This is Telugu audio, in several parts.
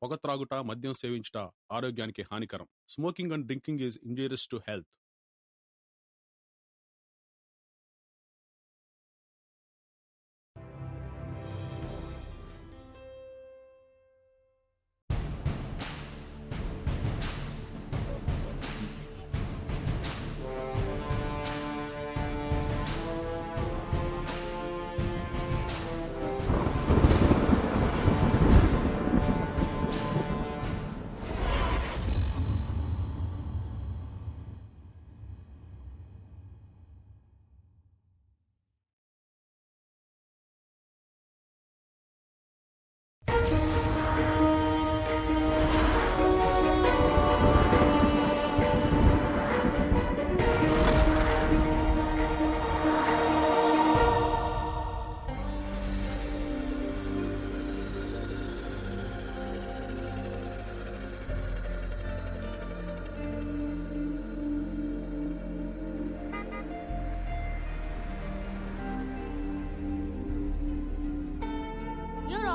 పొగ త్రాగుట, మద్యం సేవించుట ఆరోగ్యానికి హానికరం. Smoking and drinking is injurious to health.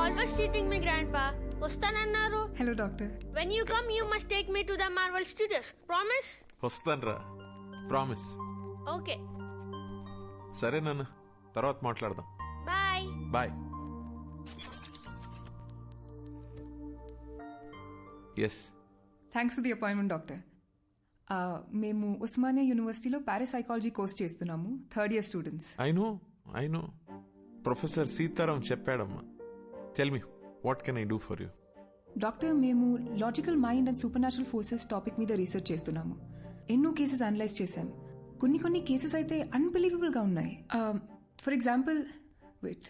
Always cheating me, Grandpa. Vastanannaru. Hello, doctor. When you come, you must take me to the Marvel Studios. Promise? వస్తాన్రా, ప్రామిస్. Okay. సరే నాన్న, తర్వాత మాట్లాడదాం. Bye. Bye. Yes. Thanks for the appointment doctor. మేము ఉస్మానియా యూనివర్సిటీలో పారాసైకాలజీ కోర్స్ చేస్తున్నాము, third year students. I know professor Sitaram చెప్పాడమ్మా. Tell me, what can I do for you? Doctor, మేము logical mind and supernatural forces topic మీద రీసెర్చ్ చేస్తున్నాము. ఎన్నో కేసెస్ అనలైజ్ చేశాం. కొన్ని కేసెస్ అయితే అన్బిలీవబుల్ గా ఉన్నాయి. ఫర్ ఎగ్జాంపుల్, వెయిట్,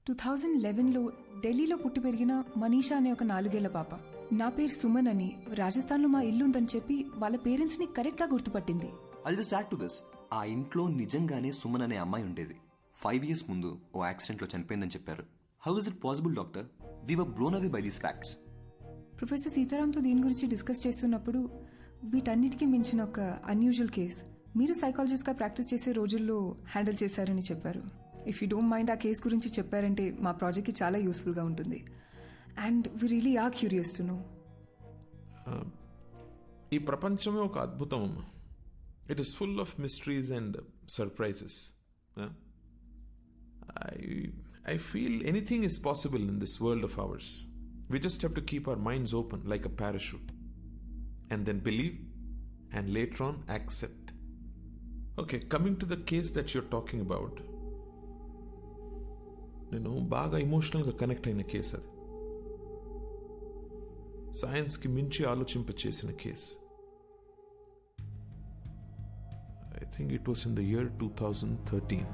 2011లో ఢిల్లీలో పుట్టి పెరిగిన మనీషా అనే ఒక 4 ఏళ్ల పాప, నా పేరు సుమన్ అని, రాజస్థాన్లో మా ఇల్లు ఉందని చెప్పి వాళ్ళ పేరెంట్స్ ని కరెక్ట్ గా గుర్తుపట్టింది. I'll just add to this. ఆ ఇంట్లో నిజంగానే సుమన్ అనే అమ్మాయి ఉండేది. 5 years ముందు ఓ యాక్సిడెంట్ లో చనిపోయిందని చెప్పారు. How is it possible doctor? We were blown away by these facts. Professor సీతారాంతో దీని గురించి డిస్కస్ చేస్తున్నప్పుడు వీటన్నిటికీ మించిన ఒక అన్యూజువల్ కేస్ మీరు సైకాలజిస్ట్ గా ప్రాక్టీస్ చేసే రోజుల్లో హ్యాండిల్ చేశారని చెప్పారు. ఇఫ్ యూ డోంట్ మైండ్ ఆ కేస్ గురించి చెప్పారంటే మా ప్రాజెక్ట్ కి చాలా యూస్ఫుల్ గా ఉంటుంది. And we really are curious to know. ఈ ప్రపంచమే ఒక అద్భుతం అమ్మా. It is full of mysteries and surprises. I feel anything is possible in this world of ours. We just have to keep our minds open like a parachute. And then believe and later on accept. Okay, coming to the case that you're talking about. బాగా ఎమోషనల్గా కనెక్ట్ అయిన కేసు అది. సైన్స్కి మించి ఆలోచింపచేసిన case. I think it was in the year 2013.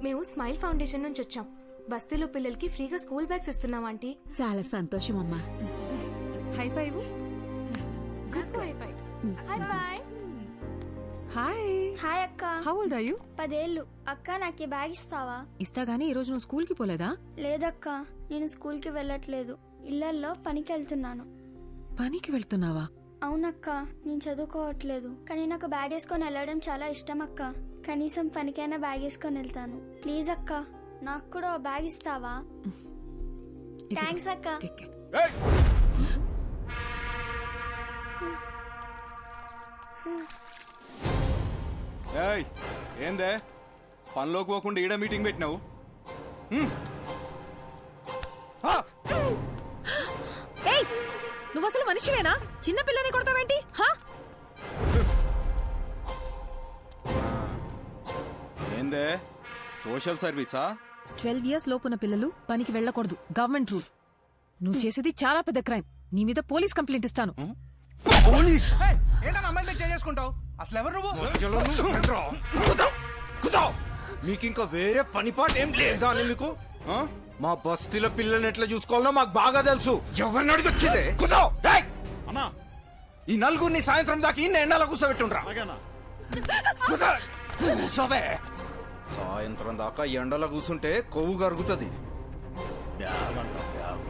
మేము స్మైల్ ఫౌండేషన్ నుంచి వచ్చాం. బస్తీలో పిల్లలకి ఫ్రీగా స్కూల్ బ్యాగ్స్ ఇస్తున్నాం ఆంటీ. చాలా సంతోషం అమ్మా. High five. High five. Hi boy. Hi. Hi అక్క. How old are you? 10 ఏళ్ళు. అక్క నాకు ఈ బ్యాగ్ ఇస్తావా? ఇస్తా గానీ ఈ రోజు నువ్వు స్కూల్ కి పోలేదా? లేదక్క, నేను స్కూల్ కి వెళ్ళట్లేదు. ఇళ్లల్లో పనికి వెళ్తున్నాను. పనికి వెళ్తున్నావా? అవునక్క, నేను చదువుకోవట్లేదు. కానీ నాకు బ్యాగ్ వేసుకొని వెళ్ళడం చాలా ఇష్టం అక్క. కనీసం పనికైనా బ్యాగ్ వేసుకొని వెళ్తాను. ప్లీజ్ అక్క, నాకు కూడా ఓ బ్యాగ్ ఇస్తావా? థ్యాంక్స్ అక్క. ఏందే పనిలోకి పోకుండా ఈడ మీటింగ్ పెట్టినావు? నువ్వు అసలు మనిషివేనా? చిన్న పిల్లని కొడతావేంటి? ఏందే సోషల్ సర్వీసా? 12 years లోపున్న పిల్లలు పనికి వెళ్ళకూడదు, గవర్నమెంట్ రూల్. నువ్వు చేసేది చాలా పెద్ద క్రైమ్. నీ మీద పోలీస్ కంప్లైంట్ ఇస్తాను. పోలీస్? చేసుకుంటావు అసలు ఎవరు మీకింకా వేరే పని పాట ఏం లేదా అని మీకు? మా బస్తీలో పిల్లల్ని ఎట్లా చూసుకోవాలో మాకు బాగా తెలుసు. ఎవరిని అడిగి వచ్చిందే? అన్నా, ఈ నలుగురిని సాయంత్రం దాకా ఇన్ని ఎండలో కూర్చోబెట్టుండ్రా. కూర్చోవే. సాయంత్రం దాకా ఎండలో కూర్చుంటే కొవ్వు కరుగుతుంది. బ్యాగ్ అంట బ్యాగ్.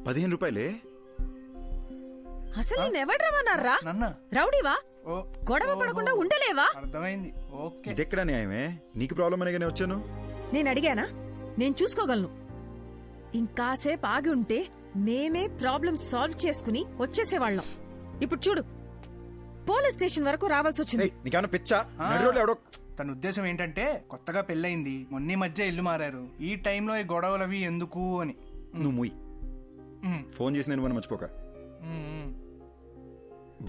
₹15 అసలు నేనెవడు రమ్మన్నారా? రౌడీవా? గొడవ పడకుండా ఉండలేవా? అర్థమైంది. ఓకే, ఇదెక్కడ న్యాయమే? నీకు ప్రాబ్లం అనగానే వచ్చాను. నేను అడిగానా? నేను చూసుకోగలను. ఇంకాసేపు ఆగి ఉంటే మేమే ప్రాబ్లం సాల్వ్ చేసుకుని వచ్చేసేవాళ్ళం. ఇప్పుడు చూడు, పోలీస్ స్టేషన్ వరకు రావాల్సి వచ్చింది. నీకేమన్నా పిచ్చా? నడిరోడ్లో ఎవడో తన ఉద్దేశం ఏంటంటే కొత్తగా పెళ్ళయింది, మొన్న మధ్య ఇల్లు మారారు, ఈ టైంలో ఈ గొడవలవి ఎందుకు అని. నువ్వు ముయ్ ఫోన్ చేసి నేను మర్చిపోక.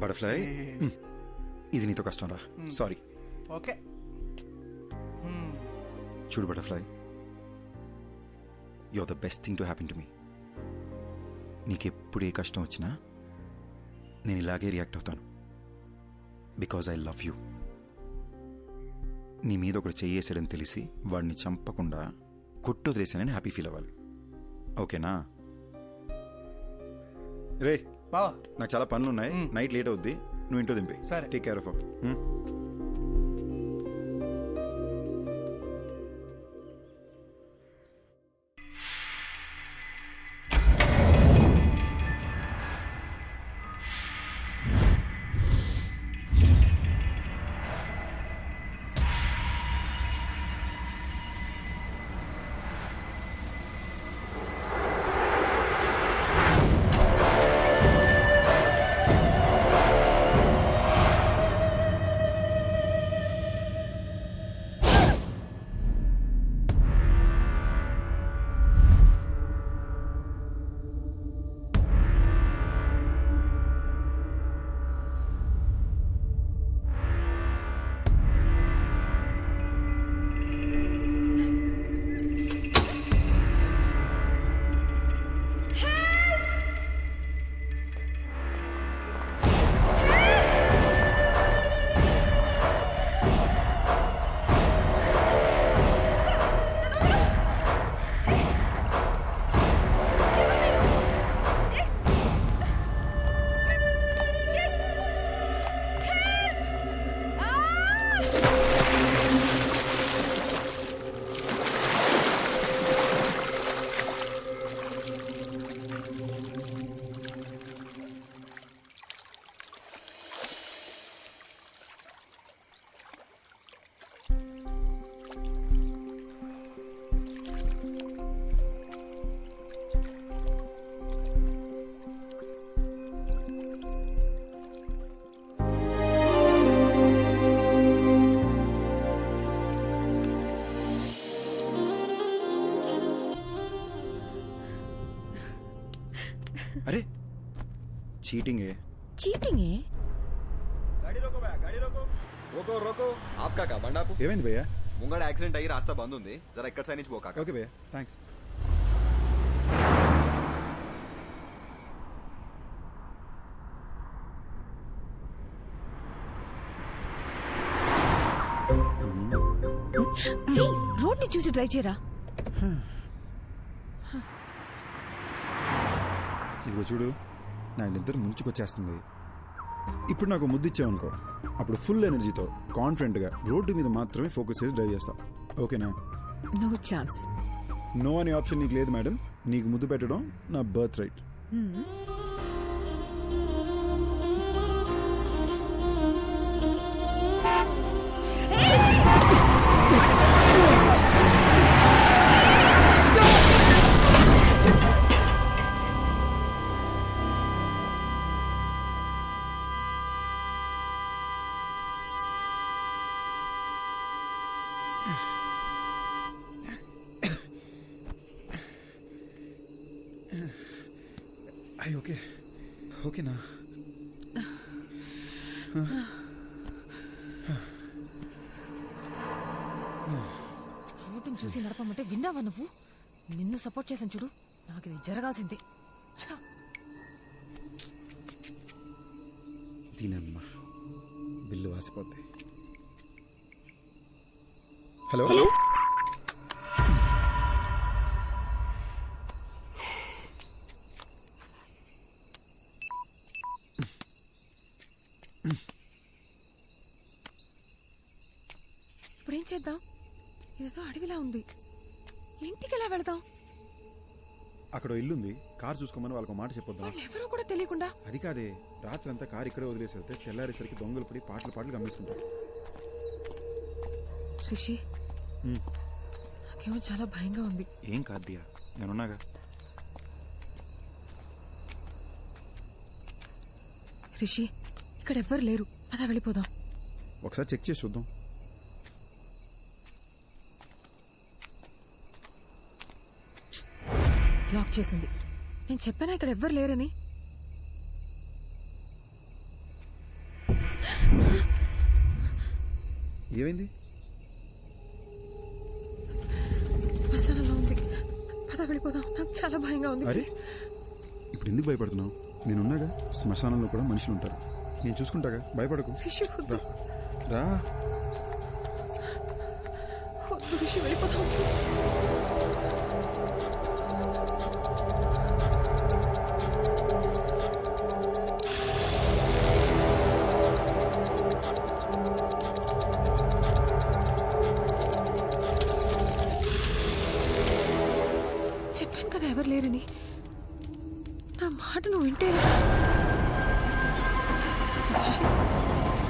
బటర్ఫ్లై, ఇది నీతో కష్టం రా, సారీ. ఓకే చూడు butterfly, you are the best thing to happen to me. నీకెప్పుడు ఏ కష్టం వచ్చినా నేను ఇలాగే రియాక్ట్ అవుతాను, బికాజ్ ఐ లవ్ యూ. నీ మీద ఒకరు చెయ్యేసాడని తెలిసి వాడిని చంపకుండా కొట్టు వదిలేసానని హ్యాపీ ఫీల్ అవ్వాలి, ఓకేనా? రే బావా, నాకు చాలా పనులు ఉన్నాయి, నైట్ లేట్ అవుద్ది, నువ్వు ఇంట్లో దింపే. సరే, టేక్ కేర్ ఆఫ్. అరే చీటింగే. చీటింగే? ఏమైంది భయ్యా? ముంగడ యాక్సిడెంట్ అయ్యి రాస్తా బంద్ ఉంది, జరా ఇక్కడ సైడ్ నుంచి పోకా. ఓకే భయ్యా, థ్యాంక్స్. రోడ్ ని చూసి డ్రైవ్ చేయరా. ఇదిగో చూడు, నా నిద్ర ముంచుకొచ్చేస్తుంది. ఇప్పుడు నాకు ముద్దు ఇచ్చావనుకో, అప్పుడు ఫుల్ ఎనర్జీతో కాన్ఫిడెంట్గా రోడ్డు మీద మాత్రమే ఫోకస్ చేసి డ్రైవ్ చేస్తావు. ఓకేనా? No chance. నో అనే ఆప్షన్ నీకు లేదు మేడం. నీకు ముద్దు పెట్టడం నా బర్త్ రైట్. అయ్యి ఓకే, ఓకేనా? రోడ్డును చూసి నడపమంటే విన్నావా నువ్వు? నిన్ను సపోర్ట్ చేశాను చూడు, నాకు ఇది జరగాల్సిందే. దీనమ్మా బిల్లు వాసిపోద్ది. హలో, ఇప్పుడేం చేద్దాం? ఇదేదో అడవిలా ఉంది, ఇంటికి ఎలా వెళదాం? అక్కడ ఇల్లుంది, కార్ చూసుకోమని వాళ్ళకి మాట చెప్పొద్దాం. వాళ్ళు ఎవరో కూడా తెలియకుండా. అది కాదే, రాత్రి అంతా కారు ఇక్కడే వదిలేసి వెళ్తే తెల్లారేసరికి దొంగలు పడి పాటలు గమనిస్తుంటారు. రిషి, నాకేమో చాలా భయంగా ఉంది. ఏం కాదు దియా, నేనున్నాగా. రిషి, ఇక్కడ ఎవ్వరు లేరు, అలా వెళ్ళిపోదాం. ఒకసారి చెక్ చేసి చూద్దాం. లాక్ చేసింది. నేను చెప్పానా ఇక్కడ ఎవ్వరు లేరని? ఏమైంది? శ్మశానంలో ఉంది, పద వెళ్ళిపోదాం. నాకు చాలా భయంగా ఉంది. అరే ఇప్పుడు ఎందుకు భయపడుతున్నావు? నేనున్నాగా. శ్మశానంలో కూడా మనుషులు ఉంటారు, నేను చూసుకుంటాగా, భయపడకు. రా. రిషి వెళ్ళిపోదాం. చెప్పాను కదా ఎవరు లేరని. నా మాట నువ్వు వింటే.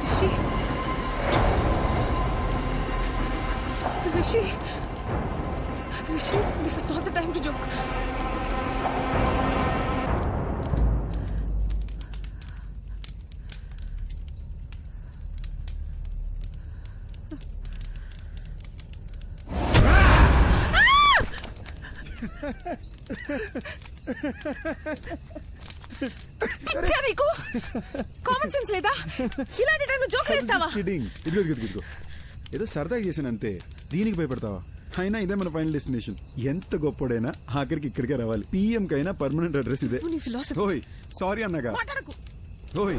Rishi, Rishi, Rishi, this is not the time to joke. నీకు కామన్ సెన్స్ లేదా? ఇలాంటి టైంలో జోక్ వేస్తావా? ఇదిగో ఏదో సరదాగా చేసాను అంతే, దీనికి భయపడతావా? అయినా ఇదే మన ఫైనల్ డెస్టినేషన్. ఎంత గొప్పడైనా ఆఖరికి ఇక్కడికే రావాలి. పిఎం కైనా పర్మనెంట్ అడ్రస్ ఇదే. ఓయ్ సారీ అన్నగా. ఓయ్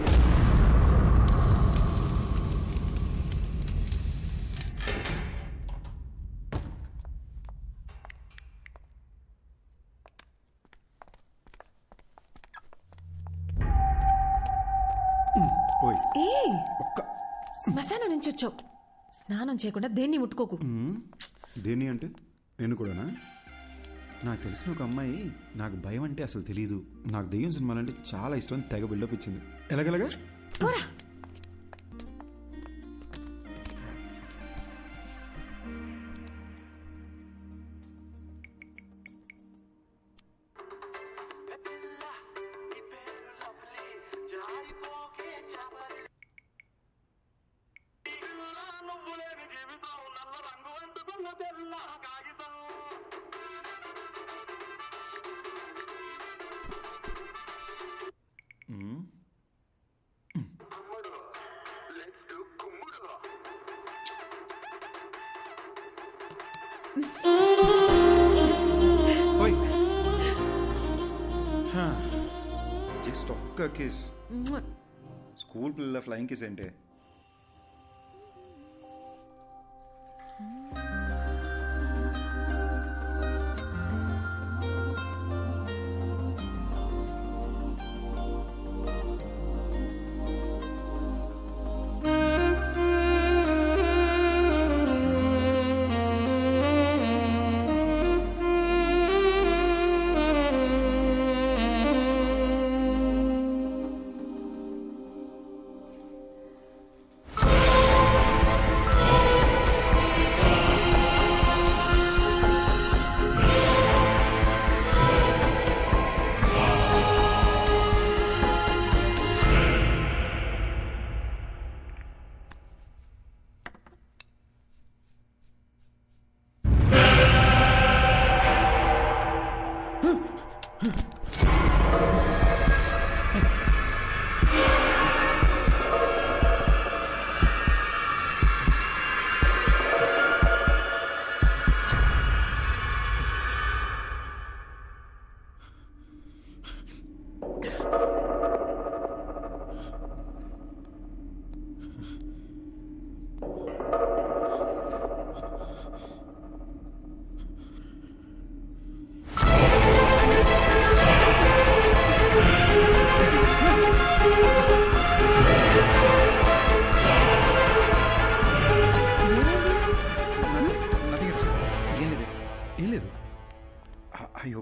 శ్మశానం నుంచి వచ్చావు, స్నానం చేయకుండా దేన్ని ముట్టుకోకు. దేన్ని అంటే నేను కూడానా? నాకు తెలిసిన ఒక అమ్మాయి నాకు భయం అంటే అసలు తెలీదు, నాకు దెయ్యం సినిమాలంటే చాలా ఇష్టం, తెగ బిల్డప్ ఇచ్చింది. ఎలాగెలాగా? ఒక్క కిస్. స్కూల్ పిల్లల ఫ్లయింగ్ కిస్ ఏంటే?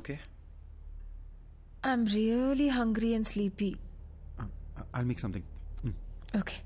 Okay? I'm really hungry and sleepy. I'll make something. Okay.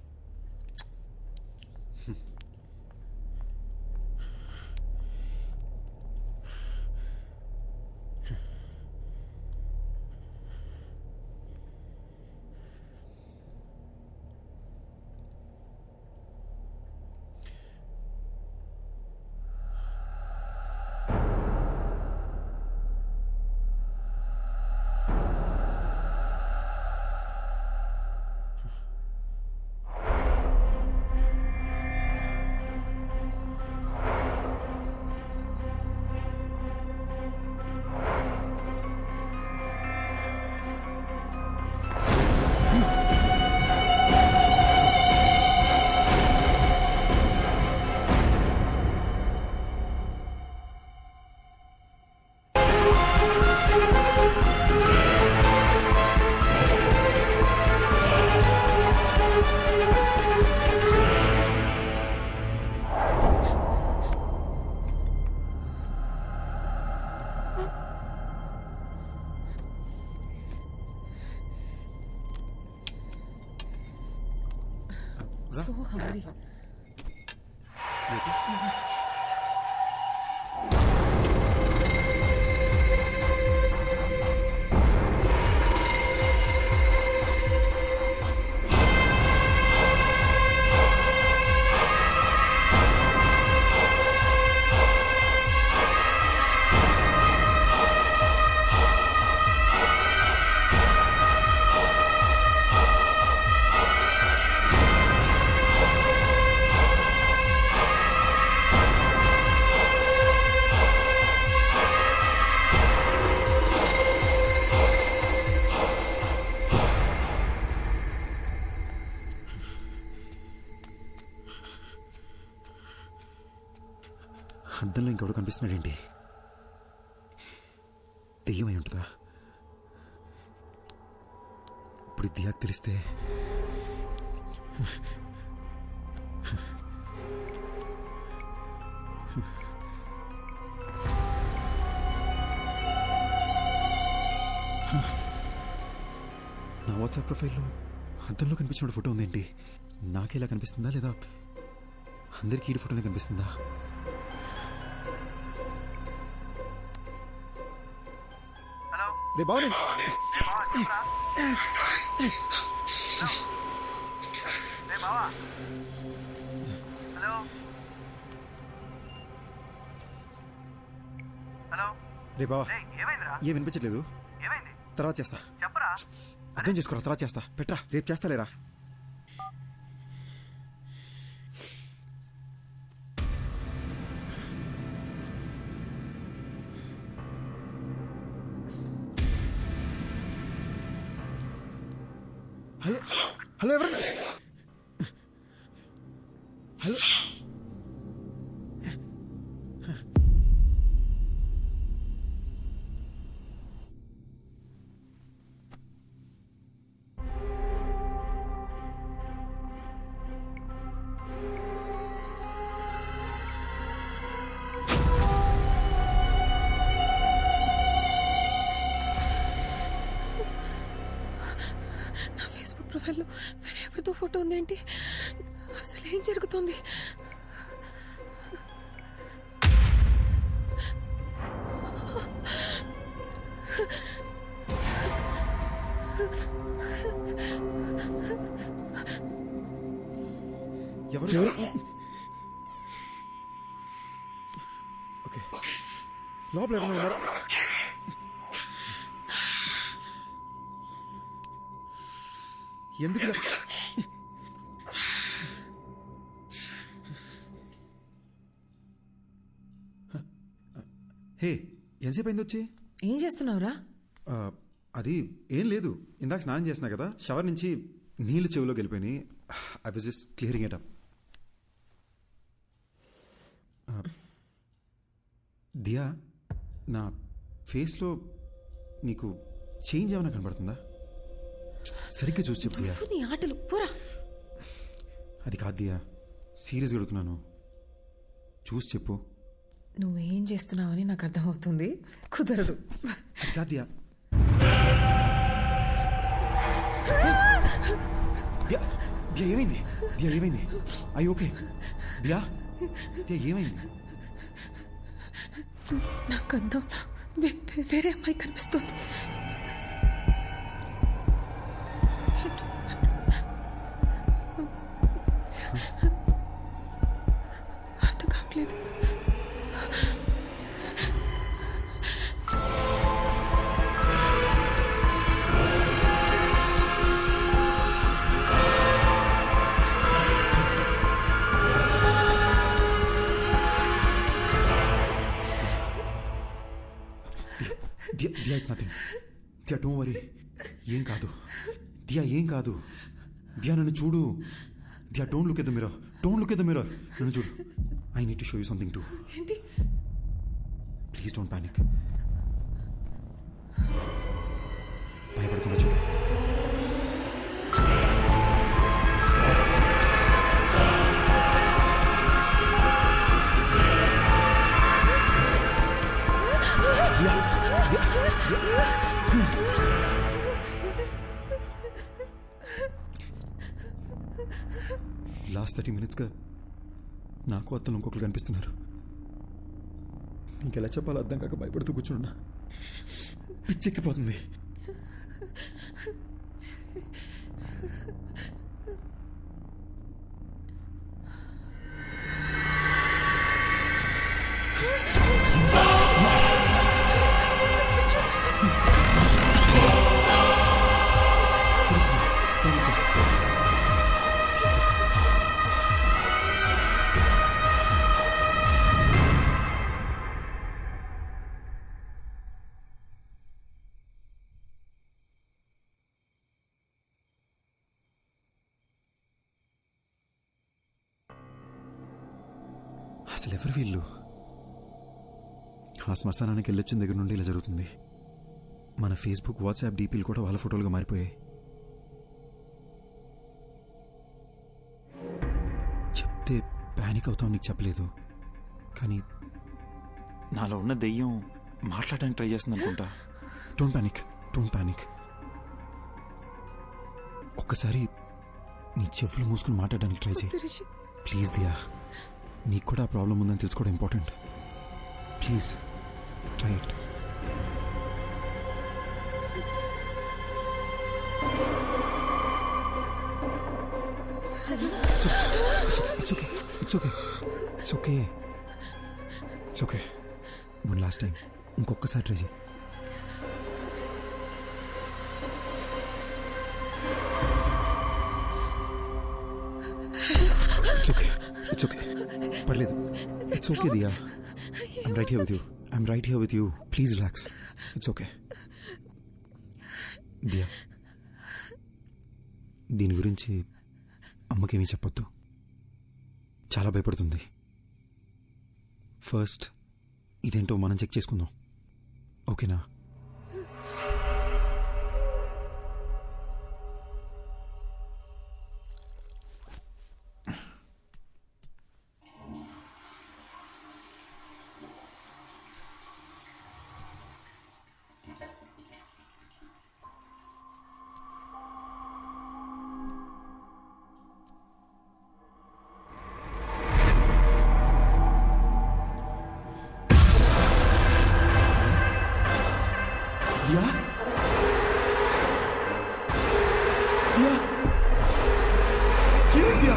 So hungry. You okay? అద్దంలో ఇంకెవడు కనిపిస్తున్నాడేంటి? దెయ్యమై ఉంటుందా? ఇప్పుడు దియాకు తెలిస్తే నా వాట్సాప్ ప్రొఫైల్లో అద్దంలో కనిపించిన ఫోటో ఉందేంటి? నాకేలా కనిపిస్తుందా లేదా అందరికీ ఈ ఫోటోనే కనిపిస్తుందా? రే బావని రే బావా ఏం వినిపించట్లేదు. తర్వాత చేస్తా. అర్థం చేసుకోరా, తర్వాత చేస్తా. పెట్రా, రేపు చేస్తాలేరా. హలో హలో ఎవరు హలో ప్రొఫైల్లో వేరే ఎవరితో ఫోటో ఉందేంటి? అసలు ఏం జరుగుతుంది? ఎవరు? ఓకే, లోపల ఎవరైనా ఉన్నారా? ఎందుకు హే, ఎంతసేపు అయింది వచ్చి? ఏం చేస్తున్నావురా? అది ఏం లేదు, ఇందాక స్నానం చేసినా కదా, షవర్ నుంచి నీళ్లు చెవిలోకి వెళ్ళిపోయినాయి. I was just clearing it up. Diya, నా ఫేస్లో నీకు చేంజ్ ఏమైనా కనబడుతుందా? సరిగ్గా చూసి చెప్పు దియా. నీ ఆటలు పోరా. అది కాదు దియా, సీరియస్గా అడుగుతున్నాను, చూసి చెప్పు. నువ్వేం చేస్తున్నావని నాకు అర్థమవుతుంది, కుదరదు. అది కాదు దియా. దియా, దియా ఏమైంది? దియా ఏమైంది? అయ్యి ఓకే దియా? దియా ఏమైంది? నాకు అర్థం, వేరే అమ్మాయి కనిపిస్తుంది. అర్థం కావట్లేదు. Diya, it's nothing. Diya, don't worry. ఏం కాదు దియా, ఏం కాదు. దియా, నన్ను చూడు. Diya, don't look at the mirror. Don't look at the mirror. నన్ను చూడు. I need to show you something too. ఏంటి? Please don't panic. భయపడకుండా చూడు. లాస్ట్ 30 minutesగా నాకు అత్తలు ఇంకొకరు కనిపిస్తున్నారు. ఇంకెలా చెప్పాలో అర్థం కాక భయపడుతూ కూర్చున్నా. పిచ్చెక్కిపోతుంది. అసలు ఎవరు వీళ్ళు? ఆ శ్మశానానికి వెళ్ళొచ్చిన దగ్గర నుండి ఇలా జరుగుతుంది. మన ఫేస్బుక్, వాట్సాప్ డీపీలు కూడా వాళ్ళ ఫోటోలుగా మారిపోయాయి. చెప్తే ప్యానిక్ అవుతావు, నీకు చెప్పలేదు. కానీ నాలో ఉన్న దెయ్యం మాట్లాడడానికి ట్రై చేస్తుంది అనుకుంటా. Don't panic, don't panic. ఒక్కసారి నీ చెవులు మూసుకుని మాట్లాడడానికి ట్రై చేయి ప్లీజ్. దియా, నీకు కూడా ఆ ప్రాబ్లం ఉందని తెలుసుకోవడం important. Please try it. It's okay, it's okay, it's okay, it's okay. One last time ఇంకొకసారి ట్రై చేయి. ఇట్స్ ఓకే, ఇట్స్ ఓకే, పర్లేదు. It's okay Diya, I'm right here with you. I'm right here with you. Please relax. It's okay Diya. దీని గురించి అమ్మకేమీ చెప్పొద్దు, చాలా భయపడుతుంది. ఫస్ట్ ఇదేంటో మనం చెక్ చేసుకుందాం, ఓకేనా? దియా, దియా, ఏమైంది దియా?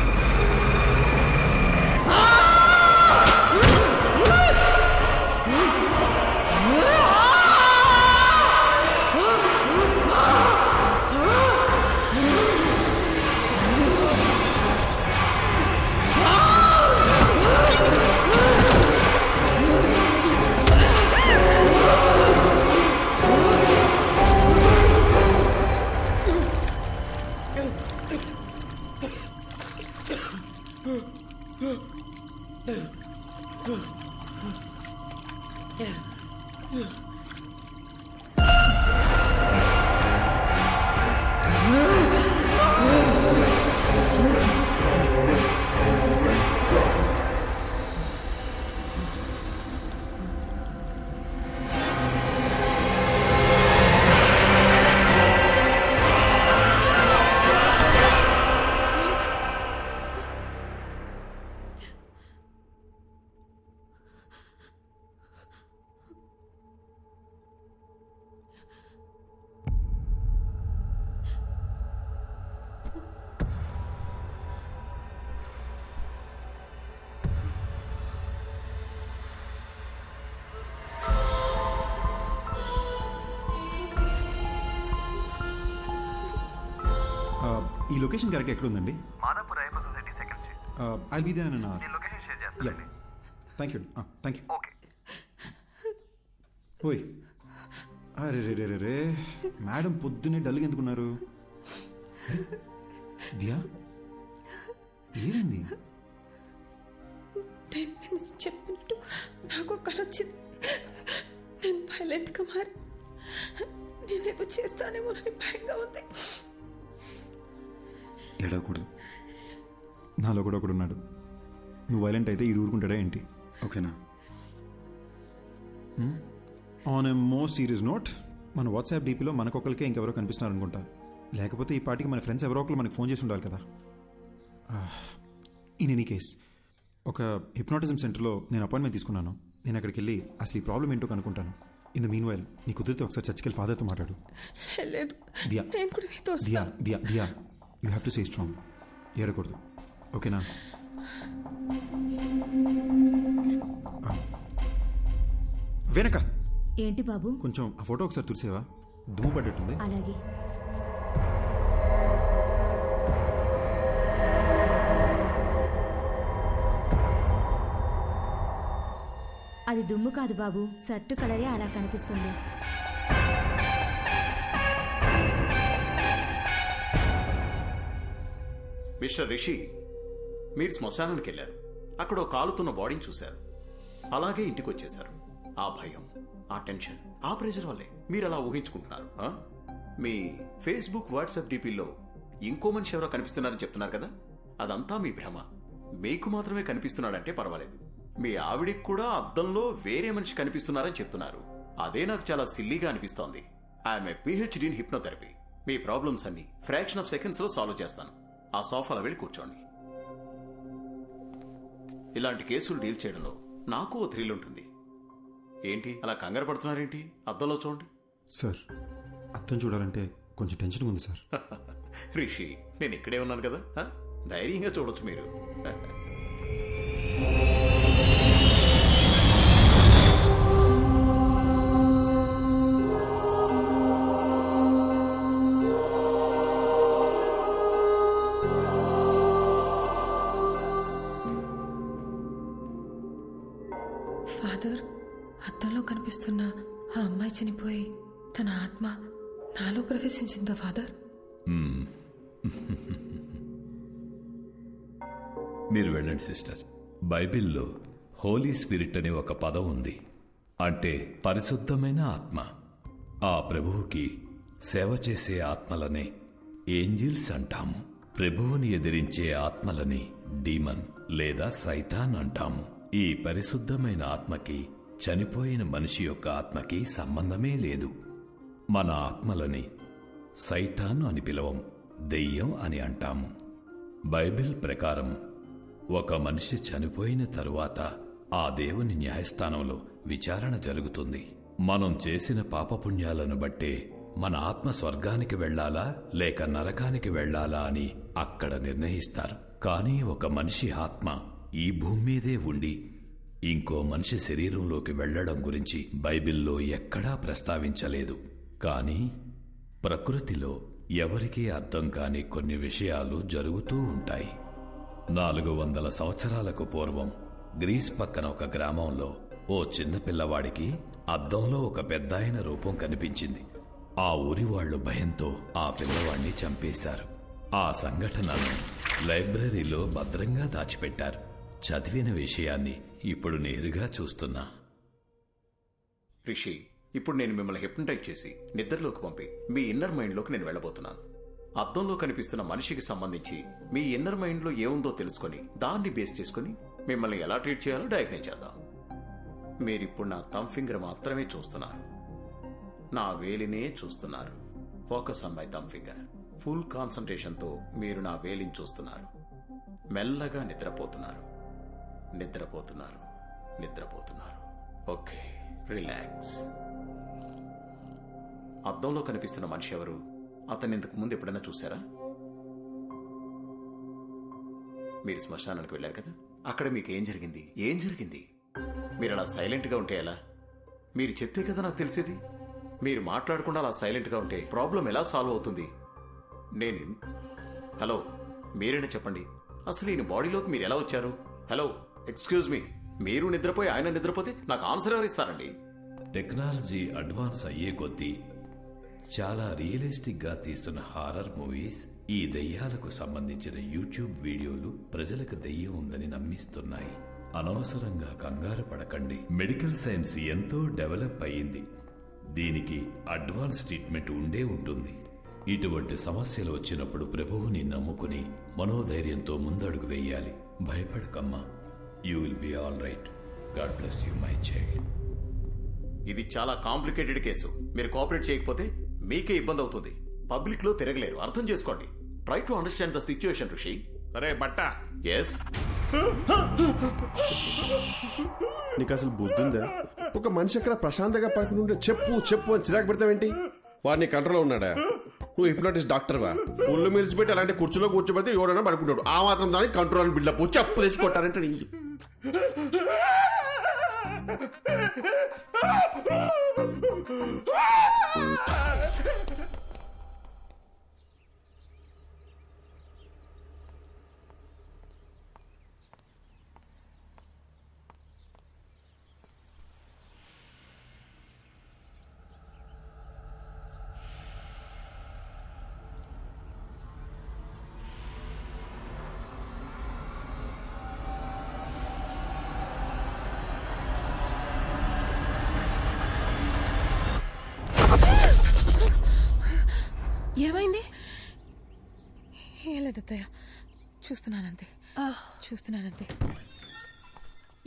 ఈ లొకేషన్ కరెక్ట్ ఎక్కడ ఉందండి? Madhapur Ayyappa society second street. I'll be there in నేను లొకేషన్ షేర్ చేస్తాను. Thank you, thank you. Okay. ఓయ్, అరే రే రే రే రే, మేడం పొద్దున్నే డల్గా ఎందుకున్నారు? దియా, ఏమైంది? నేను చెప్పినట్టు నాకు కళ వచ్చింది. నేను వైలెంట్గా మారి నేనేదో చేస్తానేమోనని భయంగా ఉంది. ఏడవకూడదు, నాలో కూడా ఒకడు ఉన్నాడు. నువ్వు వైలెంట్ అయితే ఇది ఊరుకుంటాడా ఏంటి? ఓకేనా? On a more serious note, మన వాట్సాప్ డీపీలో మనకొకరికే ఇంకెవరో కనిపిస్తున్నారు అనుకుంటా. లేకపోతే ఈ పార్టీకి మన ఫ్రెండ్స్ ఎవరో ఒకరు మనకి ఫోన్ చేసి ఉండాలి కదా. ఇన్ ఎనీ కేస్, ఒక హిప్నాటిజం సెంటర్లో నేను అపాయింట్మెంట్ తీసుకున్నాను. నేను అక్కడికి వెళ్ళి అసలు ఈ ప్రాబ్లం ఏంటో కనుక్కుంటాను. ఇన్ ద మీన్ వైల్ నీ కుదిరితే ఒకసారి చర్చికి వెళ్ళి ఫాదర్తో మాట్లాడు. Diya, Diya, Diya, Diya, you have to stay strong. ఏడకూడదు, ఓకేనా? వెనక ఏంటి బాబు? కొంచెం ఆ ఫోటో ఒకసారి తుడిసేవా? దుమ్ము పడ్డట్టుంది. అలాగే. అది దుమ్ము కాదు బాబు, షర్టు కలరే అలా కనిపిస్తుంది. మిస్టర్ రిషి, మీరు శ్మశానానికి వెళ్ళారు. అక్కడ ఒక కాలుతున్న బాడీని చూశారు. అలాగే ఇంటికి వచ్చేశారు. ఆ భయం, ఆ టెన్షన్, ఆ ప్రెషర్ వల్లే మీరు అలా ఊహించుకుంటున్నారు. మీ ఫేస్బుక్, వాట్సాప్ డీపీల్లో ఇంకో మనిషి ఎవరో కనిపిస్తున్నారని చెప్తున్నారు కదా, అదంతా మీ భ్రమ. మీకు మాత్రమే కనిపిస్తున్నాడంటే పర్వాలేదు. మీ ఆవిడికి కూడా అద్దంలో వేరే మనిషి కనిపిస్తున్నారని చెప్తున్నారు. అదే నాకు చాలా సిల్లీగా అనిపిస్తోంది. I'm a PhD in hypnotherapy. Me problems అన్ని ఫ్రాక్షన్ ఆఫ్ సెకండ్స్ లో సాల్వ్ చేస్తాను. ఆ సోఫాలో వెళ్ళి కూర్చోండి. ఇలాంటి కేసులు డీల్ చేయడంలో నాకు ఓ థ్రిల్ ఉంటుంది. ఏంటి అలా కంగారు పడుతున్నారేంటి? అద్దంలో చూడండి. సార్, అద్దం చూడాలంటే కొంచెం టెన్షన్ ఉంది సార్. రిషి, నేను ఇక్కడే ఉన్నాను కదా, ధైర్యంగా చూడొచ్చు మీరు. ఫాదర్, అద్దంలో కనిపిస్తున్న ఆ అమ్మాయి చనిపోయి తన ఆత్మ నాలో ప్రవేశించిందా ఫాదర్? మీరు వెళ్ళండి సిస్టర్. బైబిల్లో హోలీ స్పిరిట్ అనే ఒక పదం ఉంది, అంటే పరిశుద్ధమైన ఆత్మ. ఆ ప్రభువుకి సేవ చేసే ఆత్మలనే ఏంజిల్స్ అంటాము. ప్రభువుని ఎదిరించే ఆత్మలని డీమన్ లేదా సైతాన్ అంటాము. ఈ పరిశుద్ధమైన ఆత్మకి చనిపోయిన మనిషి యొక్క ఆత్మకి సంబంధమే లేదు. మన ఆత్మలని సైతాన్ అని పిలవం, దెయ్యం అని అంటాము. బైబిల్ ప్రకారం ఒక మనిషి చనిపోయిన తరువాత ఆ దేవుని న్యాయస్థానంలో విచారణ జరుగుతుంది. మనం చేసిన పాపపుణ్యాలను బట్టే మన ఆత్మ స్వర్గానికి వెళ్లాలా లేక నరకానికి వెళ్లాలా అని అక్కడ నిర్ణయిస్తారు. కానీ ఒక మనిషి ఆత్మ ఈ భూమి మీదే ఉండి ఇంకో మనిషి శరీరంలోకి వెళ్లడం గురించి బైబిల్లో ఎక్కడా ప్రస్తావించలేదు. కానీ ప్రకృతిలో ఎవరికీ అర్థం కాని కొన్ని విషయాలు జరుగుతూ ఉంటాయి. 400 సంవత్సరాలకు పూర్వం గ్రీస్ పక్కన ఒక గ్రామంలో ఓ చిన్న పిల్లవాడికి అద్దంలో ఒక పెద్దాయన రూపం కనిపించింది. ఆ ఊరి వాళ్లు భయంతో ఆ పిల్లవాడిని చంపేశారు. ఆ సంఘటనను లైబ్రరీలో భద్రంగా దాచిపెట్టారు. చదివిన విషయాన్ని ఇప్పుడు నేరుగా చూస్తున్నా. రిషి, ఇప్పుడు నేను మిమ్మల్ని హిప్నటైజ్ చేసి నిద్రలోకి పంపి మీ ఇన్నర్ మైండ్లోకి నేను వెళ్ళబోతున్నాను. అద్దంలో కనిపిస్తున్న మనిషికి సంబంధించి మీ ఇన్నర్ మైండ్లో ఏముందో తెలుసుకొని దాన్ని బేస్ చేసుకుని మిమ్మల్ని ఎలా ట్రీట్ చేయాలో డయాగ్నైజ్ చేద్దాం. మీరిప్పుడు నా థంబ్ ఫింగర్ మాత్రమే చూస్తున్నారు, నా వేలినే చూస్తున్నారు. Focus on my thumb finger. Full కాన్సంట్రేషన్తో మీరు నా వేలిని చూస్తున్నారు. మెల్లగా నిద్రపోతున్నారు, నిద్రపోతున్నారు, నిద్రపోతున్నారు. Okay, relax. అద్దంలో కనిపిస్తున్న మనిషి ఎవరు? అతన్ని ఇంతకు ముందు ఎప్పుడైనా చూసారా? మీరు శ్మశానానికి వెళ్ళారు కదా, అక్కడ మీకు ఏం జరిగింది? ఏం జరిగింది? మీరు అలా సైలెంట్గా ఉంటే ఎలా? మీరు చెప్తే కదా నాకు తెలిసేది. మీరు మాట్లాడకుండా అలా సైలెంట్గా ఉంటే ప్రాబ్లం ఎలా సాల్వ్ అవుతుంది? హలో, మీరైనా చెప్పండి, అసలు ఈయన బాడీలోకి మీరు ఎలా వచ్చారు? హలో, ఎక్స్క్యూజ్ మీ, మీరు నిద్రపోయి ఆయన నిద్రపోతే నాకు ఆన్సర్ ఎవరు ఇస్తారండి? టెక్నాలజీ అడ్వాన్స్ అయ్యే కొద్దీ చాలా రియలిస్టిక్ గా తీస్తున్న హారర్ మూవీస్, ఈ దెయ్యాలకు సంబంధించిన యూట్యూబ్ వీడియోలు ప్రజలకు దెయ్యం ఉందని నమ్మిస్తున్నాయి. అనవసరంగా కంగారు పడకండి. మెడికల్ సైన్స్ ఎంతో డెవలప్ అయ్యింది. దీనికి అడ్వాన్స్ ట్రీట్మెంట్ ఉండే ఉంటుంది. ఇటువంటి సమస్యలు వచ్చినప్పుడు ప్రభువుని నమ్ముకుని మనోధైర్యంతో ముందడుగు వేయాలి. భయపడకమ్మా, you will be all right. God bless you my child. ఇది చాలా కాంప్లికేటెడ్ కేసు. మీరు కోఆపరేట్ చేయకపోతే మీకే ఇబ్బంది అవుతుంది. పబ్లిక్ లో తిరగలేరు, అర్థం చేసుకోండి. Try to understand the situation ఋషి. అరే బట్ట, ఎస్, నీకు అసలు బుద్ధి ఉందా? ఒక మనిషి అక్కడ ప్రశాంతంగా పడుకుని ఉంటే చెప్పు చెప్పు అని చిరాకు పెడతావేంటి? వాడిని కంట్రోల్లో ఉన్నాడా? నువ్వు హిప్నోటిస్ట్ డాక్టర్వా? ఒళ్ళు మిరిచిపెట్టి అలాంటి కుర్చీలో కూర్చోబెడితే ఎవరైనా పడుకుంటాడు. ఆ మాత్రం దానికి కంట్రోల్ అని బిల్డప్ చెప్పు తెచ్చుకుంటారంటే ఏమైంది? ఏం లేదు అత్తయ్య, చూస్తున్నానంతే.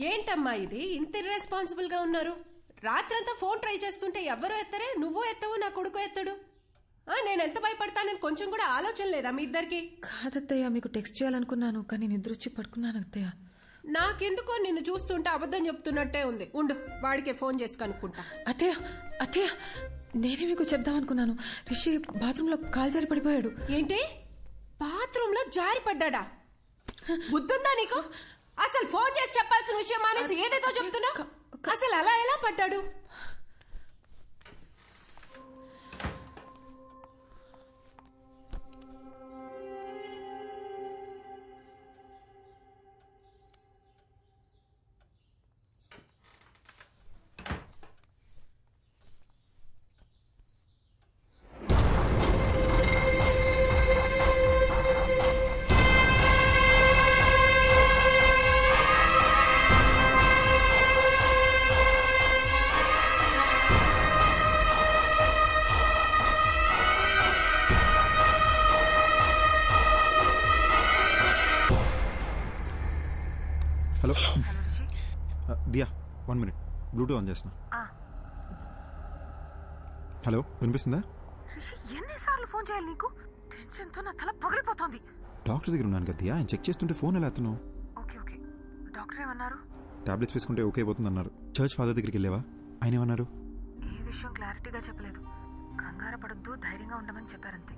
ఏంటమ్మా ఇది ఇంత ఇర్రెస్పాన్సిబుల్ గా ఉన్నారు? రాత్రంతా ఫోన్ ట్రై చేస్తుంటే ఎవ్వరూ ఎత్తరే, నువ్వు ఎత్తవు, నా కొడుకు ఎత్తడు. నేను ఎంత భయపడతానని కొంచెం కూడా ఆలోచన లేదా మీ ఇద్దరికి? కాదత్తయ్య, మీకు టెక్స్ట్ చేయాలనుకున్నాను కానీ నిద్ర వచ్చి పడుకున్నాను అత్తయ్య. నాకెందుకో నిన్ను చూస్తుంటే అబద్ధం చెప్తున్నట్టే ఉంది. ఉండు, వాడికే ఫోన్ చేసి కనుక్కుంటా. అత్తయ్య నేనే మీకు చెప్దామనుకున్నాను. రిషి బాత్రూంలో కాలు జారి పడిపోయాడు. ఏంటి? బాత్రూంలో జారి పడ్డా? బుద్ధుందా నీకు? అసలు ఫోన్ చేసి చెప్పాల్సిన విషయం మానేసి ఏదేదో చెప్తున్నా. అసలు అలా ఎలా పడ్డాడు? బ్లూటూత్ ఆన్ చేస్తున్నా. హలో, వినిపిస్తుందా? ఎన్నిసార్లు ఫోన్ చేయాలి నీకు? టెన్షన్తో నా తల పగిలిపోతుంది. డాక్టర్ దగ్గర ఉన్నాను కదా, ఆయన చెక్ చేస్తుంటే ఫోన్ ఎలా ఎత్తున్నావు? ఓకే ఓకే, డాక్టర్ ఏమన్నారు? టాబ్లెట్స్ వేసుకుంటే ఓకే అయిపోతుంది అన్నారు. చర్చ్ ఫాదర్ దగ్గరికి వెళ్ళావా? ఆయన ఏమన్నారు? ఏ విషయం క్లారిటీగా చెప్పలేదు. కంగారు పడొద్దు, ధైర్యంగా ఉండమని చెప్పారంతే.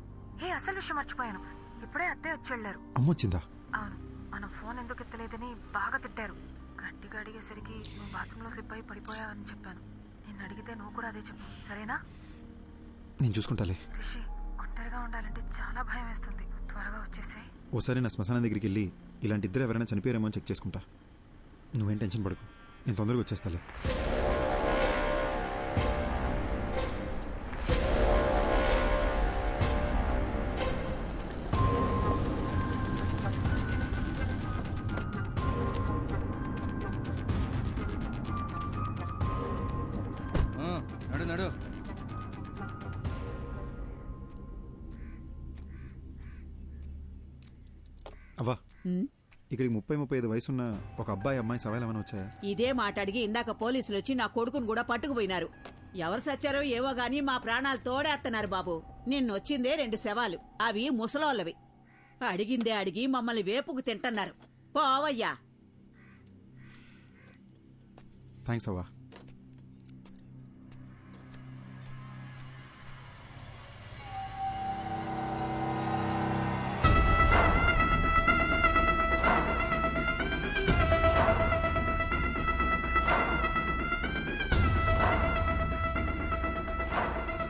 అసలు విషయం మర్చిపోయాను, ఇప్పుడే అత్తయ్య వచ్చి వెళ్ళారు. అమ్మొచ్చిందా? అవును, మనం ఫోన్ ఎందుకు ఎత్తలేదని బాగా తిట్టారు. గట్టిగా అడిగేసరికి నువ్వు బాత్రూంలో స్లిప్ అయి పడిపోయావని చెప్పాను. నిన్ను అడిగితే నువ్వు కూడా అదే చెప్పు, సరేనా? నేను చూసుకుంటాలే. రిషి, ఒంటరిగా ఉండాలంటే చాలా భయం వేస్తుంది. త్వరగా వచ్చేసాయి. ఓసారి నా శ్మశానం దగ్గరికి వెళ్ళి ఇలాంటి ఇద్దరు ఎవరైనా చనిపోయారేమో అని చెక్ చేసుకుంటా. నువ్వేం టెన్షన్ పడకు, నేను తొందరగా వచ్చేస్తాలే. నడు నడు. అవ్వా, ఇక్కడికి 30-35 వయసున్న ఒక అబ్బాయి అమ్మాయి సవాలు ఏమైనా వచ్చాయా? ఇదే మాట అడిగి ఇందాక పోలీసులు వచ్చి నా కొడుకును కూడా పట్టుకుపోయినారు. ఎవరు సచ్చారో ఏవో గాని మా ప్రాణాలు తోడేస్తున్నారు బాబు. నిన్నొచ్చిందే 2 శవాలు, అవి ముసలోళ్ళవి. అడిగిందే అడిగి మమ్మల్ని వేపుకు తింటున్నారు. పోవయ్యా. థ్యాంక్స్ అవ్వా.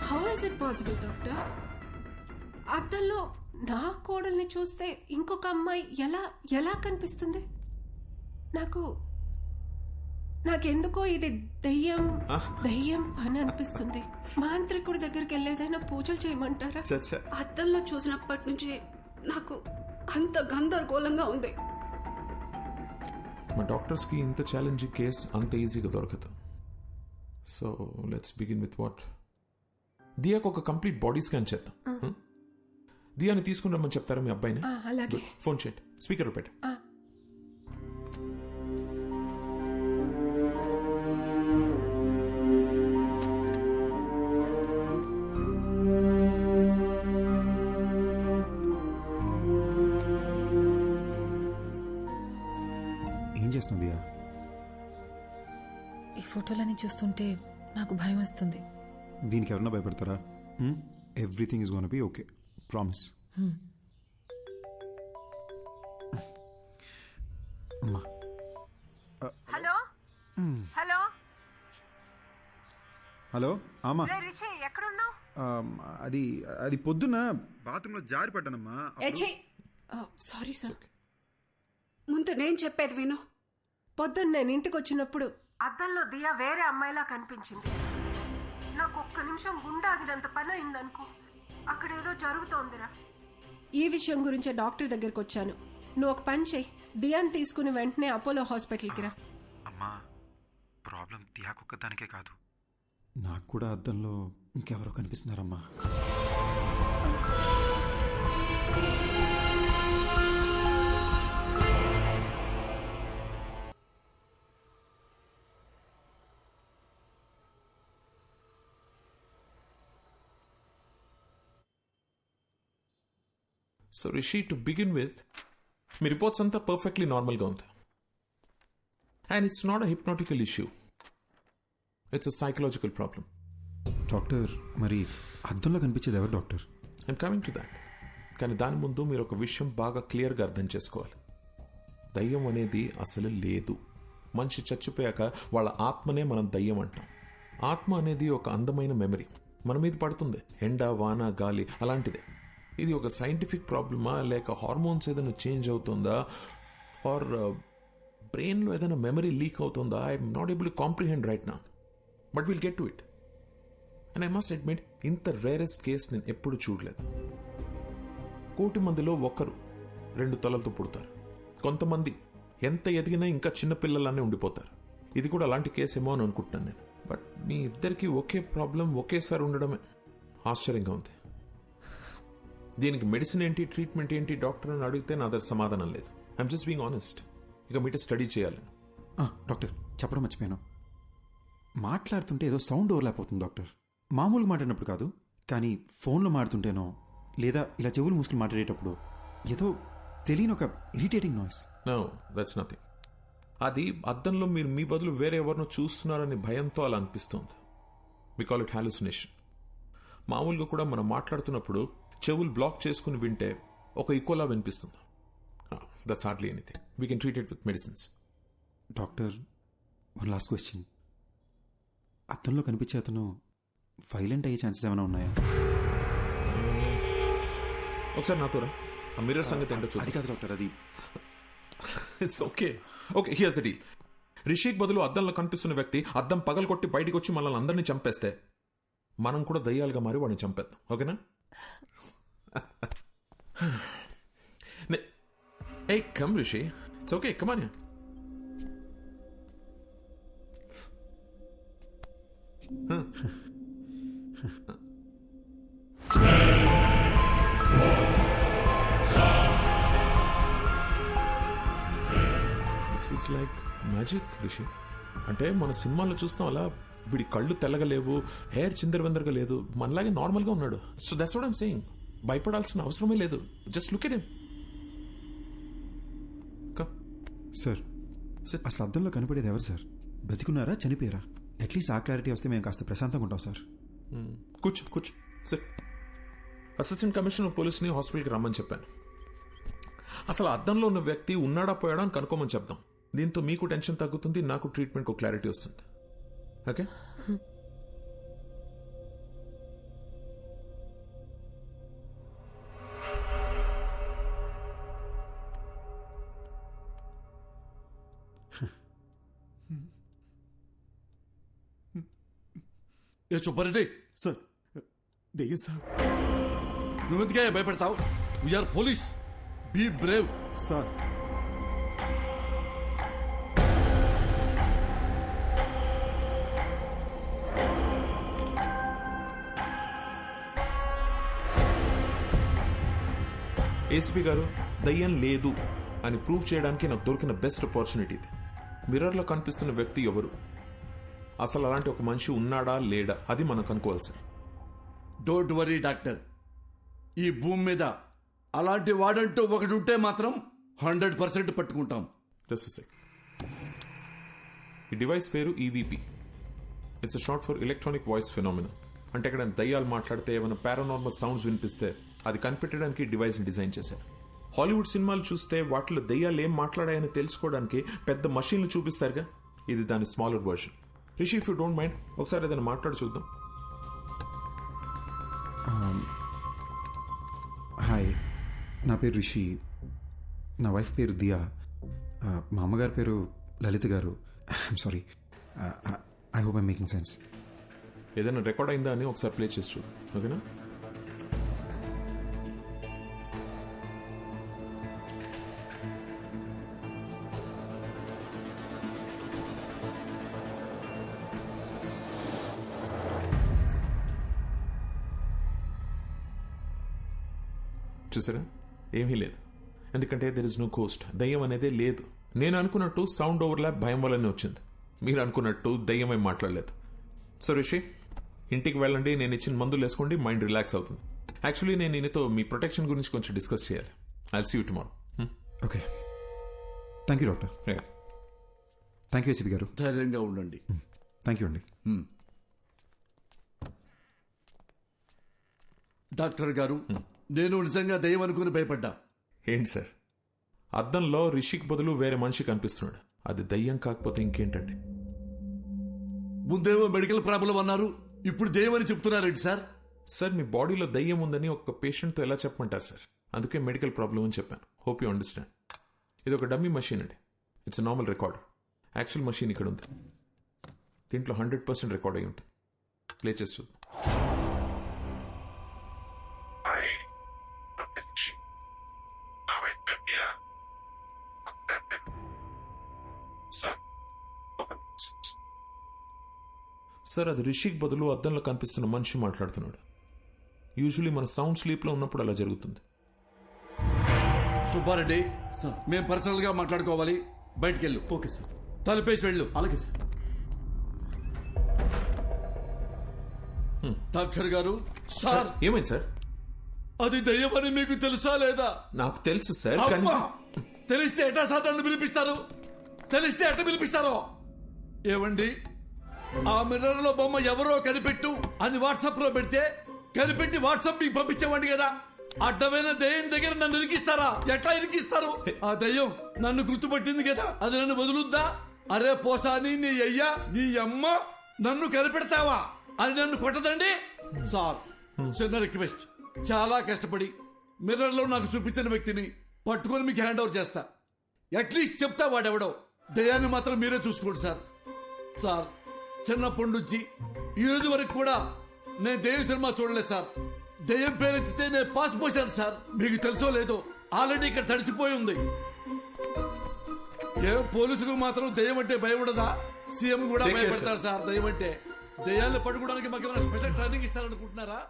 How is it possible doctor? అద్దంలో నా కోడల్ని చూస్తే ఇంకొక అమ్మాయి ఎలా కనిపిస్తుంది? నాకెందుకో ఇది దయ్యం పని అనిపిస్తుంది. మాంత్రికుడి దగ్గరికి వెళ్ళేదైనా పూజలు చేయమంటారా? అద్దంలో చూసినప్పటి నుంచి నాకు అంత గందరగోళంగా ఉంది. మా డాక్టర్స్ కి ఇంత ఛాలెంజింగ్ కేస్ అంత ఈజీగా దొరకదు. So let's begin with what. దియాకు ఒక కంప్లీట్ బాడీ స్కాన్ చేద్దాం. దియాని తీసుకుని రమ్మని చెప్తారా మీ అబ్బాయిని? అలాగే. ఫోన్ చేయండి, స్పీకర్ పెట్టు. ఏం చేస్తున్నావు దియా? ఈ ఫోటోలని చూస్తుంటే నాకు భయం వస్తుంది. దీనికి ఎవరన్నా భయపడతారా? Everything is gonna be okay, promise. అమ్మా. హలో హలో హలో ఆమా. రిషి, ఎక్కడున్నావు? అది పొద్దున్న బాత్రూంలో జారి పడ్డానమ్మా. Sorry sir. ముందు నేను చెప్పేది విను. పొద్దున్న నేను ఇంటికి వచ్చినప్పుడు అద్దంలో దియా వేరే అమ్మాయిలా కనిపించింది. నాకు ఒక్క నిమిషం గుండాగినంత పని అయిందనుకో. అక్కడ ఏదో జరుగుతోందిరా. ఈ విషయం గురించే డాక్టర్ దగ్గరికి వచ్చాను. నువ్వు ఒక పని చెయ్యి, దియాని తీసుకుని వెంటనే అపోలో హాస్పిటల్కి రా. అమ్మా, ప్రాబ్లం దియాకొక్కదానికే కాదు, నాకు కూడా అద్దంలో ఇంకెవరో కనిపిస్తున్నారమ్మా. So Rishi, to begin with, మీ రిపోర్ట్స్ అంతా పర్ఫెక్ట్లీ నార్మల్గా ఉంది. And it's not a hypnotical issue, it's a psychological problem. Doctor, మరి అద్దంలో కనిపించేది ఎవరు doctor? I'm coming to that. కానీ దాని ముందు మీరు ఒక విషయం బాగా క్లియర్గా అర్థం చేసుకోవాలి. దయ్యం అనేది అసలు లేదు. మనిషి చచ్చిపోయాక వాళ్ళ ఆత్మనే మనం దయ్యం అంటాం. ఆత్మ అనేది ఒక అందమైన మెమరీ, మన మీద పడుతుంది, ఎండ, వాన, గాలి అలాంటిదే. ఇది ఒక సైంటిఫిక్ ప్రాబ్లమా, లేక హార్మోన్స్ ఏదైనా చేంజ్ అవుతుందా, ఆర్ బ్రెయిన్లో ఏదైనా మెమరీ లీక్ అవుతుందా? I'm not able to comprehend right now, but will get to it. And I must admit, ఇంత రేరెస్ట్ కేస్ నేను ఎప్పుడు చూడలేదు. 1,000,000 మందిలో 1-2 తలలతో పుడతారు. కొంతమంది ఎంత ఎదిగినా ఇంకా చిన్నపిల్లలానే ఉండిపోతారు. ఇది కూడా అలాంటి కేసు ఏమో అని అనుకుంటున్నాను నేను. బట్ మీ ఇద్దరికి ఒకే ప్రాబ్లం ఒకేసారి ఉండడమే ఆశ్చర్యంగా ఉంది. దీనికి మెడిసిన్ ఏంటి, ట్రీట్మెంట్ ఏంటి డాక్టర్ అని అడిగితే నా దగ్గర సమాధానం లేదు. I'm just being honest. ఇక మీట స్టడీ చేయాలి. డాక్టర్, చెప్పడం మర్చిపోయాను. మాట్లాడుతుంటే ఏదో సౌండ్ ఓవర్లాప్ అవుతుంది డాక్టర్. మామూలుగా మాట్లాడినప్పుడు కాదు, కానీ ఫోన్లో మాట్లాడుతుంటేనో లేదా ఇలా చెవులు మూసుకుని మాట్లాడేటప్పుడు ఏదో తెలియని ఒక irritating noise. No, that's nothing. అది అద్దంలో మీరు మీ బదులు వేరే ఎవరినో చూస్తున్నారని భయంతో అలా అనిపిస్తుంది. We call it hallucination. మామూలుగా కూడా మనం మాట్లాడుతున్నప్పుడు చెవులు బ్లాక్ చేసుకుని వింటే ఒక ఈక్వలా వినిపిస్తుంది. That's hardly anything. We can treat it with medicines. Doctor, one last question. అద్దంలో కనిపించే అతను వైలెంట్ అయ్యే ఛాన్సెస్ ఏమైనా ఉన్నాయా? ఒకసారి నాతో రా. ఆ మిర్రర్ సంగతి ఏంటో చూద్దాం. అది కాదు డాక్టర్, అది it's okay. Okay, here's the deal. Rishik బదులు అద్దంలో కనిపిస్తున్న వ్యక్తి అద్దం పగలగొట్టి బయటికి వచ్చి మనల్ని అందరినీ చంపేస్తే మనం కూడా దయ్యాలుగా మారి వాడిని చంపేద్దాం. ఓకేనా? Hey come Rishi, it's okay, come on. This is like magic Rishi. అంటే మన సినిమాల్లో చూస్తాం అలా వీడి కళ్ళు తెల్లగలేవు, హెయిర్ చిందరవందరగా లేదు, మనలాగే నార్మల్గా ఉన్నాడు. So that's what I'm saying. భయపడాల్సిన అవసరమే లేదు. Just look at him. Sir, అసలు అద్దంలో కనపడేది ఎవరు సార్? బతికున్నారా, చనిపోయారా? అట్లీస్ట్ ఆ క్లారిటీ వస్తే మేము కాస్త ప్రశాంతంగా ఉంటాం సార్. కూర్చో కూర్చో సార్. అసిస్టెంట్ కమిషనర్ పోలీస్ని హాస్పిటల్కి రమ్మని చెప్పాను. అసలు అద్దంలో ఉన్న వ్యక్తి ఉన్నాడా పోయాడా అని కనుక్కోమని చెప్దాం. దీంతో మీకు టెన్షన్ తగ్గుతుంది, నాకు ట్రీట్మెంట్కి క్లారిటీ వస్తుంది. ఓకే? ఏ సుబ్బారెడ్డి సార్, దెయ్యం సార్. నువ్వెందుకే భయపడతావు? We are police, be brave sir. ACP గారు, దయ్యం లేదు అని ప్రూవ్ చేయడానికి నాకు దొరికిన బెస్ట్ ఆపర్చునిటీ ఇది. మిర్రర్లో కనిపిస్తున్న వ్యక్తి ఎవరు, అసలు అలాంటి ఒక మనిషి ఉన్నాడా లేడా, అది మనం కనుక్కోవాల్సింది. డోంట్ వరీ డాక్టర్, ఈ భూమి మీద అలాంటి వాడంటూ ఒకటి ఉంటే మాత్రం 100% పట్టుకుంటాం. ఈ డివైస్ పేరు EVP. It's short for electronic voice phenomena. అంటే ఇక్కడ దయ్యాలు మాట్లాడితే ఏమైనా పారానార్మల్ సౌండ్స్ వినిపిస్తే అది కనిపెట్టడానికి డివైస్ని డిజైన్ చేశారు. హాలీవుడ్ సినిమాలు చూస్తే వాటిలో దయ్యాలు ఏం మాట్లాడాయని తెలుసుకోవడానికి పెద్ద మషీన్లు చూపిస్తారుగా, ఇది దాని smaller version. Rishi, if you don't mind ఒకసారి ఏదైనా మాట్లాడి చూద్దాం. హాయ్, నా పేరు రిషి. నా వైఫ్ పేరు దియా. మా అమ్మగారి పేరు లలిత గారు. I'm sorry, I hope I'm making sense. ఏదైనా రికార్డ్ అయిందా అని ఒకసారి ప్లే చేసి చూడు. ఓకేనా? చూసారా, ఏమీ లేదు. ఎందుకంటే దెర్ ఇస్ నో కోస్ట్. దయ్యం అనేదే లేదు. నేను అనుకున్నట్టు సౌండ్ ఓవర్లాప్ భయం వల్లనే వచ్చింది. మీరు అనుకున్నట్టు దయ్యం ఏం మాట్లాడలేదు. సో రిషి, ఇంటికి వెళ్ళండి, నేను ఇచ్చిన మందులు వేసుకోండి, మైండ్ రిలాక్స్ అవుతుంది. యాక్చువల్లీ నేను ఈయనతో మీ ప్రొటెక్షన్ గురించి కొంచెం డిస్కస్ చేయాలి. I'll see you tomorrow. Okay, thank you doctor. Thank you ACP garu. ధైర్యంగా ఉండండి. థ్యాంక్ యూ అండి. డాక్టర్ గారు, నేను నిజంగా దయ్యం అనుకుని భయపడ్డా. ఏంటి సార్, అద్దంలో రిషిక్ బదులు వేరే మనిషి కనిపిస్తున్నాడు. అది దయ్యం కాకపోతే ఇంకేంటండి? ముందేమో మెడికల్ ప్రాబ్లం అన్నారు, ఇప్పుడు దయ్యం అని చెప్తున్నారేంటి సార్? సార్, మీ బాడీలో దయ్యం ఉందని ఒక పేషెంట్తో ఎలా చెప్పమంటారు సార్? అందుకే మెడికల్ ప్రాబ్లం అని చెప్పాను. Hope you understand. ఇది ఒక డమ్మీ మషీన్ అండి. It's normal record. Actual machine ఇక్కడ ఉంది. దీంట్లో 100% రికార్డ్ అయి ఉంటుంది. ప్లే చేసి చూద్దాం. సార్, అది రిషిక్ బదులు అద్దంలో కనిపిస్తున్న మనిషి మాట్లాడుతున్నాడు. యూజువలీ మన సౌండ్ స్లీప్లో ఉన్నప్పుడు అలా జరుగుతుంది. సుబ్బారెడ్డి, మేము పర్సనల్ గా మాట్లాడుకోవాలి, బయటికి వెళ్ళు. Okay sir. తలుపేసి వెళ్ళు. అలాగే సార్. డాక్టర్ గారు. సార్ ఏమైంది సార్? అది దయ్యమని మీకు తెలుసా లేదా? నాకు తెలుసు సార్. తెలిస్తే ఎట్టా సార్ నన్ను పిలిపిస్తారు? తెలిస్తే ఎట్ట పిలిపిస్తారో? ఏమండి, ఆ మిర్రర్ లో బొమ్మ ఎవరో కనిపెట్టు అని వాట్సాప్ లో పెడితే కనిపెట్టి వాట్సాప్ మీకు పంపించేవాడి కదా. అడ్డమైన దయ్యం దగ్గర నన్ను ఇరికిస్తారా? ఎట్లా ఇరికిస్తారు? ఆ దయ్యం నన్ను గుర్తుపట్టింది కదా, అది నన్ను వదులుద్దా? అరే పోసాని, నీ అయ్యా నీ అమ్మ నన్ను కనిపెడతావా అని నన్ను కొట్టదండి. సార్, చిన్న రిక్వెస్ట్, చాలా కష్టపడి మిర్రర్ లో నాకు చూపించిన వ్యక్తిని పట్టుకొని మీకు హ్యాండ్ ఓవర్ చేస్తా. అట్లీస్ట్ చెప్తా వాడెవడో. దయ్యాన్ని మాత్రం మీరే చూసుకోండి సార్. సార్, చిన్నప్పటి నుంచి ఈ రోజు వరకు కూడా నేను దయ్యం సినిమా చూడలేదు సార్. దయ్యం పేరెత్తితే నేను పాస్ పోసాను సార్. మీకు తెలుసో లేదో, ఆల్రెడీ ఇక్కడ తడిచిపోయి ఉంది. ఏ పోలీసులకు మాత్రం దయ్యం అంటే భయం ఉండదా? సీఎం కూడా భయపడతారు సార్ దయ్యం అంటే. దయ్యాన్ని పట్టుకోవడానికి మాకు ఏమైనా స్పెషల్ ట్రైనింగ్ ఇస్తారనుకుంటున్నారా?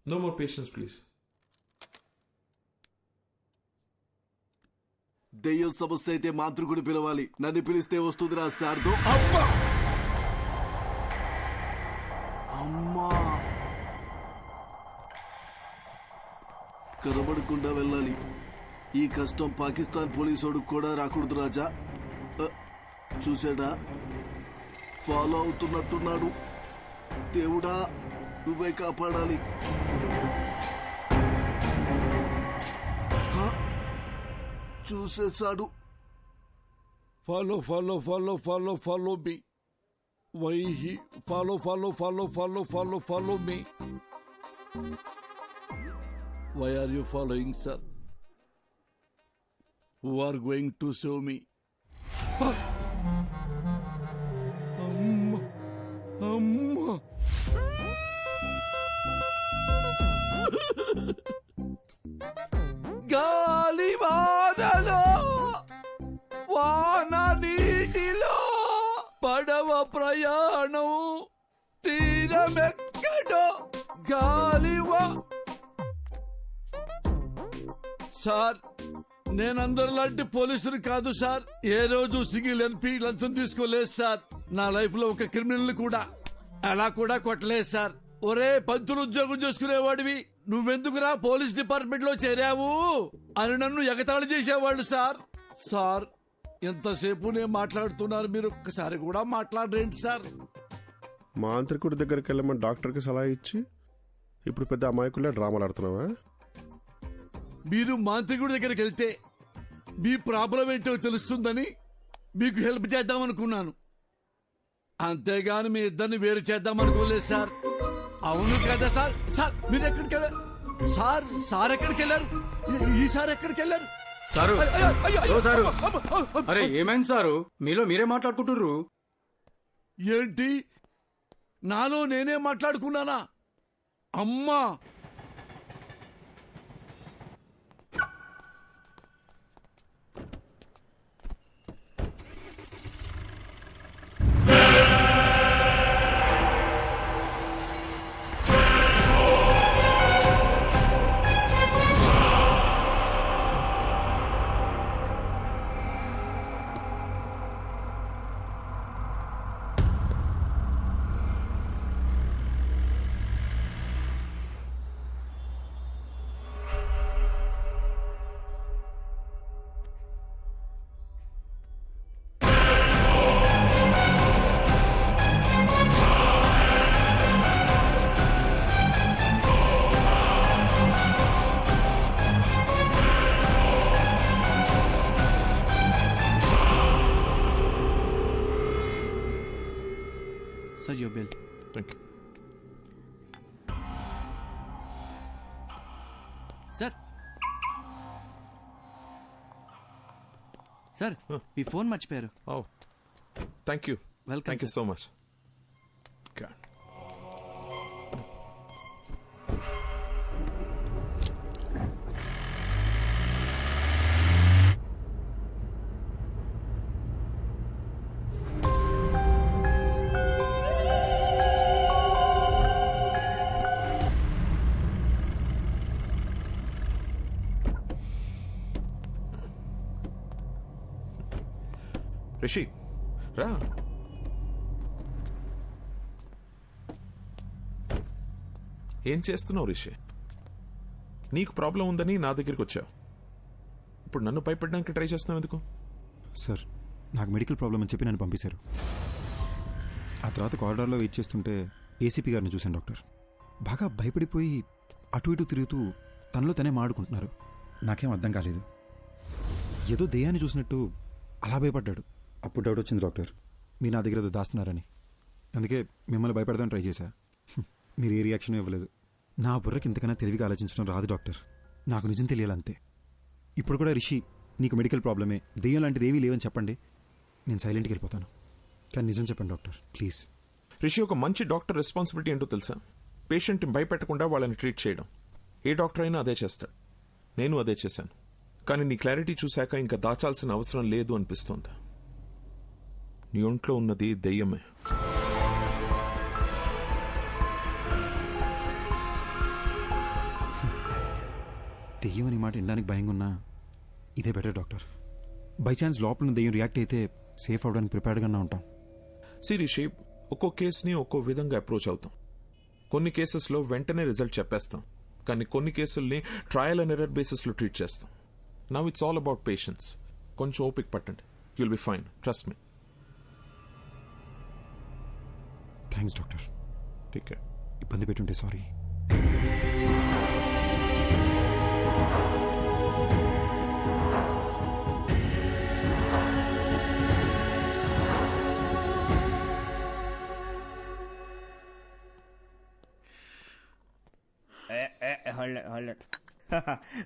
No more patience, please. దెయ్యం సమస్య అయితే మాంత్రికుడు పిలవాలి. నన్ను పిలిస్తే వస్తుందిరా శారదో. అమ్మా, కనబడకుండా వెళ్ళాలి. ఈ కష్టం పాకిస్తాన్ పోలీసోడు కూడా రాకూడదు రాజా. చూసాడా, ఫాలో అవుతున్నట్టున్నాడు. దేవుడా, నువ్వే కాపాడాలి. చూసేశాడు. Follow follow follow follow follow me. Why he follow follow follow follow follow follow me. Why are you following sir? Who are going to save me? అమ్మా అమ్మా, గాలి వానలో వాన నీటిలో పడవ ప్రయాణం తీరమెక్కడో గాలివా. సార్, నేనందరిలాంటి పోలీసులు కాదు సార్. ఏ రోజు సింగిల్ ఎన్పీ లంచం తీసుకోలేదు సార్. నా లైఫ్ లో ఒక క్రిమినల్ కూడా అలా కూడా కొట్టలేదు సార్. ఒరే, పంతులు ఉద్యోగం చేసుకునేవాడివి, నువ్వెందుకురా పోలీస్ డిపార్ట్మెంట్ లో చేరావు అని నన్ను ఎగతాళి చేసేవాళ్ళు సార్. సార్, ఎంతసేపు నేను మాట్లాడుతున్నారు, మీరు ఒక్కసారి కూడా మాట్లాడరేంటి సార్? మాంత్రికుడి దగ్గరికి వెళ్ళమని డాక్టర్కి సలహా ఇచ్చి ఇప్పుడు పెద్ద అమాయకులే డ్రామాలు ఆడుతున్నావా? మీరు మాంత్రికుడి దగ్గరికి వెళ్తే మీ ప్రాబ్లం ఏంటో తెలుస్తుందని మీకు హెల్ప్ చేద్దామనుకున్నాను, అంతేగాని మీ ఇద్దరిని వేరు చేద్దామనుకోలేదు సార్. అవును కదా సార్? సార్, మీరు ఎక్కడికి వెళ్ళారు సార్? సార్ ఎక్కడికి వెళ్ళారు? ఈసారి ఎక్కడికి వెళ్ళారు సారు? సారు, అరే ఏమైంది సారు? మీలో మీరే మాట్లాడుకుంటుర్రు ఏంటి? నాలో నేనే మాట్లాడుకున్నానా? అమ్మా, Sir, your bill. Thank you. Sir. Sir, me phone మర్చిపోయారు. Oh, thank you. Welcome. Thank you so much. God. Rishi, రా. ఏం చేస్తున్నావు రిషి? నీకు ప్రాబ్లం ఉందని నా దగ్గరికి వచ్చావు. ఇప్పుడు నన్ను భయపడడానికి ట్రై చేస్తున్నావు ఎందుకు? సార్, నాకు మెడికల్ ప్రాబ్లం అని చెప్పి నన్ను పంపించారు. ఆ తర్వాత కారిడార్లో వెయిట్ చేస్తుంటే ఏసీపీ గారిని చూశాను డాక్టర్. బాగా భయపడిపోయి అటు ఇటు తిరుగుతూ తనలో తనే మాడుకుంటున్నారు. నాకేం అర్థం కాలేదు. ఏదో దెయ్యాన్ని చూసినట్టు అలా భయపడ్డాడు. అప్పుడు డౌట్ వచ్చింది డాక్టర్, మీరు నా దగ్గర ఏదో దాస్తున్నారని. అందుకే మిమ్మల్ని భయపెడదామని ట్రై చేశా. మీరు ఏ రియాక్షన్ ఇవ్వలేదు. నా బుర్రకి ఇంతకన్నా తెలివిగా ఆలోచించడం రాదు డాక్టర్. నాకు నిజం తెలియాలంతే. ఇప్పుడు కూడా రిషి నీకు మెడికల్ ప్రాబ్లమే, దెయ్యం లాంటిది ఏమీ లేవని చెప్పండి, నేను సైలెంట్కి వెళ్ళిపోతాను. కానీ నిజం చెప్పండి డాక్టర్ ప్లీజ్. రిషి, ఒక మంచి డాక్టర్ రెస్పాన్సిబిలిటీ ఏంటో తెలుసా? పేషెంట్ని భయపెట్టకుండా వాళ్ళని ట్రీట్ చేయడం. ఏ డాక్టర్ అయినా అదే చేస్తాడు. నేను అదే చేశాను. కానీ నీ క్లారిటీ చూశాక ఇంకా దాచాల్సిన అవసరం లేదు అనిపిస్తోంది. నీ ఒంట్లో ఉన్నది దెయ్యమే. దెయ్యం అనే మాట వినడానికి భయంగా ఉన్నా ఇదే బెటర్ డాక్టర్. బై ఛాన్స్ లోపల దెయ్యం రియాక్ట్ అయితే సేఫ్ అవడానికి ప్రిపేర్డ్గానే ఉంటాం. రిషి, ఒక్కో కేసుని ఒక్కో విధంగా అప్రోచ్ అవుతాం. కొన్ని కేసెస్లో వెంటనే రిజల్ట్ చెప్పేస్తాం, కానీ కొన్ని కేసుల్ని ట్రయల్ అండ్ ఎర్రర్ బేసిస్లో ట్రీట్ చేస్తాం. Now it's all about patience. కొంచెం ఓపిక పట్టండి. You'll be fine, trust me. Thanks doctor. Take care. ఇబ్బంది పెట్టుంటే సారీ.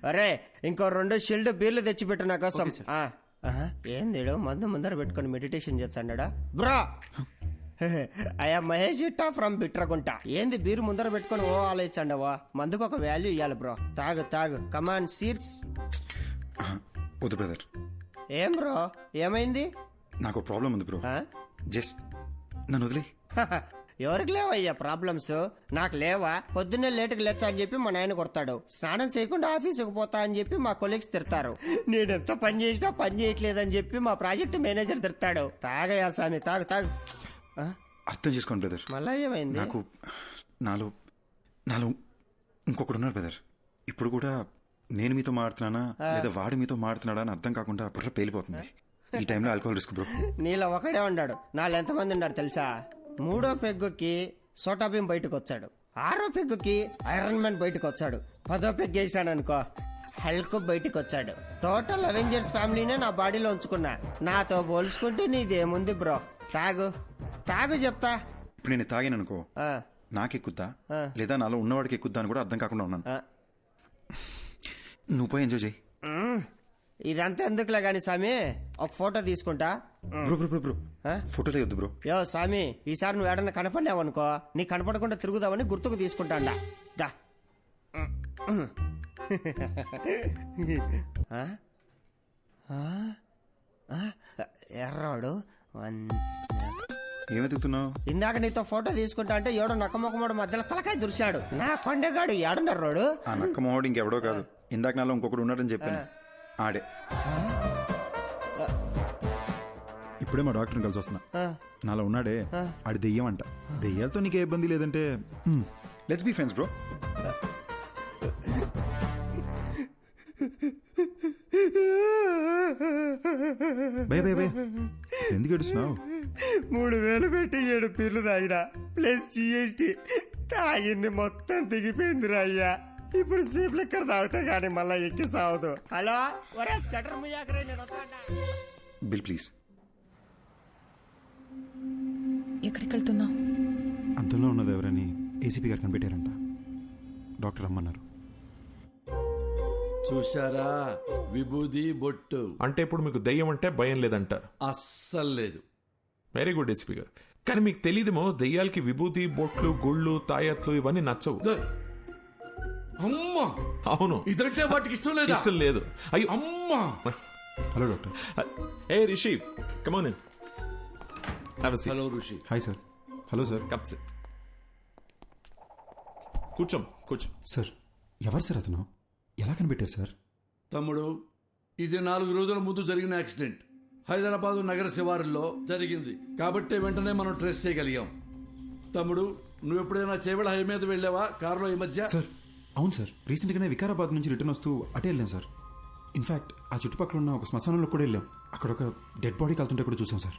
అరే, ఇంకో 2 షిల్డ్ బీర్లు తెచ్చిపెట్టు నా కోసం. ఏంది మందు ముందర పెట్టుకొని మెడిటేషన్ చేస్తాడా బ్రో? అయ్యా మహేష్ ఇట్టా ఫ్రమ్ బిట్రగుంట. ఏంది బీరు ముందర పెట్టుకొని ఓ ఆలోచించండవా? మందుకు ఒక వాల్యూ ఇవ్వాలి బ్రో. తాగు తాగు, కమాన్ సీర్స్. వద్దు బ్రదర్. ఏం బ్రో, ఏమైంది? నాకు ప్రాబ్లం ఉంది బ్రో. జస్ట్ నన్ను వదిలే. ఎవరికి లేవయ్యా ప్రాబ్లమ్స్? నాకు లేవా? పొద్దున్నే లేటుకు లేచా అని చెప్పి మా నాయన కొడతాడు. స్నానం చేయకుండా ఆఫీసుకు పోతా అని చెప్పి మా కొలీగ్స్ తిడతారు. నేనెంత పని చేసినా పని చేయట్లేదని చెప్పి మా ప్రాజెక్ట్ మేనేజర్ తిడతాడు. తాగయ్యా స్వామి, తాగు తాగు. అర్థం చేసుకోండి బ్రదర్. మళ్ళా ఏమైంది? నాకు నాలో ఇంకొకడు ఉన్నారు బ్రదర్. ఇప్పుడు కూడా నేను మీతో మాడుతున్నానా లేదా వాడు మీతో మాడుతున్నాడా అని అర్థం కాకుండా బుర్ర పేలిపోతుంది. ఈ టైంలో ఆల్కహాల్ రిస్క్ బ్రో. నీలో ఒకడే ఉన్నాడు. నాలో ఎంతమంది ఉన్నాడు తెలుసా? 3వ పెగ్గుకి సోటాబీన్ బయటకు వచ్చాడు. 6వ పెగ్గుకి ఐరన్ మ్యాన్ బయటకు వచ్చాడు. 10వ పెగ్ వేసాడు అనుకో, హల్క్ బయటకు వచ్చాడు. టోటల్ అవెంజర్స్ ఫ్యామిలీనే నా బాడీలో ఉంచుకున్నా. నాతో పోల్చుకుంటే నీదేముంది బ్రో? తాగు తాగు చెప్తా. ఇప్పుడు నేను తాగాను అనుకో, నాకెక్కుద్దా లేదా నాలో ఉన్నవాడికి ఎక్కుద్దా అని కూడా అర్థం కాకుండా ఉన్నాను. నువ్వు పోయి ఎంజాయ్ చేయి. ఇదంతా ఎందుకులే గాని స్వామి, ఒక ఫోటో తీసుకుంటా. ఫోటోలే వద్దు బ్రో. యో స్వామి, ఈసారి నువ్వు ఏడన్నా కనపడినావనుకో, నీ కనపడకుండా తిరుగుదామని గుర్తుకు తీసుకుంటాండా. దా. ఎర్రాడు ఏమెతుకుతున్నావు? ఇందాక నీతో ఫోటో తీసుకుంటా అంటే ఏడో నక్కమొక్కమోడు మధ్యలో తలకాయ దురిశాడు. నా కొండగాడు ఏడున్నర్రోడు. ఆ నక్కమోడు ఇంకెవడో కాదు, ఇందాక నాలో ఇంకొకడు ఉన్నాడని చెప్పాను. ఆడే. ఇప్పుడే మా డాక్టర్ని కలిసి వస్తున్నా. నాలో ఉన్నాడే ఆడి దెయ్యం అంట. దెయ్యాలతో నీకే ఇబ్బంది లేదంటే లెట్స్ బి ఫ్రెండ్స్ బ్రో. భయ భయ భయ ఎందుకు ఏడుస్తున్నావు? 3000 పెట్టి 7 పీర్లు తాగినా ప్లస్ GST తాగింది మొత్తం దిగిపోయిందిరా అయ్యా. ఇప్పుడు సీప్ లెక్కర్ తాగుతా గానీ మళ్ళా ఎక్కి సావదు. హలో, ఒరే షటర్ ముయాకరే, నేను వస్తానా? Bill please. ఎక్కడికి వెళ్తున్నావు? అంతంలో ఉన్నది ఎవరని ఏసీపీ గారు కనిపెట్టారంట. డాక్టర్ రమ్మన్నారు. చూశారా, విభూది బొట్టు. అంటే ఇప్పుడు మీకు దెయ్యం అంటే భయం లేదంటారు? అస్సలు లేదు. వెరీ గుడ్ ఏసీపీ గారు. కానీ మీకు తెలియదేమో, దెయ్యాలకి విభూతి బొట్లు గుళ్ళు తాయత్లు ఇవన్నీ నచ్చవు. అమ్మా, అవును, ఇదంటే వాటికి ఇష్టం లేదు. ఇష్టం లేదు. అయ్యో అమ్మా. Hello doctor. A Rishi, come on in. Have a seat. Hello Rishi. Hi sir. Hello sir. Come SIT. కూర్చో. సార్, ఎవరు సార్ అతను? ఎలా కనిపెట్టారు సార్? తమ్ముడు, ఇది 4 రోజుల ముందు జరిగిన యాక్సిడెంట్. హైదరాబాదు నగర శివారుల్లో జరిగింది కాబట్టి వెంటనే మనం ట్రేస్ చేయగలిగాం. తమ్ముడు, నువ్వు ఎప్పుడైనా చేవెళ్ళ హై మీద వెళ్ళావా కారులో ఈ మధ్య? సార్ అవును సార్, రీసెంట్గానే వికారాబాద్ నుంచి రిటర్న్ వస్తూ అటే వెళ్ళాం సార్. ఇన్ఫాక్ట్ ఆ చుట్టుపక్కల ఉన్న ఒక శ్మశానంలో కూడా వెళ్ళాం. అక్కడ ఒక డెడ్ బాడీ కలుతుంటే కూడా చూసాం సార్.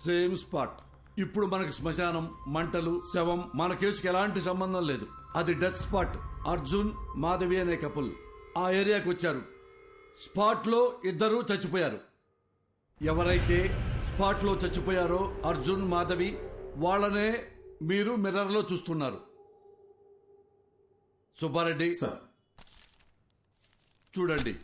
Same spot. ఇప్పుడు మనకు శ్మశానం, మంటలు, శవం మన కేసుకి ఎలాంటి సంబంధం లేదు. అది డెత్ స్పాట్. అర్జున్ మాధవి అనే కపుల్ ఆ ఏరియాకి వచ్చారు. స్పాట్ లో ఇద్దరు చచ్చిపోయారు. ఎవరైతే స్పాట్ లో చచ్చిపోయారో అర్జున్ మాధవి, వాళ్ళనే మీరు మిర్రర్ లో చూస్తున్నారు. సుబ్బారెడ్డి చూడండి.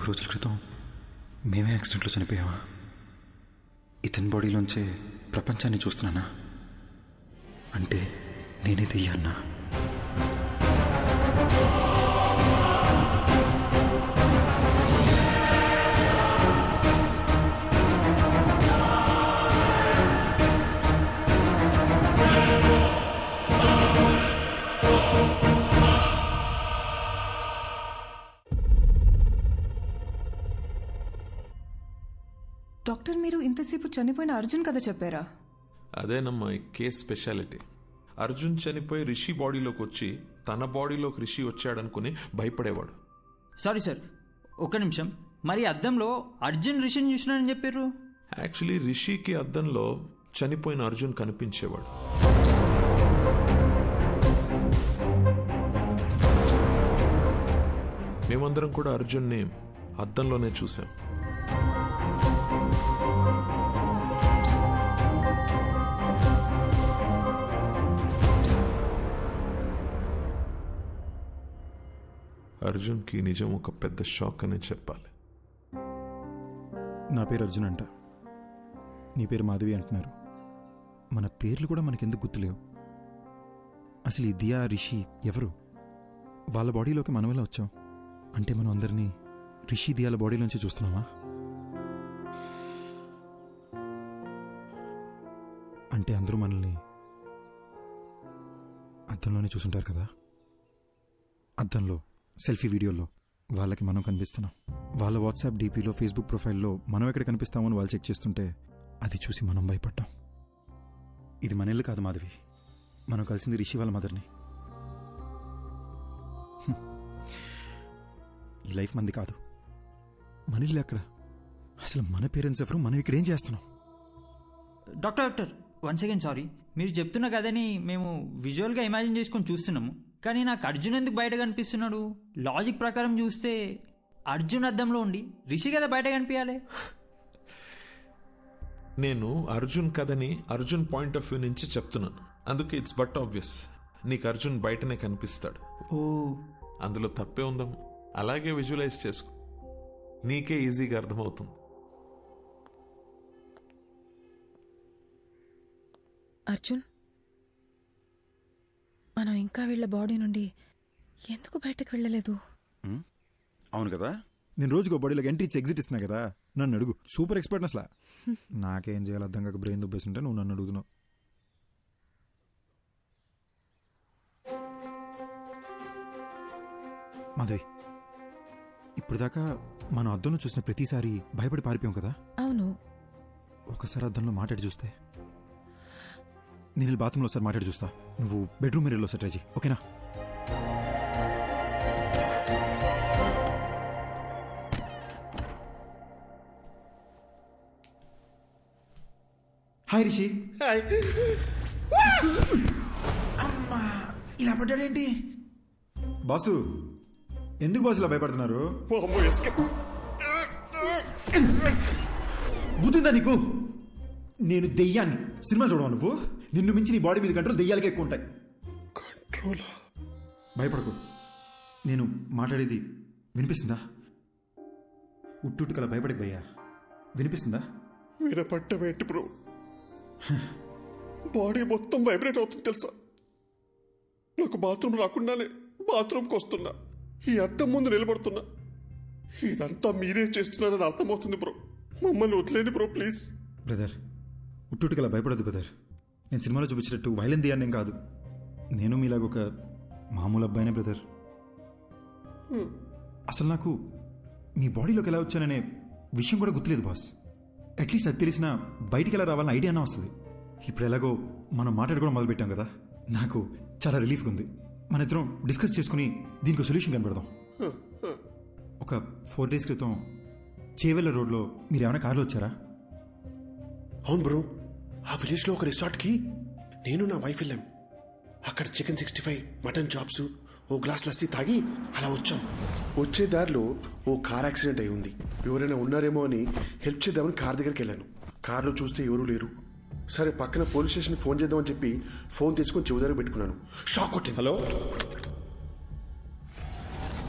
రోజుల క్రితం మేమే యాక్సిడెంట్లో చనిపోయావా? ఇతని బాడీలోంచే ప్రపంచాన్ని చూస్తున్నానా? అంటే నేనే దెయ్యాన్నా? డాక్టర్, మీరు ఇంతసేపు చనిపోయిన అర్జున్ కథ చెప్పారా? అదేనమ్మా ఈ కేస్ స్పెషాలిటీ. అర్జున్ చనిపోయి రిషి బాడీలోకి వచ్చి తన బాడీలోకి రిషి వచ్చాడనుకుని భయపడేవాడు. సారీ సార్, ఒక్క నిమిషం. మరి అద్దంలో అర్జున్ రిషిని చూసినాడని చెప్పారు. యాక్చువల్లీ రిషికి అద్దంలో చనిపోయిన అర్జున్ కనిపించేవాడు. మేమందరం కూడా అర్జున్ని అద్దంలోనే చూసాం. అర్జున్కి నిజం ఒక పెద్ద షాక్ అనే చెప్పాలి. నా పేరు అర్జున్ అంట, నీ పేరు మాధవి అంటున్నారు. మన పేర్లు కూడా మనకెందుకు గుర్తులేవు? అసలు ఈ దియా, రిషి ఎవరు? వాళ్ళ బాడీలోకి మనం ఎలా వచ్చాం? అంటే మనం అందరినీ రిషి, దియాల బాడీలోంచి చూస్తున్నామా? అంటే అందరూ మనల్ని అద్దంలోనే చూసుంటారు కదా. అద్దంలో సెల్ఫీ వీడియోలో వాళ్ళకి మనం కనిపిస్తున్నాం. వాళ్ళ వాట్సాప్ డీపీలో, ఫేస్బుక్ ప్రొఫైల్లో మనం ఎక్కడ కనిపిస్తామని వాళ్ళు చెక్ చేస్తుంటే అది చూసి మనం భయపడ్డాం. ఇది మన ఇల్లు కాదు మాధవి, మనం కలిసింది రిషి వాళ్ళ మదర్ని. ఈ లైఫ్ మంది కాదు, మన ఇల్లు ఎక్కడ? అసలు మన పేరెంట్స్ ఎవరు? మనం ఇక్కడ ఏం చేస్తున్నాం? Doctor one second, sorry. మీరు చెప్తున్న కథని మేము విజువల్గా ఇమాజిన్ చేసుకొని చూస్తున్నాము, కానీ నాకు అర్జున్ ఎందుకు బయట కనిపిస్తున్నాడు? లాజిక్ ప్రకారం చూస్తే అర్జున్ అద్దంలో ఉండి రిషి కదా బయట కనిపించాలి. నేను అర్జున్ కథని అర్జున్ పాయింట్ ఆఫ్ వ్యూ నుంచి చెప్తున్నాను, అందుకే ఇట్స్ బట్ ఆబ్వియస్ నీకు అర్జున్ బయటనే కనిపిస్తాడు. ఓ, అందులో తప్పే ఉందమ్మా. అలాగే విజువలైజ్ చేసుకో, నీకే ఈజీగా అర్థమవుతుంది. అర్జున్, మనం ఇంకా వీళ్ళ బాడీ నుండి ఎందుకు బయటకు వెళ్ళలేదు? అవును కదా, నేను రోజుకో బాడీలోకి ఎంట్రీ ఇచ్చి ఎగ్జిట్ ఇస్తున్నా కదా, నన్ను అడుగు. సూపర్ ఎక్స్పర్ట్ అసలు. నాకేం చేయాలి అర్థం కాక బ్రెయిన్ దుబ్బేస్తుంటే నువ్వు నన్ను అడుగుతున్నావు. మాధవి, ఇప్పుడు దాకా మనం అద్దంలో చూసిన ప్రతిసారి భయపడి పారిపోయాం కదా. అవును. ఒకసారి అద్దంలో మాట్లాడి చూస్తే. నేను బాత్రూంలో ఒకసారి మాట్లాడి చూస్తా, నువ్వు బెడ్రూమ్ మిర్రర్లో ఒకసారి ట్రై చేయి, ఓకేనా? హాయ్ రిషి. అమ్మా, ఇలా పడ్డాడేంటి? బాసు, ఎందుకు బాసు ఇలా భయపడుతున్నారు? బుద్ధిందా నీకు? నేను దెయ్యాన్ని. సినిమా చూడవా నువ్వు? నిన్ను మించి నీ బాడీ మీద కంట్రోల్ దెయ్యాలకే ఎక్కువ ఉంటాయి. కంట్రోల్? భయపడకు. నేను మాట్లాడేది వినిపిస్తుందా? ఉట్టుకలా భయపడకు భయ్యా. వినిపిస్తుందా? వినపడ్డమేంటి బ్రో? బాడీ మొత్తం వైబ్రేట్ అవుతుంది తెలుసా? నాకు బాత్రూమ్ రాకుండానే బాత్రూమ్కి వస్తున్నా, ఈ అద్దం ముందు నిలబడుతున్నా. ఇదంతా మీరే చేస్తున్నారని అర్థమవుతుంది బ్రో. మమ్మల్ని వదిలేండి బ్రో ప్లీజ్. బ్రదర్, ఉట్టుకలా భయపడద్దు బ్రదర్. నేను సినిమాలో చూపించినట్టు వైలెన్ దియాన్నేం కాదు. నేను మీలాగొక మామూలు అబ్బాయినే బ్రదర్. అసలు నాకు మీ బాడీలోకి ఎలా వచ్చాననే విషయం కూడా గుర్తులేదు బాస్. అట్లీస్ట్ అది తెలిసినా బయటికి ఎలా రావాలని ఐడియా అన్నా వస్తుంది. ఇప్పుడు ఎలాగో మనం మాట్లాడుకోవడం మొదలుపెట్టాం కదా, నాకు చాలా రిలీఫ్గా ఉంది. మన ఇద్దరం డిస్కస్ చేసుకుని దీనికి సొల్యూషన్ కనబడదాం. ఒక 4 days క్రితం చేవెళ్ళ రోడ్లో మీరు ఏమైనా కార్లో వచ్చారా? అవును బ్రో, ఆ విలేజ్లో ఒక రిసార్ట్కి నేను నా వైఫ్ వెళ్ళాం. అక్కడ చికెన్ 65, మటన్ చాప్స్, ఓ గ్లాస్ లస్సీ తాగి అలా వచ్చాం. వచ్చే దారిలో ఓ కార్ యాక్సిడెంట్ అయి ఉంది. ఎవరైనా ఉన్నారేమో అని హెల్ప్ చేద్దామని కార్ దగ్గరికి వెళ్ళాను. కార్లో చూస్తే ఎవరూ లేరు. సరే పక్కన పోలీస్ స్టేషన్ ఫోన్ చేద్దామని చెప్పి ఫోన్ తీసుకొని చెవి దగ్గర పెట్టుకున్నాను. షాక్ కొట్టింది. Hello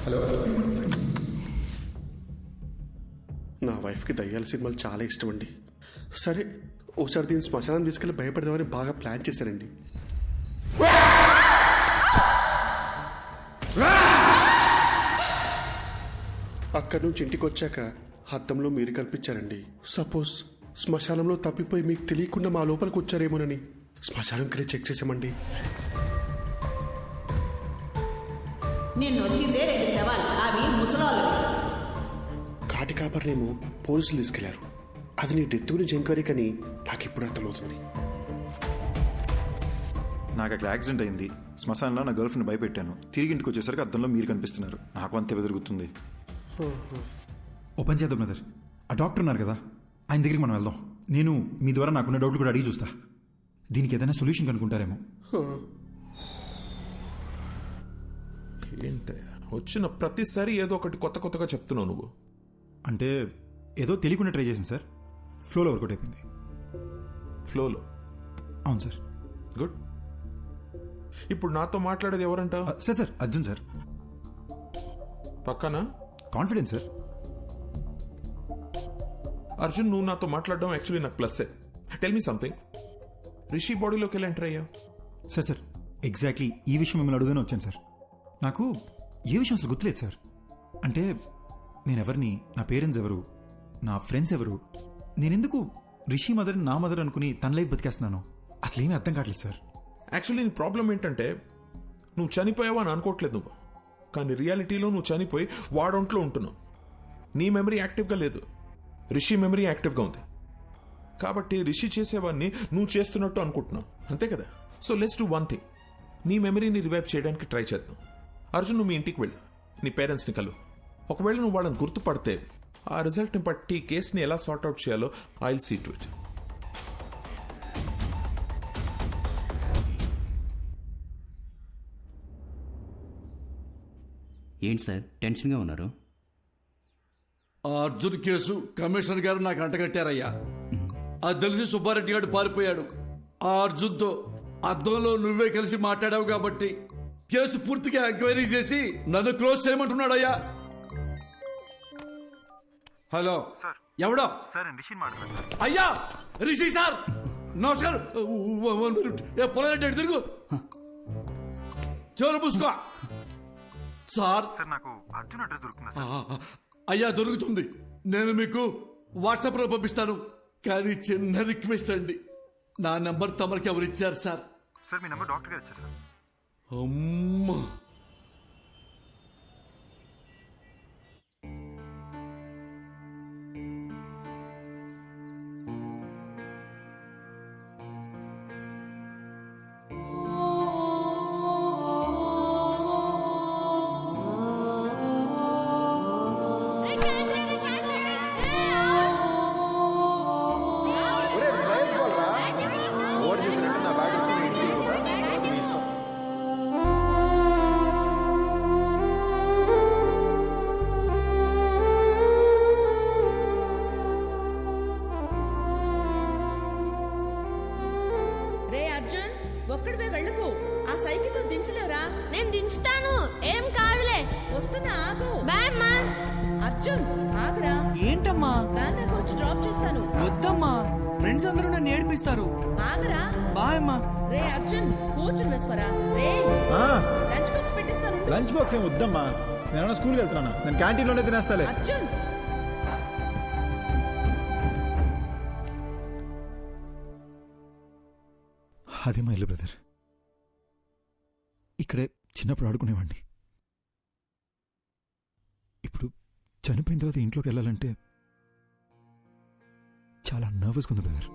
hello. నా వైఫ్కి దయ్యాల సినిమాలు చాలా ఇష్టం అండి. సరే ఒకసారి దీన్ని శ్మశానం తీసుకెళ్ళి భయపడదామని బాగా ప్లాన్ చేశానండి. అక్కడి నుంచి ఇంటికి వచ్చాక అద్దంలో మీరు కనిపించారండి. సపోజ్ శ్మశానంలో తప్పిపోయి మీకు తెలియకుండా మా లోపలికి వచ్చారేమోనని శ్మశానంకి చెక్ చేసామండి. నిన్నొచ్చిందే 2 శవాలు, అవి ముసలాళ్ళు. కాటి కాపర్నేమో పోలీసులు తీసుకెళ్లారు. అది నీ డెత్ గురించి ఎంక్వైరీ కానీ నాకు ఇప్పుడు అర్థమవుతుంది. నాకు అక్కడ యాక్సిడెంట్ అయింది. శ్మశానంలో నా గర్ల్ ఫ్రెండ్ భయపెట్టాను. తిరిగి ఇంటికి వచ్చేసరికి అద్దంలో మీరు కనిపిస్తున్నారు. నాకు అంతే బెదురుగుతుంది. ఓపెన్ చేద్దాం బ్రదర్. ఆ డాక్టర్ ఉన్నారు కదా, ఆయన దగ్గరికి మనం వెళ్దాం. నేను మీ ద్వారా నాకున్న డౌట్లు కూడా అడిగి చూస్తా. దీనికి ఏదైనా సొల్యూషన్ కనుక్కుంటారేమో. ఏంటి వచ్చిన ప్రతిసారి ఏదో ఒకటి కొత్త కొత్తగా చెప్తున్నావు నువ్వు. అంటే ఏదో తెలియకుండా ట్రై చేసింది సార్. ఫ్లోలో వర్కౌట్ అయిపోయింది. ఫ్లోలో? అవును సార్. గుడ్. ఇప్పుడు నాతో మాట్లాడేది ఎవరంట? Sir sir Arjun sir. పక్కన కాన్ఫిడెన్స్ సార్. అర్జున్, నువ్వు నాతో మాట్లాడడం యాక్చువల్లీ నాకు ప్లస్సే. Tell me something. రిషి బాడీలోకి ఎలా ఎంటర్ అయ్యా? సార్ సార్ ఎగ్జాక్ట్లీ ఈ విషయం మిమ్మల్ని అడుగుతూనే వచ్చాను సార్. నాకు ఏ విషయం అసలు గుర్తులేదు సార్. అంటే నేనెవరిని, నా పేరెంట్స్ ఎవరు, నా ఫ్రెండ్స్ ఎవరు, నేనెందుకు రిషి మదర్ నా మదర్ అనుకుని తన లైఫ్ బతికేస్తున్నాను, అసలు ఏమీ అర్థం కావట్లేదు సార్. యాక్చువల్లీ నీ ప్రాబ్లం ఏంటంటే నువ్వు చనిపోయావా అని అనుకోవట్లేదు నువ్వు, కానీ రియాలిటీలో నువ్వు చనిపోయి వాడొంట్లో ఉంటున్నావు. నీ మెమరీ యాక్టివ్గా లేదు, రిషి మెమరీ యాక్టివ్గా ఉంది. కాబట్టి రిషి చేసేవాడిని నువ్వు చేస్తున్నట్టు అనుకుంటున్నావు, అంతే కదా? So let's do one thing. నీ మెమరీని రివైవ్ చేయడానికి ట్రై చేద్దాం. అర్జున్, నువ్వు మీ ఇంటికి వెళ్ళు, నీ పేరెంట్స్ని కలు. ఒకవేళ నువ్వు వాళ్ళని గుర్తుపడితే ఆ రిజల్ట్ని బట్టి కేసుని ఎలా సార్ట్అవుట్ చేయాలో I will see to it. ఏంటి సార్ టెన్షన్గా ఉన్నారు? ఆ అర్జున్ కేసు కమిషనర్ గారు నాకు అంటగట్టారయ్యా. అది తెలిసి సుబ్బారెడ్డి గారు పారిపోయాడు. ఆ అర్జున్తో అద్దంలో నువ్వే కలిసి మాట్లాడావు కాబట్టి కేసు పూర్తిగా ఎంక్వైరీ చేసి నన్ను క్లోజ్ చేయమంటున్నాడయ్యా. హలో, ఎవడో? అయ్యా రిషి సార్, నమస్కారం. 1 minute. పొలారెడ్డి తిరుగు, చెవులు పూసుకో. సార్ నాకు అర్జున్ అడ్రస్ దొరుకుతుందా? అయ్యా దొరుకుతుంది, నేను మీకు వాట్సాప్లో పంపిస్తాను. కానీ చిన్న రిక్వెస్ట్ అండి, నా నెంబర్ తమరికి ఎవరు ఇచ్చారు సార్? సార్ మీ నెంబర్ డాక్టర్ గారు ఇచ్చారు సార్. అమ్మా, రే అర్జున్, ఒక్కడివే వెళ్ళకు. ఆ సైకిల్ దించలేవురా? నేను దించుతాను, ఏం కాదులే. వస్తున్నా, ఆగు. బాయ్ అమ్మా. అర్జున్ ఆగరా. ఏంటమ్మా? వ్యాన్ దగ్గర వచ్చి డ్రాప్ చేస్తాను. వద్దమ్మా, ఫ్రెండ్స్ అందరూ నన్ను ఏడిపిస్తారు. ఆగరా. బాయ్ అమ్మా. రే అర్జున్, కూర్చుని వేసుకోరా. రే లంచ్ బాక్స్ పెట్టిస్తాను. లంచ్ బాక్స్ ఏం వద్దమ్మా, నేను స్కూల్కి వెళ్తున్నా. నేను క్యాంటీన్లోనే తినేస్తాలే. అర్జున్, అదే మా ఇల్లు బ్రదర్. ఇక్కడే చిన్నప్పుడు ఆడుకునేవాడిని. ఇప్పుడు చనిపోయిన తర్వాత ఇంట్లోకి వెళ్ళాలంటే చాలా నర్వస్గా ఉంది బ్రదర్.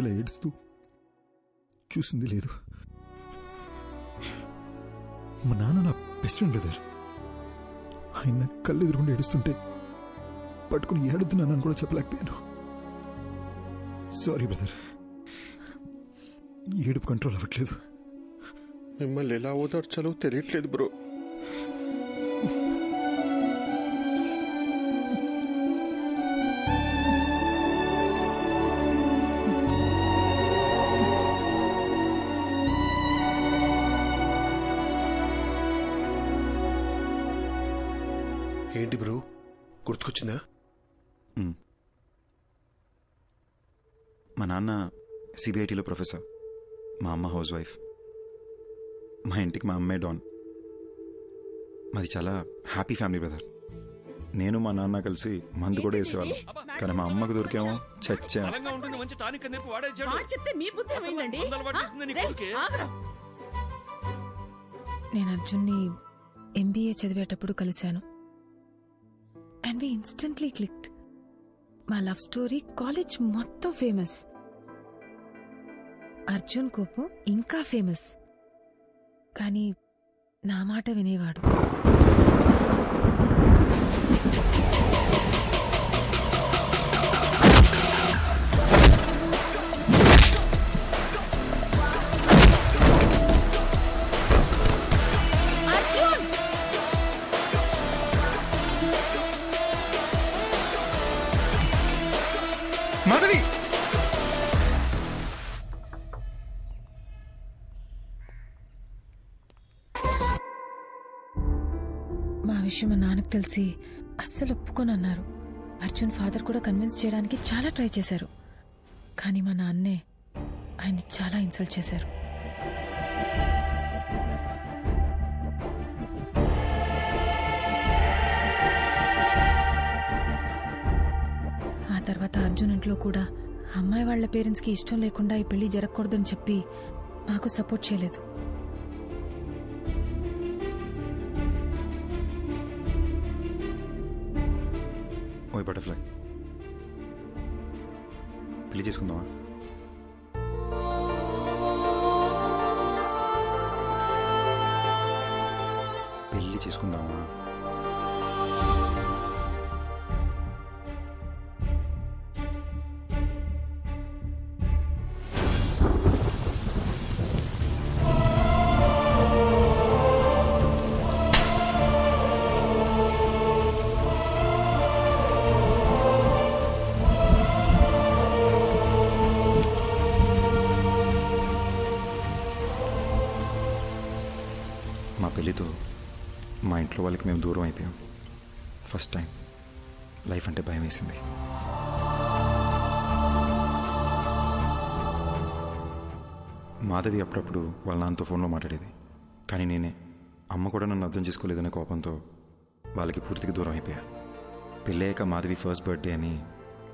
ఇలా ఏడుస్తూ చూసింది లేదు. మా నాన్న నా బెస్ట్ ఫ్రెండ్ బ్రదర్. ఆయన కళ్ళు ఎదురుకుండా ఏడుస్తుంటే పట్టుకుని ఏడుతున్నానని కూడా చెప్పలేకపోయాను. సారీ బ్రదర్, ఏడుపు కంట్రోల్ అవ్వట్లేదు. మిమ్మల్ని ఎలా ఓదార్చాలో తెలియట్లేదు బ్రో. ఏంటి బ్రో, గుర్తుకొచ్చిందా? మా నాన్న సిబిఐటీలో ప్రొఫెసర్, మా అమ్మ హౌస్ వైఫ్. మా ఇంటికి మా అమ్మే డాన్. మాది చాలా హ్యాపీ ఫ్యామిలీ బ్రదర్. నేను మా నాన్న కలిసి మందు కూడా వేసేవాళ్ళం. కానీ మా అమ్మకు దొరికేమో చచ్చా. నేను అర్జున్ని ఎంబీఏ చదివేటప్పుడు కలిశాను. And we instantly clicked. మా లవ్ స్టోరీ కాలేజ్ మొత్తం ఫేమస్. అర్జున్ కోపం ఇంకా ఫేమస్. కానీ నా మాట వినేవాడు. మాధవి, మా విషయం మా నాన్నకు తెలిసి అస్సలు ఒప్పుకోనన్నారు. అర్జున్ ఫాదర్ కూడా కన్విన్స్ చేయడానికి చాలా ట్రై చేశారు. కానీ మా నాన్నే ఆయన్ని చాలా ఇన్సల్ట్ చేశారు. ఆ తర్వాత అర్జున్ ఇంట్లో కూడా అమ్మాయి వాళ్ల పేరెంట్స్కి ఇష్టం లేకుండా ఈ పెళ్లి జరగకూడదని చెప్పి మాకు సపోర్ట్ చేయలేదు. మై బటర్ఫ్లై, పెళ్లి చేసుకుందామా? పెళ్లి చేసుకుందామా? మా పెళ్ళితో మా ఇంట్లో వాళ్ళకి మేము దూరం అయిపోయాం. ఫస్ట్ టైం లైఫ్ అంటే భయం వేసింది. మాధవి అప్పుడప్పుడు వాళ్ళ నాన్నతో ఫోన్లో మాట్లాడేది, కానీ నేనే అమ్మ కూడా నన్ను అర్థం చేసుకోలేదనే కోపంతో వాళ్ళకి పూర్తిగా దూరం అయిపోయా. పెళ్ళయ్యాక మాధవి ఫస్ట్ బర్త్డే అని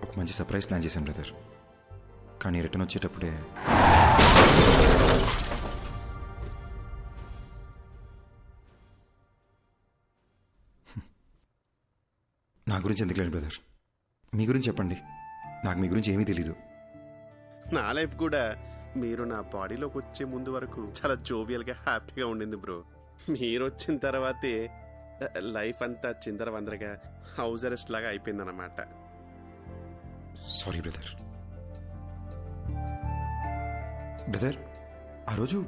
ఒక మంచి సర్ప్రైజ్ ప్లాన్ చేశాను బ్రదర్. కానీ రిటర్న్ వచ్చేటప్పుడే నా గురించి ఎందుకు లేదు బ్రదర్, మీ గురించి చెప్పండి. నాకు మీ గురించి ఏమీ తెలీదు. నా లైఫ్ కూడా మీరు నా బాడీలోకి వచ్చే ముందు వరకు చాలా జోవియల్గా హ్యాపీగా ఉండింది బ్రో. మీరు వచ్చిన తర్వాతే లైఫ్ అంతా చిందర వందరగా హౌస్ అరెస్ట్ లాగా అయిపోయిందన్నమాట. Sorry brother. బ్రదర్, ఆ రోజు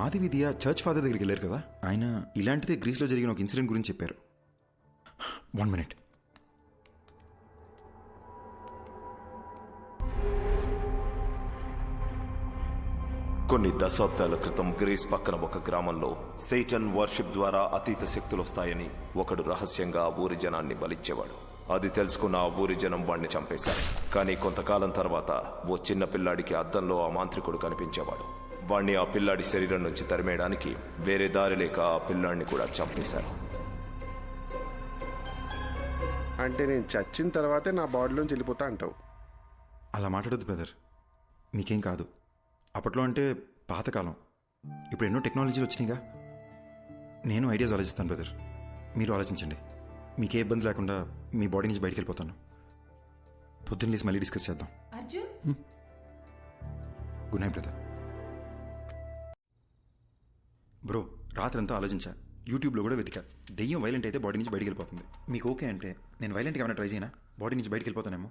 మాధవి దియా చర్చ్ ఫాదర్ దగ్గరికి వెళ్ళారు కదా, ఆయన ఇలాంటిదే గ్రీస్లో జరిగిన ఒక ఇన్సిడెంట్ గురించి చెప్పారు. 1 minute. కొన్ని దశాబ్దాల క్రితం గ్రీస్ పక్కన ఒక గ్రామంలో సేటన్ వర్షిప్ ద్వారా అతీత శక్తులు వస్తాయని ఒకడు రహస్యంగా ఆ ఊరి జనాన్ని బలిచ్చేవాడు. అది తెలుసుకున్న ఆ ఊరి జనం వాడిని చంపేశారు. కానీ కొంతకాలం తర్వాత ఓ చిన్న పిల్లాడికి అద్దంలో ఆ మాంత్రికుడు కనిపించేవాడు. వాణ్ణి ఆ పిల్లాడి శరీరం నుంచి తరిమేయడానికి వేరే దారి లేక ఆ పిల్లాడిని కూడా చంపేశారు. అంటే నేను చచ్చిన తర్వాతే నా బాడీలోంచి వెళ్ళిపోతా అంటావు? అలా మాట్లాడొద్దు బ్రదర్, మీకేం కాదు. అప్పట్లో అంటే పాతకాలం, ఇప్పుడు ఎన్నో టెక్నాలజీలు వచ్చినాయిగా. నేను ఐడియాస్ ఆలోచిస్తాను బ్రదర్, మీరు ఆలోచించండి. మీకే ఇబ్బంది లేకుండా మీ బాడీ నుంచి బయటికి వెళ్ళిపోతాను. పొద్దున్న లేసి మళ్ళీ డిస్కస్ చేద్దాం. Good night brother. బ్రో, రాత్రంతా ఆలోచించా, యూట్యూబ్లో కూడా వెతికా. దెయ్యం వైలెంట్ అయితే బాడీ నుంచి బయటికి వెళ్ళిపోతుంది. మీకు ఓకే అంటే నేను వైలెంట్గా ఏమైనా ట్రై చేయనా? బాడీ నుంచి బయటికి వెళ్ళిపోతానేమో.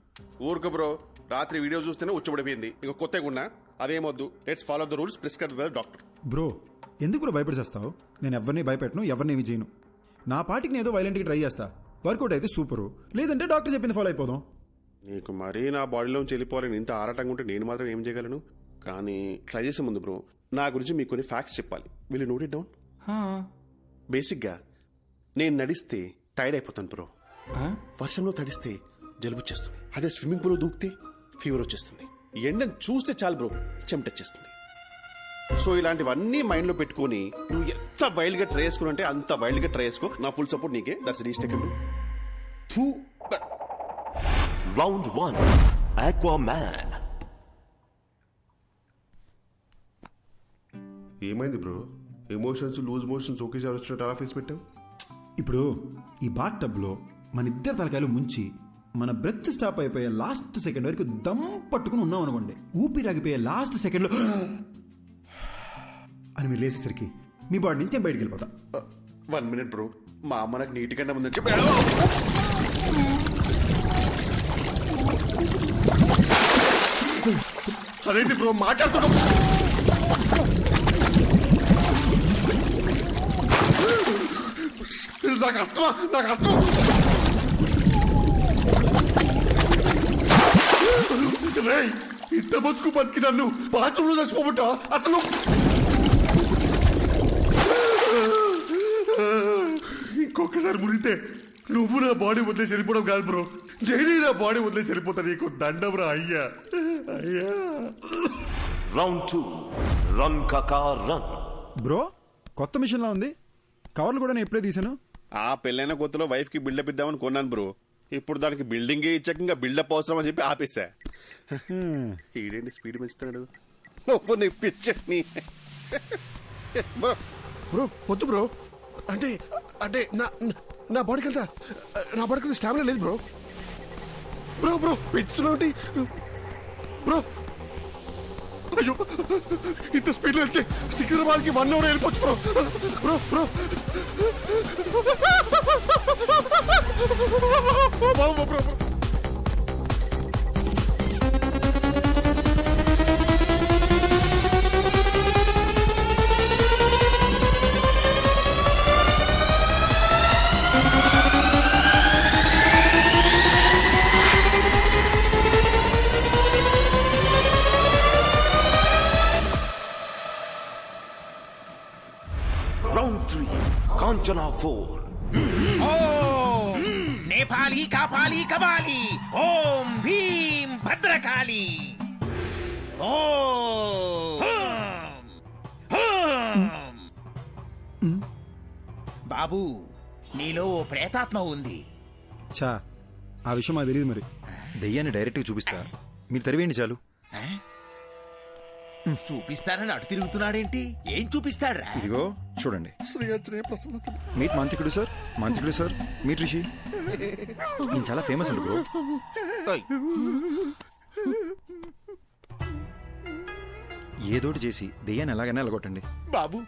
ఊరుకు బ్రో, రాత్రి వీడియో చూస్తేనే ఉచ్చబడిపోయింది. ఇక కొత్తగా ఉన్నా అదేమొద్దు. Let's follow the rules prescribed by doctor. Bro, ఎందుకు బ్రో భయపడిచేస్తావు? నేను ఎవరిని భయపెట్టను, ఎవరిని ఏమి చేయను. నా పాటికి నేను ఏదో వైలెంట్గా ట్రై చేస్తా. వర్కౌట్ అయితే సూపరు, లేదంటే డాక్టర్ చెప్పింది ఫాలో అయిపోదాం. నీకు మరీ నా బాడీలోంచి వెళ్ళిపోవాలని ఇంత ఆరాటంగా ఉంటే నేను మాత్రం ఏం చేయగలను? కానీ ట్రై చేసే ముందు బ్రో, నా గురించి మీకు కొన్ని ఫ్యాక్ట్స్ చెప్పాలి. Will you note it down? బేసిక్గా నేను నడిస్తే టైర్డ్ అయిపోతాను బ్రో. వర్షంలో తడిస్తే జలుబు వచ్చేస్తుంది. అదే స్విమ్మింగ్ పూల్ దూకితే ఫీవర్ వచ్చేస్తుంది. ఎండను చూస్తే చాలు బ్రో చెమటొచ్చేస్తుంది. సో ఇలాంటివన్నీ మైండ్ లో పెట్టుకుని నువ్వు ఎంత వైల్డ్ గా ట్రై చేసుకుని అంటే అంత వైల్డ్ గా ట్రై చేసుకో. నా ఫుల్ సపోర్ట్ నీకే. That's respectable. Round 1 Aquaman. ఏమైంది బ్రో? ఎమోషన్స్ లూజ్ మోషన్స్ ఒకేసారి వచ్చినట్టు అలా ఫేస్ పెట్టావు. ఇప్పుడు ఈ బాత్ టబ్లో మన ఇద్దరు తలకాయలు ముంచి మన బ్రెత్ స్టాప్ అయిపోయే లాస్ట్ సెకండ్ వరకు దమ్ పట్టుకుని ఉన్నాం అనుకోండి. ఊపిరాగిపోయే లాస్ట్ సెకండ్లో అని మీరు లేసేసరికి మీ బాడీ నుంచి బయటికి వెళ్ళిపోతా. 1 minute బ్రో, మా అమ్మ నాకు నీటి కన్నా ముందు చెప్పి అదేంటి బ్రో మాట్లాడుతున్నా? నాకు అస్తమా, నాకు అస్తమా. ఇంత బతుకు బతికి నన్ను బాత్రూంలో చచ్చిపోబట్టా అసలు? ఇంకొకసారి మురిగితే నువ్వు నా బాడీ వదిలేసి వెళ్ళిపోవడం కాదు బ్రో, నేనే నా బాడీ వదిలేసి వెళ్ళిపోతా. నీకు దండం రా అయ్యా, అయ్యా. రౌండ్ 2 రన్ కాకా రన్. బ్రో, కొత్త మిషన్ లా ఉంది. కవర్లు కూడా నేను ఎప్పుడే తీసాను. ఆ పెళ్ళైన కొత్తలో వైఫ్ కి బిల్డప్ ఇద్దామని కొన్నాను బ్రో. ఇప్పుడు దానికి బిల్డింగ్ ఇచ్చాక ఇంకా బిల్డప్ అవసరం అని చెప్పి ఆపేశా. ఈడేంటి స్పీడ్ పెంచుతాడు? పిచ్చని బ్రో. బ్రో వద్దు బ్రో. అంటే అంటే నా బాడీకి అంతా స్టామినా లేదు బ్రో. బ్రో బ్రో పెంచుతున్నావు బ్రో. అయ్యో ఇంత స్పీడ్లో వెళ్తే సికింద్రాబాద్కి 1 hour వెళ్ళిపోవచ్చు bro. Bro bro bro bro. Round 3, Kanchana 4. ఓం నేపాలి కాపాలి కబాలి ఓం భీం భద్రకాళి ఓం బాబు నీలో ఓ ప్రేతాత్మ ఉంది. చా ఆ విషయం మాకు తెలియదు మరి. దెయ్యాన్ని డైరెక్ట్గా చూపిస్తా, మీరు తరివేయండి చాలు. చూపిస్తానని అటు తిరుగుతున్నాడేంటి? ఏం చూపిస్తాడ్రా? ఇదిగో చూడండి. మీట్ మాంత్రికుడు సార్, మాంత్రికుడు సార్, మీట్ రిషి. ఈయన చాలా ఫేమస్ అండి బ్రో. ఏదోటి చేసి దెయ్యాన్ని ఎలాగైనా ఎలగొట్టండి. బాబు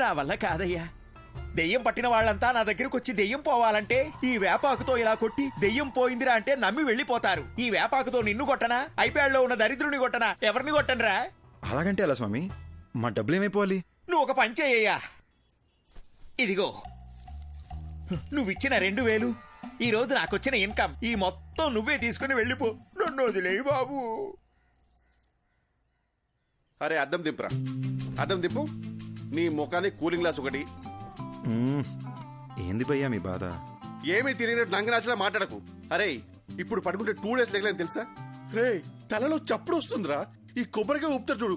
నా వల్ల కాదయ్యా. దెయ్యం పట్టిన వాళ్ళంతా నా దగ్గరకు వచ్చి దెయ్యం పోవాలంటే ఈ వేపాకుతో ఇలా కొట్టి దెయ్యం పోయిందిరా అంటే నమ్మి వెళ్ళిపోతారు. ఈ వేపాకుతో నిన్ను కొట్టనా, ఐప్యాడ్ లో ఉన్న దరిద్రుని కొట్టనా, ఎవరిని కొట్టనరా? అలాగంటే ఎలా స్వామి, మా డబ్బులు ఏమైపోవాలి? నువ్వు ఒక పని చేయ్యా. ఇదిగో నువ్విచ్చిన 2000 ఈ రోజు నాకొచ్చిన ఇన్కమ్, ఈ మొత్తం నువ్వే తీసుకుని వెళ్ళిపో. నన్ను వదిలేయి బాబు. అరే అద్దం దింపురా, అద్దం దింపు. నీ ముఖానికి కూలింగ్ గ్లాస్ ఒకటి. ఏంది భయ్యా మీ బాధ? ఏమీ తిరిగినట్టు నంగనాచలా మాట్లాడకు. అరే ఇప్పుడు పడుకుంటే 2 days లేకలేని తెలుసా? రే తలలో చప్పుడు వస్తుందిరా. ఈ కొబ్బరిగా ఊపుతారు చూడు,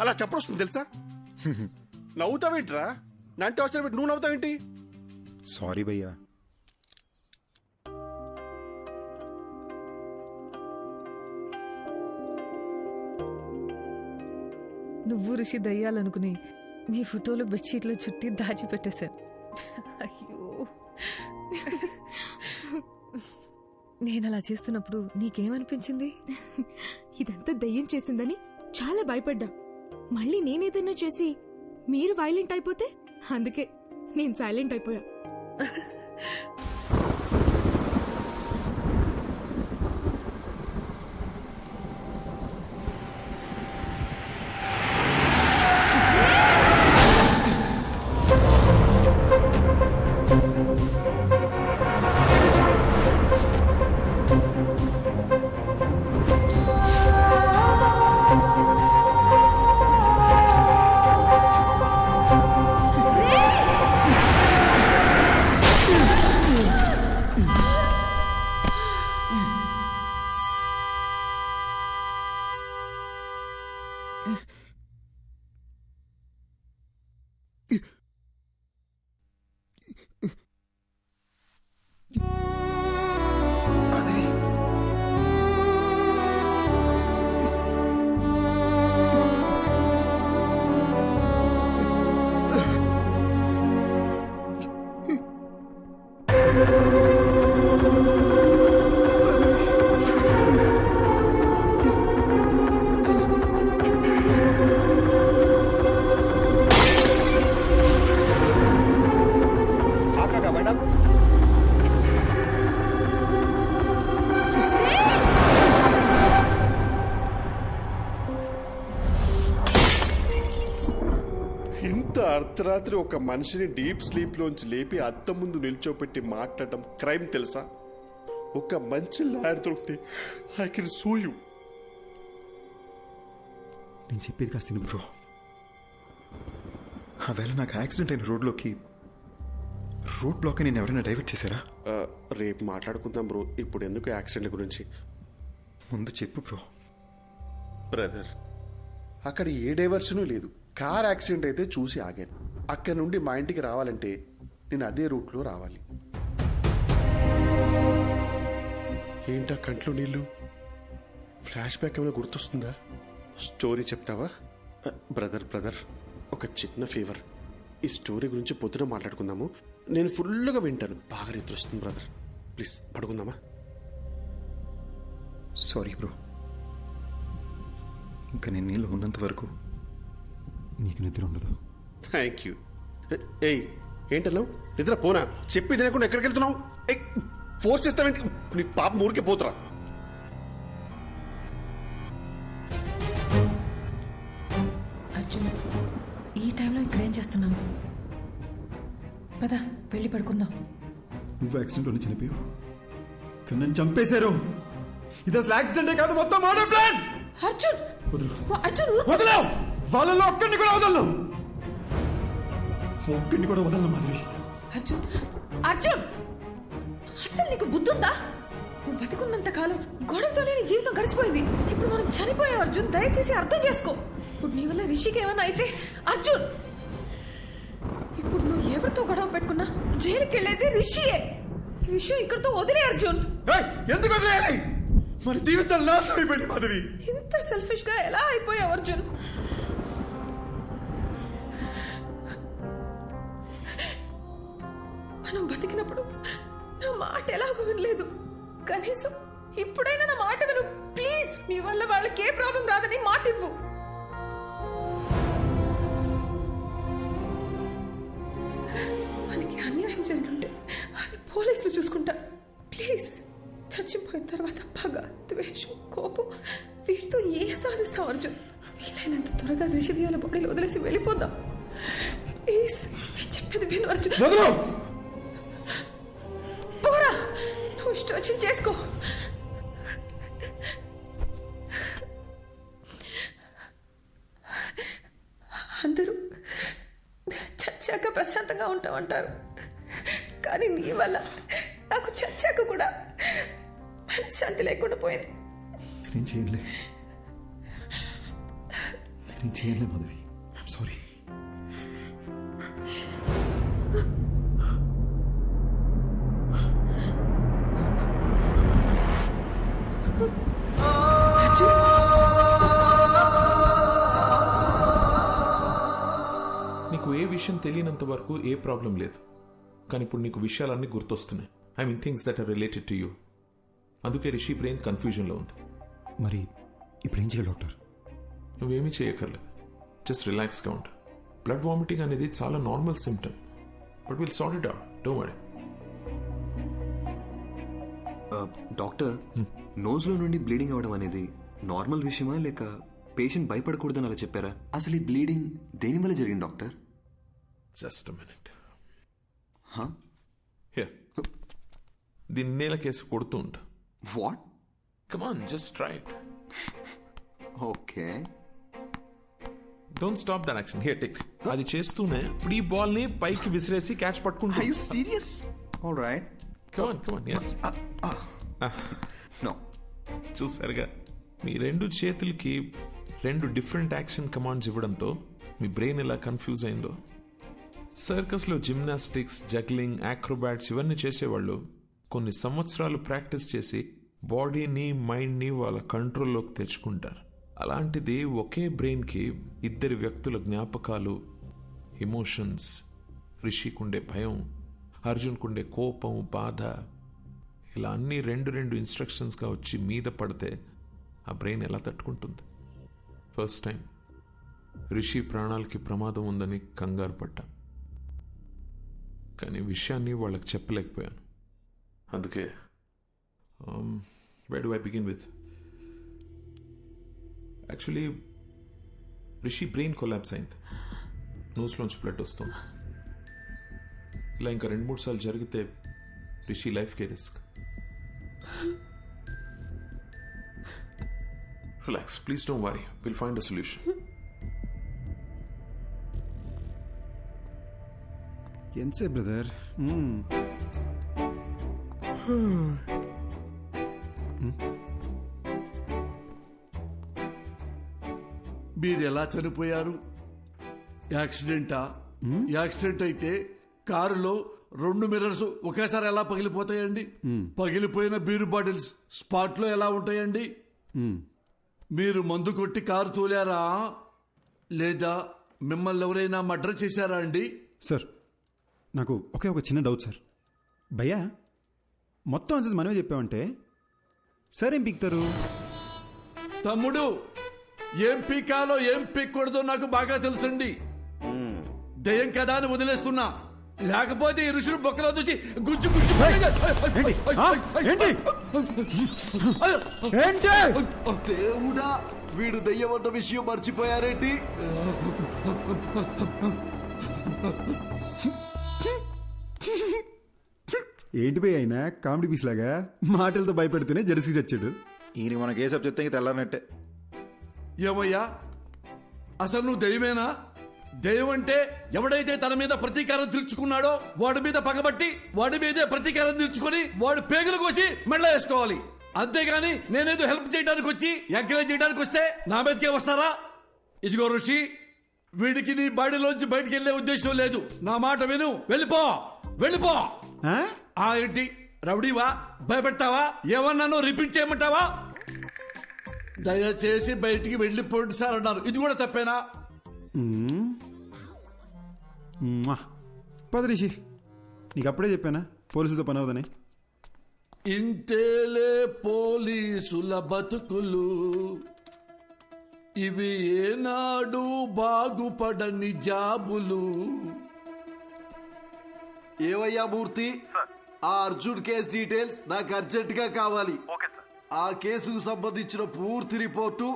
అలా చప్పుడు వస్తుంది తెలుసా? నవ్వుతావేంట్రా? నంటే అవసరం పెట్టి నువ్వు నవ్వుతావేంటి? సారీ భయ్యా. నువ్వు ఋషి దయ్యాలనుకుని మీ ఫోటోలు బెడ్షీట్లో చుట్టి దాచిపెట్టేశాను. అయ్యో, నేను అలా చేస్తున్నప్పుడు నీకేమనిపించింది? ఇదంతా దయ్యం చేసిందని చాలా భయపడ్డా. మళ్ళీ నేనేదన్నా చేసి మీరు వైలెంట్ అయిపోతే అందుకే నేను సైలెంట్ అయిపోయా. అర్ధరాత్రి ఒక మనిషిని డీప్ స్లీప్ లోంచి లేపి అద్దం ముందు నిల్చోపెట్టి మాట్లాడటం క్రైమ్ తెలుసా? ఒక మంచి లాయర్ దొరికితే ఐ కెన్ సూ యూ. నేను చెప్పేది కాస్త బ్రో. ఆవేళ నాకు యాక్సిడెంట్ అయిన రోడ్లోకి రోడ్ బ్లాక్ నేను ఎవరైనా డైవర్ట్ చేశారా? రేపు మాట్లాడుకుందాం బ్రో, ఇప్పుడు ఎందుకు యాక్సిడెంట్ గురించి? ముందు చెప్పు బ్రో. బ్రదర్, అక్కడ ఏ డైవర్షను లేదు. కార్ యాక్సిడెంట్ అయితే చూసి ఆగాను. అక్కడ నుండి మా ఇంటికి రావాలంటే నేను అదే రూట్లో రావాలి. ఏంటా కంట్లో నీళ్ళు? ఫ్లాష్ బ్యాక్ ఏమైనా గుర్తొస్తుందా? స్టోరీ చెప్తావా? బ్రదర్ ఒక చిన్న ఫీవర్. ఈ స్టోరీ గురించి పొద్దున మాట్లాడుకుందాము. నేను ఫుల్గా వింటాను. బాగా నిద్ర వస్తుంది బ్రదర్. ప్లీజ్ పడుకుందామా? Sorry bro. ఇంకా నేను నీళ్ళు ఉన్నంత వరకు నీకు నిద్ర ఉండదు. Thank you. ఏయ్ ఏంటన్నావు? నిద్ర పోనా? చెప్పి తినకుండా ఎక్కడికి వెళ్తున్నావు? ఫోర్స్ చేస్తావేంటి? నీ పాప ఊరికే పోతురా. అర్జున్, ఈ టైంలో ఇక్కడ ఏం చేస్తున్నావు? పద వెళ్ళి పడుకుందాం. నువ్వు యాక్సిడెంట్లోనే చనిపోయావు, కానీ నన్ను చంపేశారు. ఇది అసలు యాక్సిడెంటే కాదు, మొత్తం మర్డర్ ప్లాన్. అర్జున్ అర్జున్ వదలవు. వాళ్ళలో ఒక్కడిని కూడా వదలను. ఒక్కడిని కూడా వదలను మాధవి. అర్జున్ అర్జున్, అసలు నీకు బుద్ధుందా? నువ్వు బతుకున్నంత కాలం గొడవతోనే నీ జీవితం గడిచిపోయింది. ఇప్పుడు మనం చనిపోయాం అర్జున్, దయచేసి అర్థం చేసుకో. ఇప్పుడు నీ వల్ల రిషికి ఏమైనా అయితే అర్జున్, ఇప్పుడు నువ్వు ఎవరితో గొడవ పెట్టుకున్నా జైలుకి వెళ్ళేది రిషియే. ఈ విషయం ఇక్కడితో వదిలే అర్జున్. ఎందుకు వదిలేయాలి? మన జీవితం నాశనం అయిపోయింది మాధవి. ఇంత సెల్ఫిష్ గా ఎలా అయిపోయావు అర్జున్? మనం బతికినప్పుడు నా మాట ఎలాగో వినలేదు. కనీసం ఇప్పుడైనా నా మాట విను ప్లీజ్. నీ వల్ల వాళ్ళకి ఏ ప్రాబ్లం రాదని మాట ఇవ్వు. మనకి అన్యాయం జరుగుంటే అది పోలీసులు చూసుకుంటా. ప్లీజ్, చచ్చిపోయిన తర్వాత పగ, ద్వేషం, కోపం వీటితో ఏ సాధిస్తాం అర్జున్? వీలైనంత త్వరగా రిషిదియాల బాడీలో వదిలేసి వెళ్ళిపోదాం ప్లీజ్. నేను చెప్పేది విను అర్జున్. పోరా, నువ్వు ఇష్టం వచ్చి చేసుకో. అందరూ చచ్చాక ప్రశాంతంగా ఉంటామంటారు, కానీ నీ వల్ల నాకు చచ్చాక కూడా శాంతి లేకుండా పోయింది. నేను చేయలే మాధవి. I'm sorry. నీకు ఏ విషయం తెలియనంత వరకు ఏ ప్రాబ్లం లేదు, కానీ ఇప్పుడు నీకు విషయాలన్నీ గుర్తొస్తున్నాయి. I mean things that are related to you. అందుకే రిషి బ్రెయిన్ కన్ఫ్యూజన్లో ఉంది. మరి ఇప్పుడు ఏం చేయాలి డాక్టర్? నువ్వేమీ చేయక్కర్లేదు, జస్ట్ రిలాక్స్గా ఉంటా. బ్లడ్ వామిటింగ్ అనేది చాలా normal symptom, but will sort it out, don't worry. Doctor, నోజ్లో నుండి బ్లీడింగ్ అవడం అనేది నార్మల్ విషయమా, లేక పేషెంట్ భయపడకూడదని అలా చెప్పారా? అసలు ఈ బ్లీడింగ్ దేని వల్ల జరిగింది డాక్టర్? Just minute. దీన్ని నేల కేసు కొడుతూ ఉంటా. What? Come on, just try it. Okay, don't stop that action. Here take. అది చేస్తూనే ఇప్పుడు ఈ బాల్ ని పైకి విసిరేసి క్యాచ్ పట్టుకుంటా. Are you serious? Alright, come on come on. yes. No, చూసారుగా, మీ రెండు చేతులకి రెండు డిఫరెంట్ యాక్షన్ కమాండ్స్ ఇవ్వడంతో మీ బ్రెయిన్ ఎలా కన్ఫ్యూజ్ అయిందో. సర్కస్లో జిమ్నాస్టిక్స్, జగ్లింగ్, యాక్రోబాట్స్ ఇవన్నీ చేసేవాళ్ళు కొన్ని సంవత్సరాలు ప్రాక్టీస్ చేసి బాడీని, మైండ్ని వాళ్ళ కంట్రోల్లోకి తెచ్చుకుంటారు. అలాంటిది ఒకే బ్రెయిన్కి ఇద్దరి వ్యక్తుల జ్ఞాపకాలు, ఎమోషన్స్, రిషికుండే భయం, అర్జున్కుండే కోపం, బాధ, ఇలా అన్నీ రెండు ఇన్స్ట్రక్షన్స్గా వచ్చి మీద పడితే ఆ బ్రెయిన్ ఎలా తట్టుకుంటుంది? ఫస్ట్ టైం రిషి ప్రాణాలకి ప్రమాదం ఉందని కంగారు పడ్డా, కానీ విషయాన్ని వాళ్ళకి చెప్పలేకపోయాను. అందుకే where do I begin with? Actually Rishi brain collapse అయింది, నోస్లోంచి బ్లడ్ వస్తుంది. ఇలా ఇంకా 2-3 సార్లు జరిగితే రిషి లైఫ్కే risk. Relax, please don't worry, will find a solution. ఎంతసేపు బ్రదర్? మీరు ఎలా చనిపోయారు? యాక్సిడెంటా? యాక్సిడెంట్ అయితే కారులో 2 మిర్రర్స్ ఒకేసారి ఎలా పగిలిపోతాయండి? పగిలిపోయిన బీరు బాటిల్స్ స్పాట్ లో ఎలా ఉంటాయండి? మీరు మందు కొట్టి కారు తోలారా, లేదా మిమ్మల్ని ఎవరైనా మర్డర్ చేశారా అండి? సార్, నాకు ఒక చిన్న డౌట్ సార్. భయ్యా, మొత్తం ఆన్సర్స్ మనమే చెప్పామంటే సార్ ఏం పీక్తారు? తమ్ముడు, ఏం పీకాలో ఏం పీక్కూడదో నాకు బాగా తెలుసండి. దయ్యం కదా అని వదిలేస్తున్నా, లేకపోతే ఈ ఋషులు బొక్కలో చూసి గుజ్జు గుజ్జు. దేవుడా, వీడు దయ్యమన్న విషయం మర్చిపోయారేంటి? ఏంటి పోయి అయినా కామెడీ పీస్ లాగా మాటలతో భయపెడితేనే జెర్సీ చచ్చాడు. ఈయన మనకి ఏ సబ్ చెప్తే తెల్లారనట్టే. ఏమయ్యా, అసలు నువ్వు దయ్యమేనా? దయ్యం అంటే ఎవడైతే తన మీద ప్రతీకారం తీర్చుకున్నాడో వాడి మీద పగబట్టి వాడి మీదే ప్రతీకారం తీర్చుకుని వాడు పేగులు కోసి మెళ్ళ వేసుకోవాలి. అంతేగాని నేనేదో హెల్ప్ చేయడానికి వచ్చి ఎంకరేజ్ చేయడానికి వస్తే నా మీదకే వస్తారా? ఇదిగో ఋషి, వీడికి నీ బాడీలోంచి బయటికి వెళ్లే ఉద్దేశం లేదు. నా మాట విను, వెళ్ళిపో వెళ్ళిపో. ఏంటి రౌడీవా? భయపెడతావా? ఏమన్నానో రిపీట్ చేయమంటావా? దయచేసి బయటికి వెళ్ళిపోండి సార్ అన్నారు. ఇది కూడా తప్పేనా? పద రిషి, నీకు అప్పుడే చెప్పానా పోలీసులతో పని అవదని. ఇంతేలే పోలీసుల బతుకులు, ఇవి ఏనాడు బాగుపడని జాబులు. ఏవయ్యా మూర్తి, ఆ అర్జున్ కేసు డీటెయిల్స్ నాకు అర్జెంట్ గా కావాలి. ఆ కేసుకు సంబంధించిన పూర్తి రిపోర్టు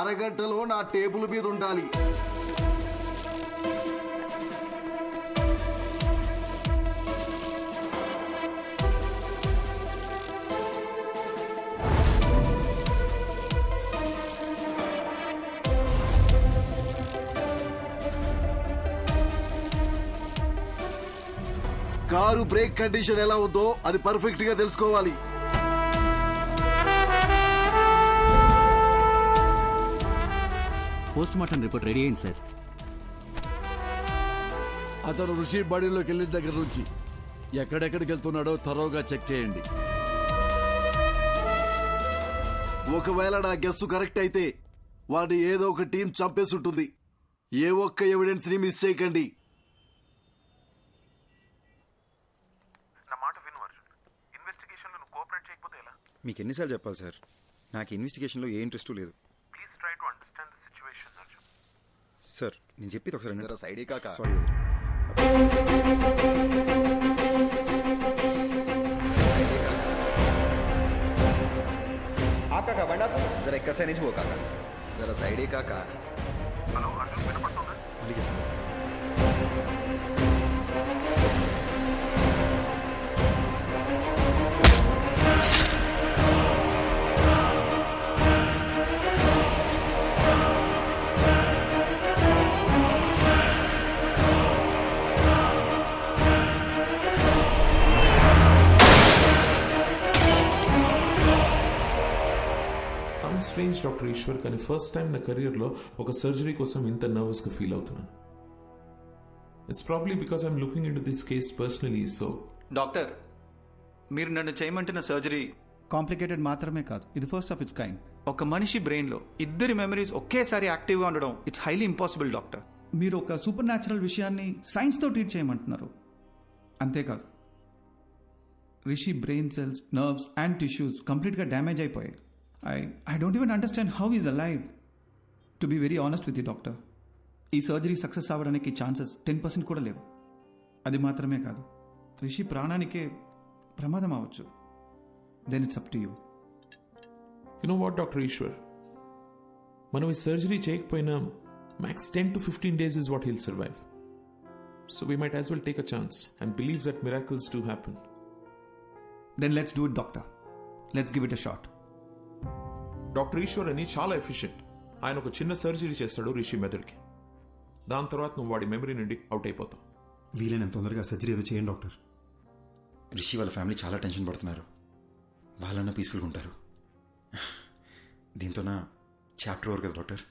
అరగంటలో నా టేబుల్ మీద ఉండాలి. కారు బ్రేక్ కండిషన్ ఎలా ఉందో అది పర్ఫెక్ట్ గా తెలుసుకోవాలి. పోస్ట్ మార్టం రిపోర్ట్ రెడీ అయింది సార్. అతను ఋషి బాడీలోకి వెళ్ళిన దగ్గర నుంచి ఎక్కడెక్కడికి వెళ్తున్నాడో తరోగా చెక్ చేయండి. ఒకవేళ నా గెస్సు కరెక్ట్ అయితే వాడిని ఏదో ఒక టీం చంపేసి ఉంటుంది. ఏ ఒక్క ఎవిడెన్స్ ని మిస్ చేయకండి. మీకు ఎన్నిసార్లు చెప్పాలి సార్, నాకు ఇన్వెస్టిగేషన్లో ఏ ఇంట్రెస్ట్ లేదు. సార్ నేను చెప్పేది ఒకసారి సైడ్ కాక సారీ. కాకా బండా జర ఎక్కడ సైడ్ నుంచి పో కాకా, జర సైడే కాకా. మళ్ళీ చేస్తాను. స్ట్రేంజ్ డాక్టర్ ఈశ్వర్, కానీ ఫస్ట్ టైం నా కెరియర్లో ఒక సర్జరీ కోసం ఇంత నర్వస్గా ఫీల్ అవుతున్నాను. It's probably because I'm looking in to this case personally. So doctor, మీరు నన్ను చేయమంటున్న సర్జరీ కాంప్లికేటెడ్ మాత్రమే కాదు, ఇది ఫస్ట్ ఆఫ్ ఇట్స్ కైండ్. ఒక మనిషి బ్రెయిన్లో ఇద్దరి మెమరీస్ ఒకేసారి యాక్టివ్గా ఉండడం ఇట్స్ హైలీ ఇంపాసిబుల్ డాక్టర్. మీరు ఒక సూపర్ న్యాచురల్ విషయాన్ని సైన్స్తో ట్రీట్ చేయమంటున్నారు. అంతేకాదు, Rishi brain cells, nerves and tissues కంప్లీట్గా డ్యామేజ్ అయిపోయాయి. I don't even understand how he's alive. To be very honest with you, doctor, ఈ సర్జరీ సక్సెస్ అవ్వడానికి ఛాన్సెస్ 10% కూడా లేవు. అది మాత్రమే కాదు, రిషి ప్రాణానికే ప్రమాదం అవ్వచ్చు. Then it's up to you. You know what doctor Eshwar, మనం ఈ సర్జరీ చేయకపోయినా max 10 to 15 days is what he'll survive. So we might as well take a chance and believe that miracles do happen. Then let's do it, doctor. Let's give it a shot. Doctor Eshwar అని చాలా ఎఫిషియెంట్. ఆయన ఒక చిన్న సర్జరీ చేస్తాడు రిషి మెదడుకి. దాని తర్వాత నువ్వు వాడి మెమరీ నుండి అవుట్ అయిపోతావు. వీలైనంత తొందరగా సర్జరీ ఏదో చేయండి డాక్టర్. రిషి వాళ్ళ ఫ్యామిలీ చాలా టెన్షన్ పడుతున్నారు. వాళ్ళన్నా పీస్ఫుల్గా ఉంటారు. దీంతో నా చాప్టర్ ఓవర్ కదా డాక్టర్.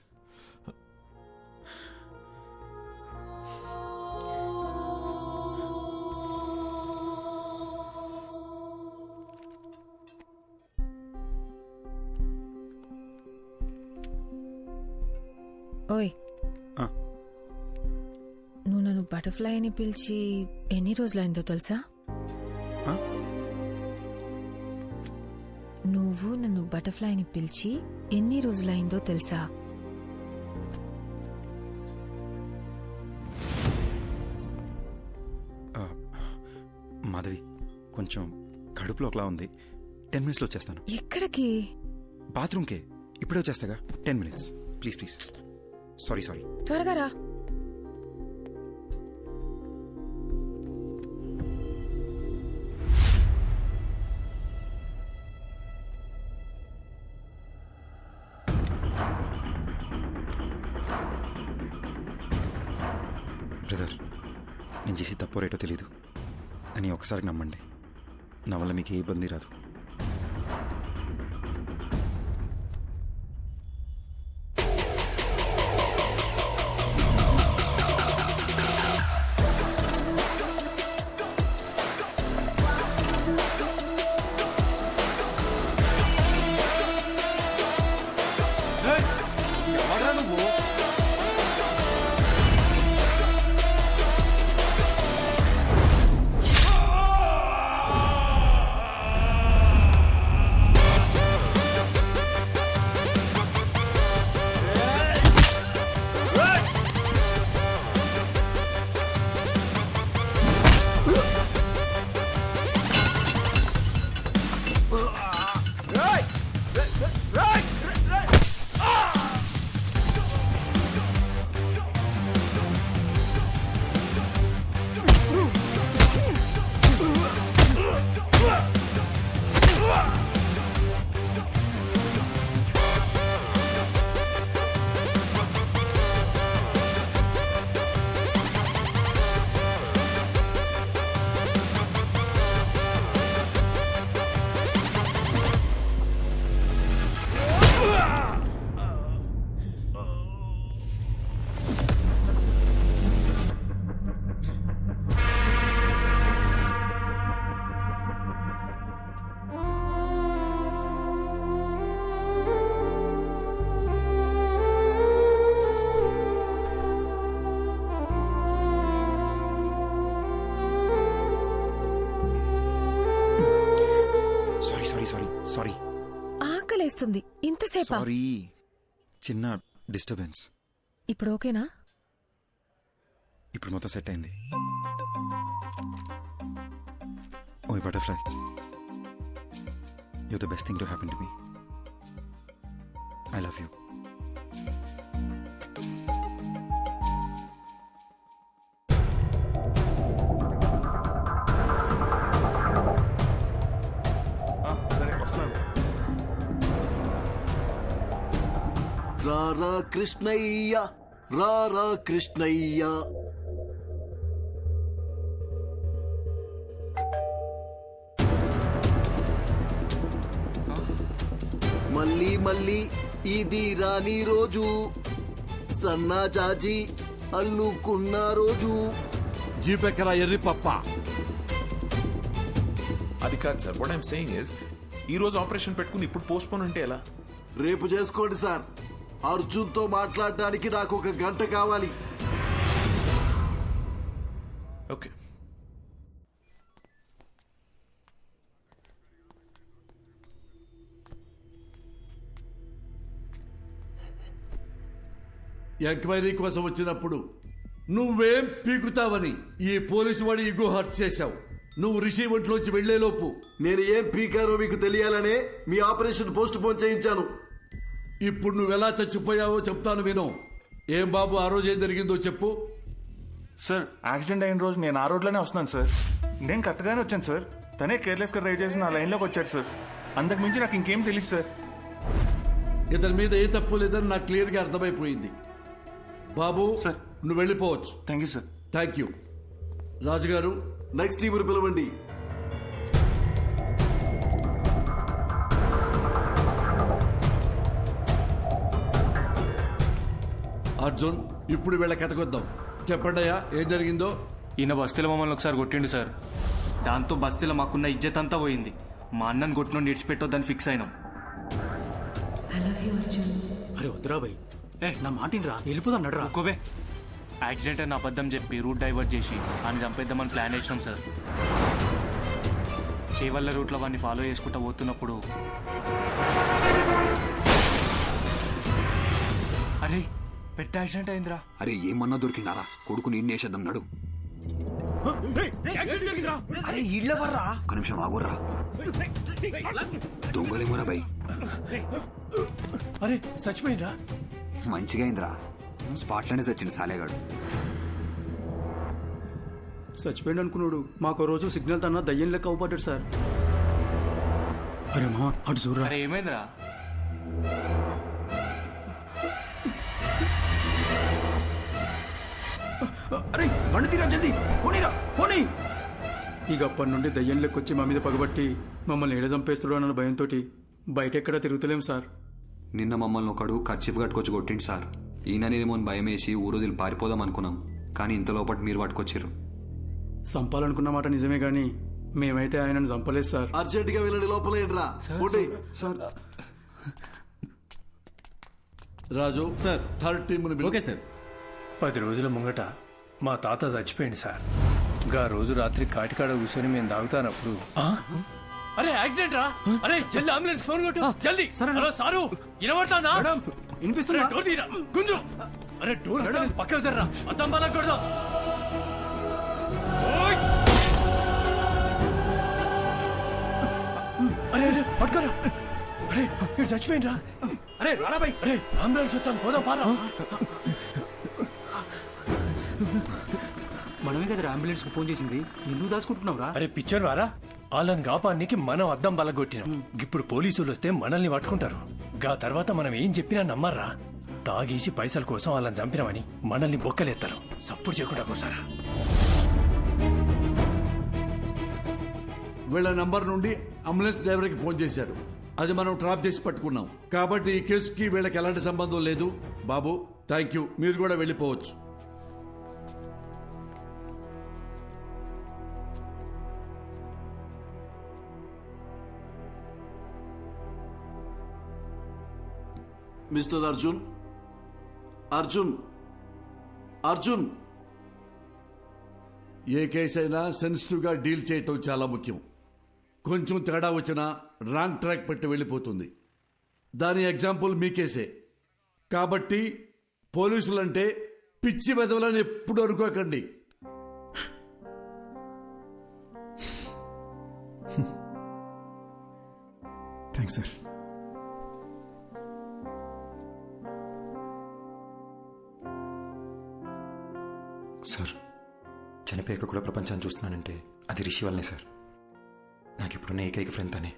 ఓయ్, నువ్వు నన్ను బటర్ఫ్లై అని పిలిచి ఎన్ని రోజులైందో తెలుసా? నువ్వు నన్ను బటర్ఫ్లైని పిలిచి ఎన్ని రోజులైందో తెలుసా? మాధవి, కొంచెం కడుపులో ఒకలా ఉంది. 10 minutesలో వచ్చేస్తాను. ఎక్కడికి? బాత్రూమ్కే. ఇప్పుడే వచ్చేస్తాగా. 10 minutes ప్లీజ్. సారీ. త్వరగా రా. బ్రదర్, నేను చేసి తప్పో రేటో తెలీదు అని ఒకసారి నమ్మండి. నా వల్ల మీకు ఏ ఇబ్బంది రాదు. సారీ. ఆకలేస్తుంది. ఇంతసేపా? సారీ, చిన్న డిస్టర్బెన్స్. ఇప్పుడు ఓకేనా? ఇప్పుడు మొత్తం సెట్ అయింది. ఓయ్ butterfly, you're the best thing to happen to me. I love you. రారా కృష్ణయ్య, రారా కృష్ణయ్య. మళ్ళీ మళ్ళీ ఇది రాని రోజు, సన్నా చాచి అల్లుకున్న రోజు. జీపెక్కరా ఎర్రి పప్ప. అది కాదు sir. What I'm saying is, ఈ రోజు ఆపరేషన్ పెట్టుకుని ఇప్పుడు పోస్ట్పోన్ అంటే ఎలా? రేపు చేసుకోండి సార్. అర్జున్తో మాట్లాడడానికి నాకు 1 గంట కావాలి. ఓకే. ఎంక్వైరీ కోసం వచ్చినప్పుడు నువ్వేం పీకుతావని ఈ పోలీసు వాడి ఇగో హర్ట్ చేశావు. నువ్వు రిషి ఒంట్లోంచి వెళ్లేలోపు నేను ఏం పీకారో మీకు తెలియాలనే మీ ఆపరేషన్ పోస్ట్ పోన్ చేయించాను. ఇప్పుడు నువ్వెలా చచ్చిపోయావో చెప్తాను విను. ఏం బాబు, ఆ రోజు ఏం జరిగిందో చెప్పు. సార్, యాక్సిడెంట్ అయిన రోజు నేను ఆ రోడ్లోనే వస్తున్నాను సార్. నేను కరెక్ట్గానే వచ్చాను సార్. తనే కేర్లెస్ గా డ్రైవ్ చేసి నా లైన్లోకి వచ్చాడు సార్. అంతకు మించి నాకు ఇంకేం తెలియదు సార్. ఇతని మీద ఏ తప్పు లేదని నాకు క్లియర్ గా అర్థమైపోయింది. బాబు సార్, నువ్వు వెళ్ళిపోవచ్చు. Thank you sir. Thank you. రాజుగారు, నెక్స్ట్ టీం పిలవండి. అర్జున్, ఇప్పుడు వీళ్ళ కథకొద్దాం. చెప్పండి అయ్యా, ఏం జరిగిందో. ఈయన బస్తీలో మమ్మల్ని ఒకసారి కొట్టిండు సార్. దాంతో బస్తీలో మాకున్న ఇజ్జత్ అంతా పోయింది. మా అన్నను కొట్టిన విడిచిపెట్టొద్దని ఫిక్స్ అయినాం. అరే వద్దురా భయ్, నా మాటినరా, వెళ్ళిపోదాం నడరా. ఒక్కోవే యాక్సిడెంట్ అని అబద్ధం చెప్పి రూట్ డైవర్ట్ చేసి ఆయన చంపేద్దామని ప్లాన్ వేసినాం సార్. చేవల్ల రూట్లో వాడిని ఫాలో చేసుకుంటూ పోతున్నప్పుడు అరే పెద్ద యాక్సిడెంట్ అయిందిరా. అరే ఏమన్నా దొరికిందారా? కొడుకుని ఇన్నేసేద్దాం నడు. అరే ఇళ్ళ వర్రా, ఒక నిమిషం ఆగుర్రా. దొంగలేమోరా బై. అరే చచ్చిపోయిందా? మంచిగా అయిందిరా, స్పాట్లోనే చచ్చింది సాలేగాడు. చచ్చిపోయింది అనుకున్నాడు. మాకు రోజు సిగ్నల్ తన్నా దయ్యం లెక్క అవుపడ్డాడు సార్. అరే మా అటు చూడరా. అరే ఏమైందిరా? అరే బండి తీరా, జల్దీ పోనీరా పోనీ. ఇక అప్పటి నుండి దయ్యం లెక్కొచ్చి మా మీద పగబట్టి మమ్మల్ని ఏడ చంపేస్తాడు అన్న భయంతో బయట ఎక్కడా తిరుగుతలేం సార్. నిన్న మమ్మల్ని ఒకడు కర్చీఫ్ కట్టుకొచ్చి కొట్టిండు సార్. ఈయననేమో భయం వేసి ఊరోదిలు పారిపోదాం అనుకున్నాం, కానీ ఇంతలోపటి మీరు పట్టుకొచ్చారు. చంపాలనుకున్న మాట నిజమే గాని మేమైతే ఆయనను చంపలేదు సార్. అర్జెంట్ గా వెళ్ళండి, లోపల ఏంట్రా sir. Raju sir, third team. Okay sir. 10 రోజుల ముంగట మా తాత చచ్చిపోయింది సార్. గా రోజు రాత్రి కాటికాడ కూర్చొని మేము తాగుతానప్పుడు అరే యాక్సిడెంట్ రా. అరే జల్ది అంబులెన్స్ ఫోన్ కొట్టు జల్ది. హలో సారు వినబడతానా? వినిపిస్తున్నా. డోర్ తీరా గుంజు. అరే డోర్ పక్కకు జర్రా, అద్దం బాగా కొడదాం. అరే అరే పట్టుకోరా. అరే ఇక్కడ చచ్చిపోయిండ్రా. అరే రారా బై. అరే అంబులెన్స్ వస్తాను, పోదాం పారా. మనమే కదా అంబులెన్స్ ఫోన్ చేసింది, ఎందుకు దాచుకుంటున్నావు రా? అరే పిక్చర్ వారా, వాళ్ళని కాపానికి మనం అద్దం బలగొట్టినాం. ఇప్పుడు పోలీసులు వస్తే మనల్ని పట్టుకుంటారు. గా తర్వాత మనం ఏం చెప్పినా నమ్మర్రా. తాగేసి పైసల కోసం వాళ్ళని చంపినామని మనల్ని బొక్కలేస్తారు. సపోర్ట్ చేయకుండా కోసారా. వీళ్ళ నంబర్ నుండి అంబులెన్స్ డ్రైవర్కి ఫోన్ చేశారు. అది మనం ట్రాప్ చేసి పట్టుకున్నాం. కాబట్టి ఈ కేసుకి వీళ్ళకి ఎలాంటి సంబంధం లేదు. బాబు థ్యాంక్ యూ, మీరు కూడా వెళ్ళిపోవచ్చు. మిస్టర్ అర్జున్, అర్జున్, అర్జున్. ఏ కేసు అయినా సెన్సిటివ్ గా డీల్ చేయటం చాలా ముఖ్యం. కొంచెం తేడా వచ్చినా రాంగ్ ట్రాక్ పెట్టి వెళ్ళిపోతుంది. దాని ఎగ్జాంపుల్ మీ కేసే. కాబట్టి పోలీసులంటే పిచ్చి వెదవలని ఎప్పుడు అనుకోకండి. Thanks sir. సార్ చనిపోయాక కూడా ప్రపంచాన్ని చూస్తున్నానంటే అది రిషి వల్లనే సార్. నాకు ఇప్పుడున్న ఏకైక ఫ్రెండ్ తనే.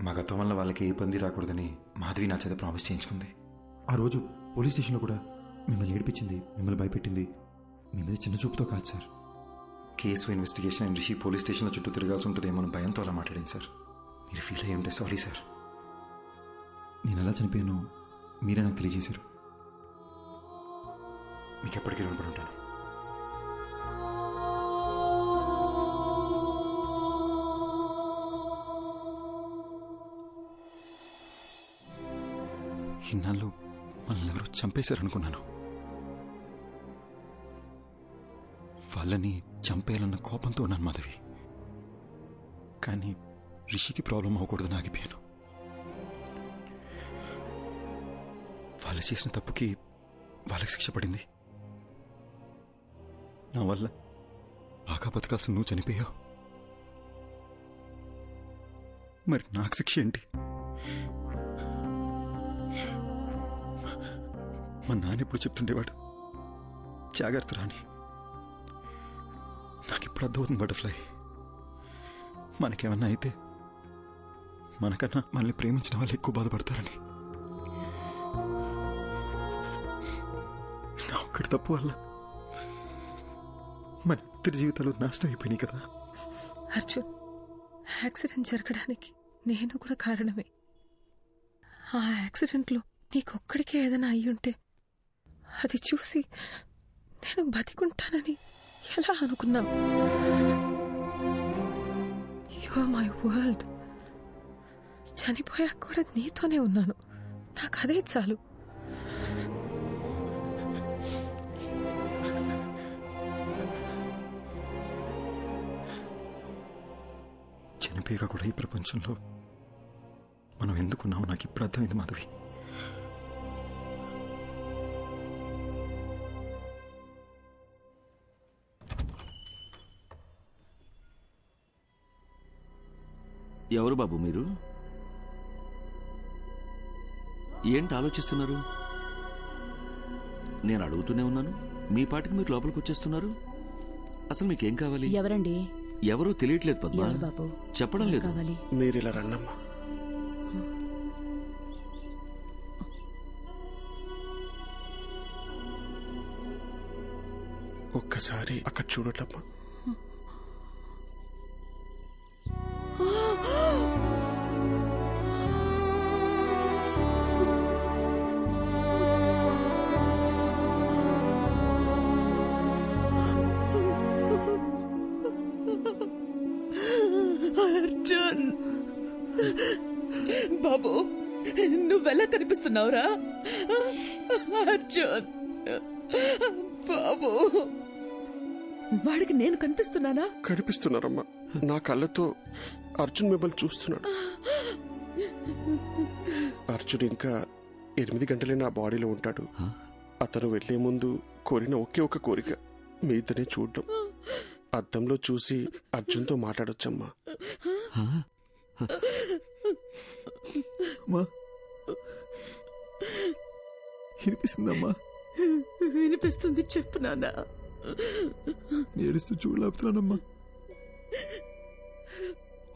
మా గతం వల్ల వాళ్ళకి ఏ ఇబ్బంది రాకూడదని మాధవి నా చేత ప్రామిస్ చేయించుకుంది. ఆ రోజు పోలీస్ స్టేషన్లో కూడా మిమ్మల్ని ఏడిపించింది, మిమ్మల్ని భయపెట్టింది మీ మీద చిన్న చూపుతో కాదు sir. Case investigation and Rishi police స్టేషన్లో చుట్టూ తిరగాల్సి ఉంటుందేమో భయంతో అలా మాట్లాడింది సార్. మీరు ఫీల్ అయ్యి ఉంటే సారీ సార్. నేను ఎలా చనిపోయానో మీరే నాకు తెలియజేశారు. మీకు ఎప్పటికీ రుణపడి ఉంటాను. ఇన్నాళ్ళు మనల్ని ఎవరో చంపేశారనుకున్నాను. వాళ్ళని చంపేయాలన్న కోపంతో ఉన్నాను మాధవి. కానీ రిషికి ప్రాబ్లం అవ్వకూడదని ఆగిపోయాను. వాళ్ళు చేసిన తప్పుకి వాళ్ళకి శిక్ష పడింది. నా వల్ల బాగా బతకాల్సిన నువ్వు చనిపోయావు. మరి నాకు శిక్ష ఏంటి? మా నాన్న ఇప్పుడు చెప్తుండేవాడు, జాగ్రత్త రాని. నాకు ఇప్పుడు అర్థమవుతుంది బటర్ఫ్లై. మనకేమన్నా అయితే మనకన్నా మనల్ని ప్రేమించిన వాళ్ళు ఎక్కువ బాధపడతారని. నా ఒక్కడి తప్పు వల్ల మన ఇద్దరి జీవితాలు నాశనం అయిపోయినాయి కదా. అర్జున్, యాక్సిడెంట్ జరగడానికి నేను కూడా కారణమే. ఆ యాక్సిడెంట్లో నీకొక్కడికే ఏదైనా అయ్యుంటే అది చూసి నేను బతికుంటానని ఎలా అనుకున్నావు? You are my world. చనిపోయాక కూడా నీతోనే ఉన్నాను. నాకు అదే చాలు. చనిపోయాక కూడా ఈ ప్రపంచంలో మనం ఎందుకున్నామో నాకు ఇప్పుడు అర్థమైంది మాధవి. ఎవరు బాబు మీరు? ఏంటి ఆలోచిస్తున్నారు? నేను అడుగుతూనే ఉన్నాను, మీ పాటికి మీరు లోపలికి వచ్చేస్తున్నారు. అసలు మీకేం కావాలి? ఎవరండి? ఎవరో తెలియట్లేదు పద్మా. బాబు చెప్పడం లేదు. మీరు ఇలా రండమ్మా. ఒక్కసారి అక్కడ చూడట్లమ్మా. అర్జున్ బాబు, నువ్వెలా కనిపిస్తున్నావురా? అర్జున్ బాబు, వాడికి నేను కనిపిస్తున్నానా? కనిపిస్తున్నారమ్మా. నా కళ్ళతో అర్జున్ మిమ్మల్ని చూస్తున్నాడు. అర్జున్ ఇంకా 8 గంటలే నా బాడీలో ఉంటాడు. అతను వెళ్లే ముందు కోరిన ఒకే ఒక కోరిక మీ ఇద్దరిని చూడడం. అద్దంలో చూసి అర్జున్తో మాట్లాడొచ్చమ్మా. వినిపిస్తుందమ్మా? వినిపిస్తుంది, చెప్పు నాన్న. ఏడుస్తూ చూడలేపుతున్నానమ్మా.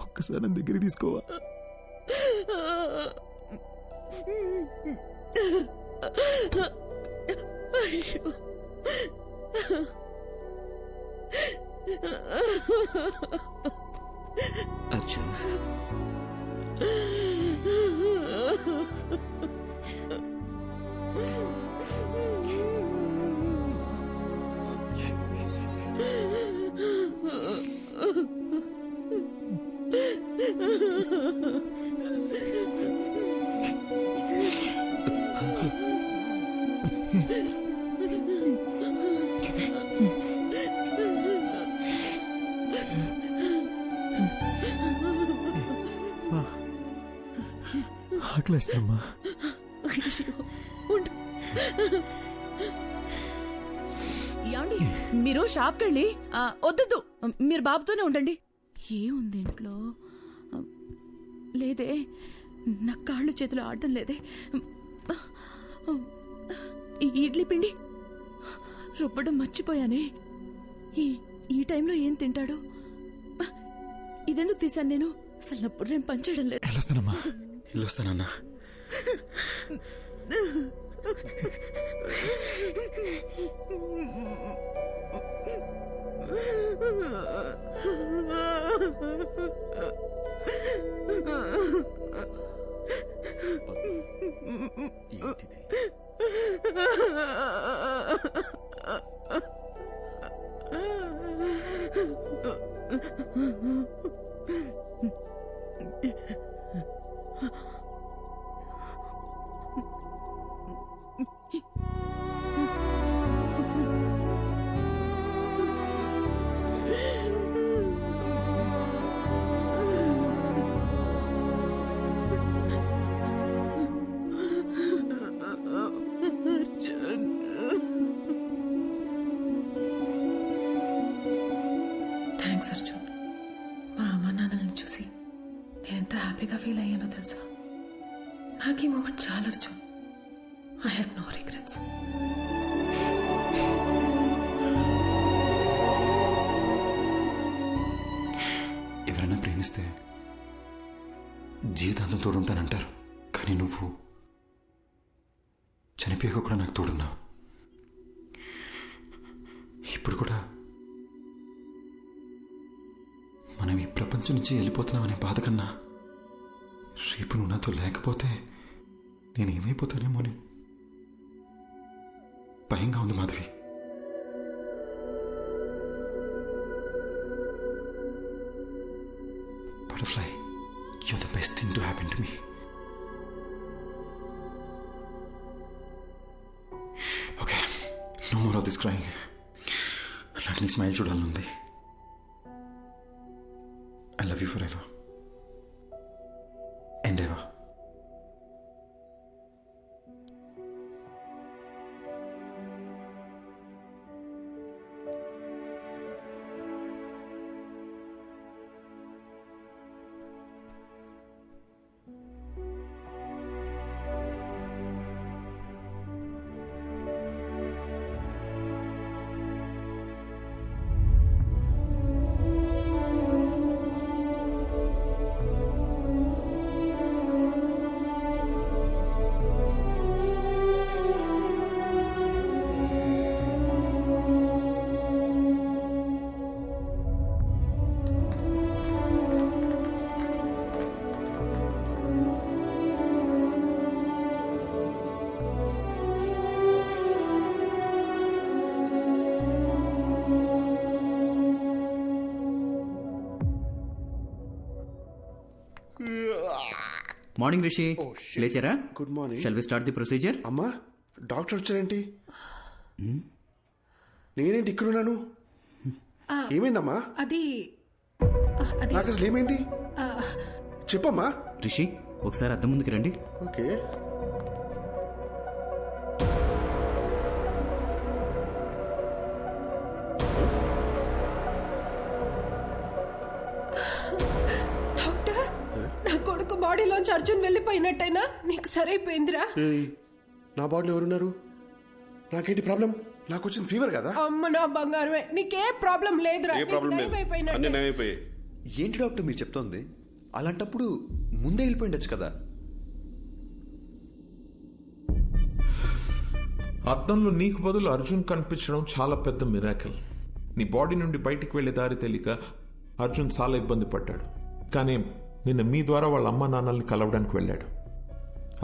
ఒక్కసారి నా దగ్గరికి తీసుకోవా? అయ్యో, అర్జున్, ఆకలేస్తుందమ్మా. ఏమండి, మీరు షాప్కి వెళ్ళి వద్దు, మీరు బాబుతోనే ఉండండి. ఏముంది ఇంట్లో? లేదే, నా కాళ్ళు చేతులు ఆడటం లేదే. ఈ ఇడ్లీ పిండి రుబ్బడం మర్చిపోయానే. ఈ టైంలో ఏం తింటాడు? ఇదెందుకు తీశాను నేను? అసలు నా బుర్రేం పనిచేయడం లేదు. వెళ్ళొస్తానన్నా. థ్యాంక్స్ అర్జున్. మా అమ్మ నాన్నలను చూసి నేను ఎంత హ్యాపీగా ఫీల్ అయ్యానో తెలుసా? నాకు ఈ మూమెంట్ చాలా Arjun. I have no regrets. ఎవరైనా ప్రేమిస్తే జీవితాంతం తోడుంటానంటారు, కానీ నువ్వు చనిపోయాక కూడా నాకు తోడున్నావు. ఇప్పుడు కూడా మనం ఈ ప్రపంచం నుంచి వెళ్ళిపోతున్నామనే బాధ కన్నా రేపు నువ్వు నాతో లేకపోతే నేనేమైపోతానేమోని భయంగా ఉంది Madhavi. Butterfly, you're the best thing to happen to me. Okay, no more of this crying. నాకు నీ స్మైల్ చూడాలనుంది. I love you forever. Morning Rishi, లేచారా? Good morning. Shall we start the procedure? అమ్మా, డాక్టర్ వచ్చారేంటి? నేనేంటి ఇక్కడున్నాను? ఏమైందమ్మా? అది నాకు అసలు ఏమైంది చెప్పమ్మా. రిషి, ఒకసారి అద్దం ముందుకు రండి. ఓకే. డాక్టర్, నా కొడుకు బాడీలోంచి అర్జున్ వెళ్ళిపోయినట్టయినా నీకు సరైపోయిందిరా. నా బాడీలో ఎవరున్నారు? నాకేంటి ప్రాబ్లం? నాకు వచ్చిన ఫీవర్ కదా. అమ్మ నా బంగారమే, నీకే ప్రాబ్లం లేదురా. ఏ ప్రాబ్లం లేదు, అన్ని నయమైపోయాయి. ఏంటి డాక్టర్ మీరు చెప్తోంది? అలాంటప్పుడు ముందే వెళ్ళిపోయిండొచ్చు కదా. అద్దంలో నీకు బదులు అర్జున్ కనిపించడం చాలా పెద్ద మిరాకిల్. నీ బాడీ నుండి బయటికి వెళ్లే దారి తెలియక అర్జున్ చాలా ఇబ్బంది పడ్డాడు. కానీ నిన్న మీ ద్వారా వాళ్ళ అమ్మ నాన్నల్ని కలవడానికి వెళ్ళాడు.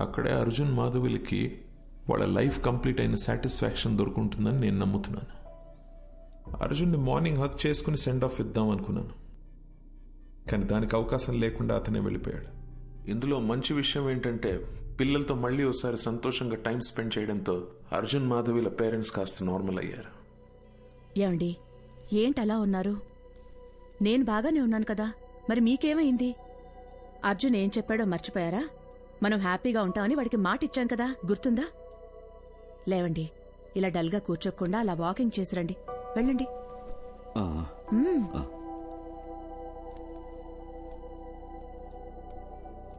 అక్కడే అర్జున్ మాధవిలకి వాళ్ళ లైఫ్ కంప్లీట్ అయిన సాటిస్ఫాక్షన్ దొరుకుంటుందని నేను నమ్ముతున్నాను. అర్జున్ని మార్నింగ్ హక్ చేసుకుని సెండ్ ఆఫ్ ఇద్దాం అనుకున్నాను, కానీ దానికి అవకాశం లేకుండా అతనే వెళ్ళిపోయాడు. ఇందులో మంచి విషయం ఏంటంటే పిల్లలతో మళ్ళీ ఒకసారి సంతోషంగా టైం స్పెండ్ చేయడంతో అర్జున్ మాధవిల పేరెంట్స్ కాస్త నార్మల్ అయ్యారు. ఏమండి, ఏంటలా ఉన్నారు? నేను బాగానే ఉన్నాను కదా, మరి మీకేమైంది? అర్జున్ ఏం చెప్పాడో మర్చిపోయారా? మనం హ్యాపీగా ఉంటామని వాడికి మాట ఇచ్చాం కదా, గుర్తుందా? లేవండి, ఇలా డల్గా కూర్చోకుండా అలా వాకింగ్ చేసిరండి. వెళ్ళండి.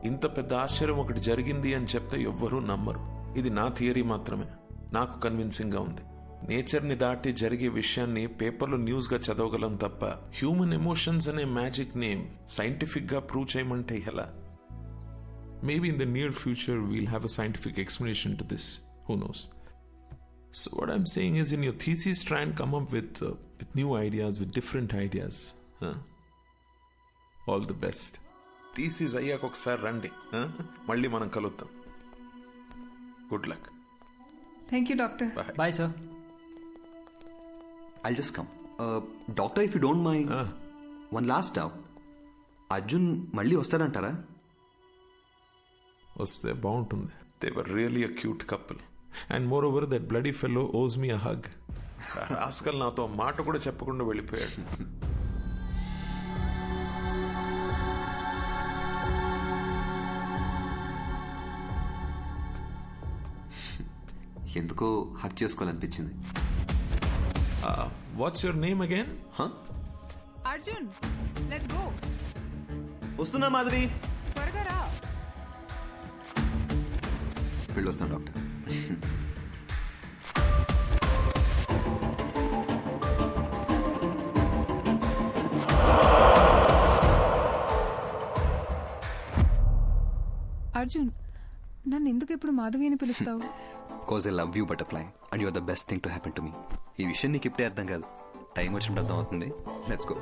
ఇంత పెద్ద ఆశ్చర్యం ఒకటి జరిగింది అని చెప్తే ఎవ్వరూ నమ్మరు. ఇది నా థియరీ మాత్రమే, నాకు కన్విన్సింగ్ గా ఉంది. నేచర్ని దాటి జరిగే విషయాన్ని పేపర్లో న్యూస్ గా చదవగలం తప్ప హ్యూమన్ ఎమోషన్స్ అనే మ్యాజిక్ ని సైంటిఫిక్ గా ప్రూవ్ చేయమంటే ఎలా? Maybe in the near future we'll have a scientific explanation to this. Who knows? So what I'm saying is, in your thesis, try and come up with new ideas, with different ideas. All the best. Thesis అయ్యాక ఒకసారి రండి, మళ్ళీ మనం కలుద్దాం. Good luck. Thank you, doctor. Bye, sir. I'll just come. Doctor, if you don't mind, one last doubt. Arjun మళ్ళీ వస్తాడంటారా? వస్తే బాగుంటుంది. They were really a cute couple. And moreover, that bloody fellow owes me a hug. Rascal నాతో మాట కూడా చెప్పకుండా వెళ్ళిపోయాడు. ఎందుకో Haq చేసుకోవాలనిపించింది. What's your name again? Arjun, let's go. వస్తున్నా మాధవి. త్వరగా రా. వెళ్ళొస్తాను డాక్టర్. అర్జున్, నన్ను ఎందుకు ఎప్పుడు మాధవి అని పిలుస్తావు? Cause I love you, butterfly, and you're the best thing to happen to me. ఈ విషయం నీకు ఇప్పుడే అర్థం కాదు, టైం వచ్చినప్పుడు అర్థం అవుతుంది. Let's go.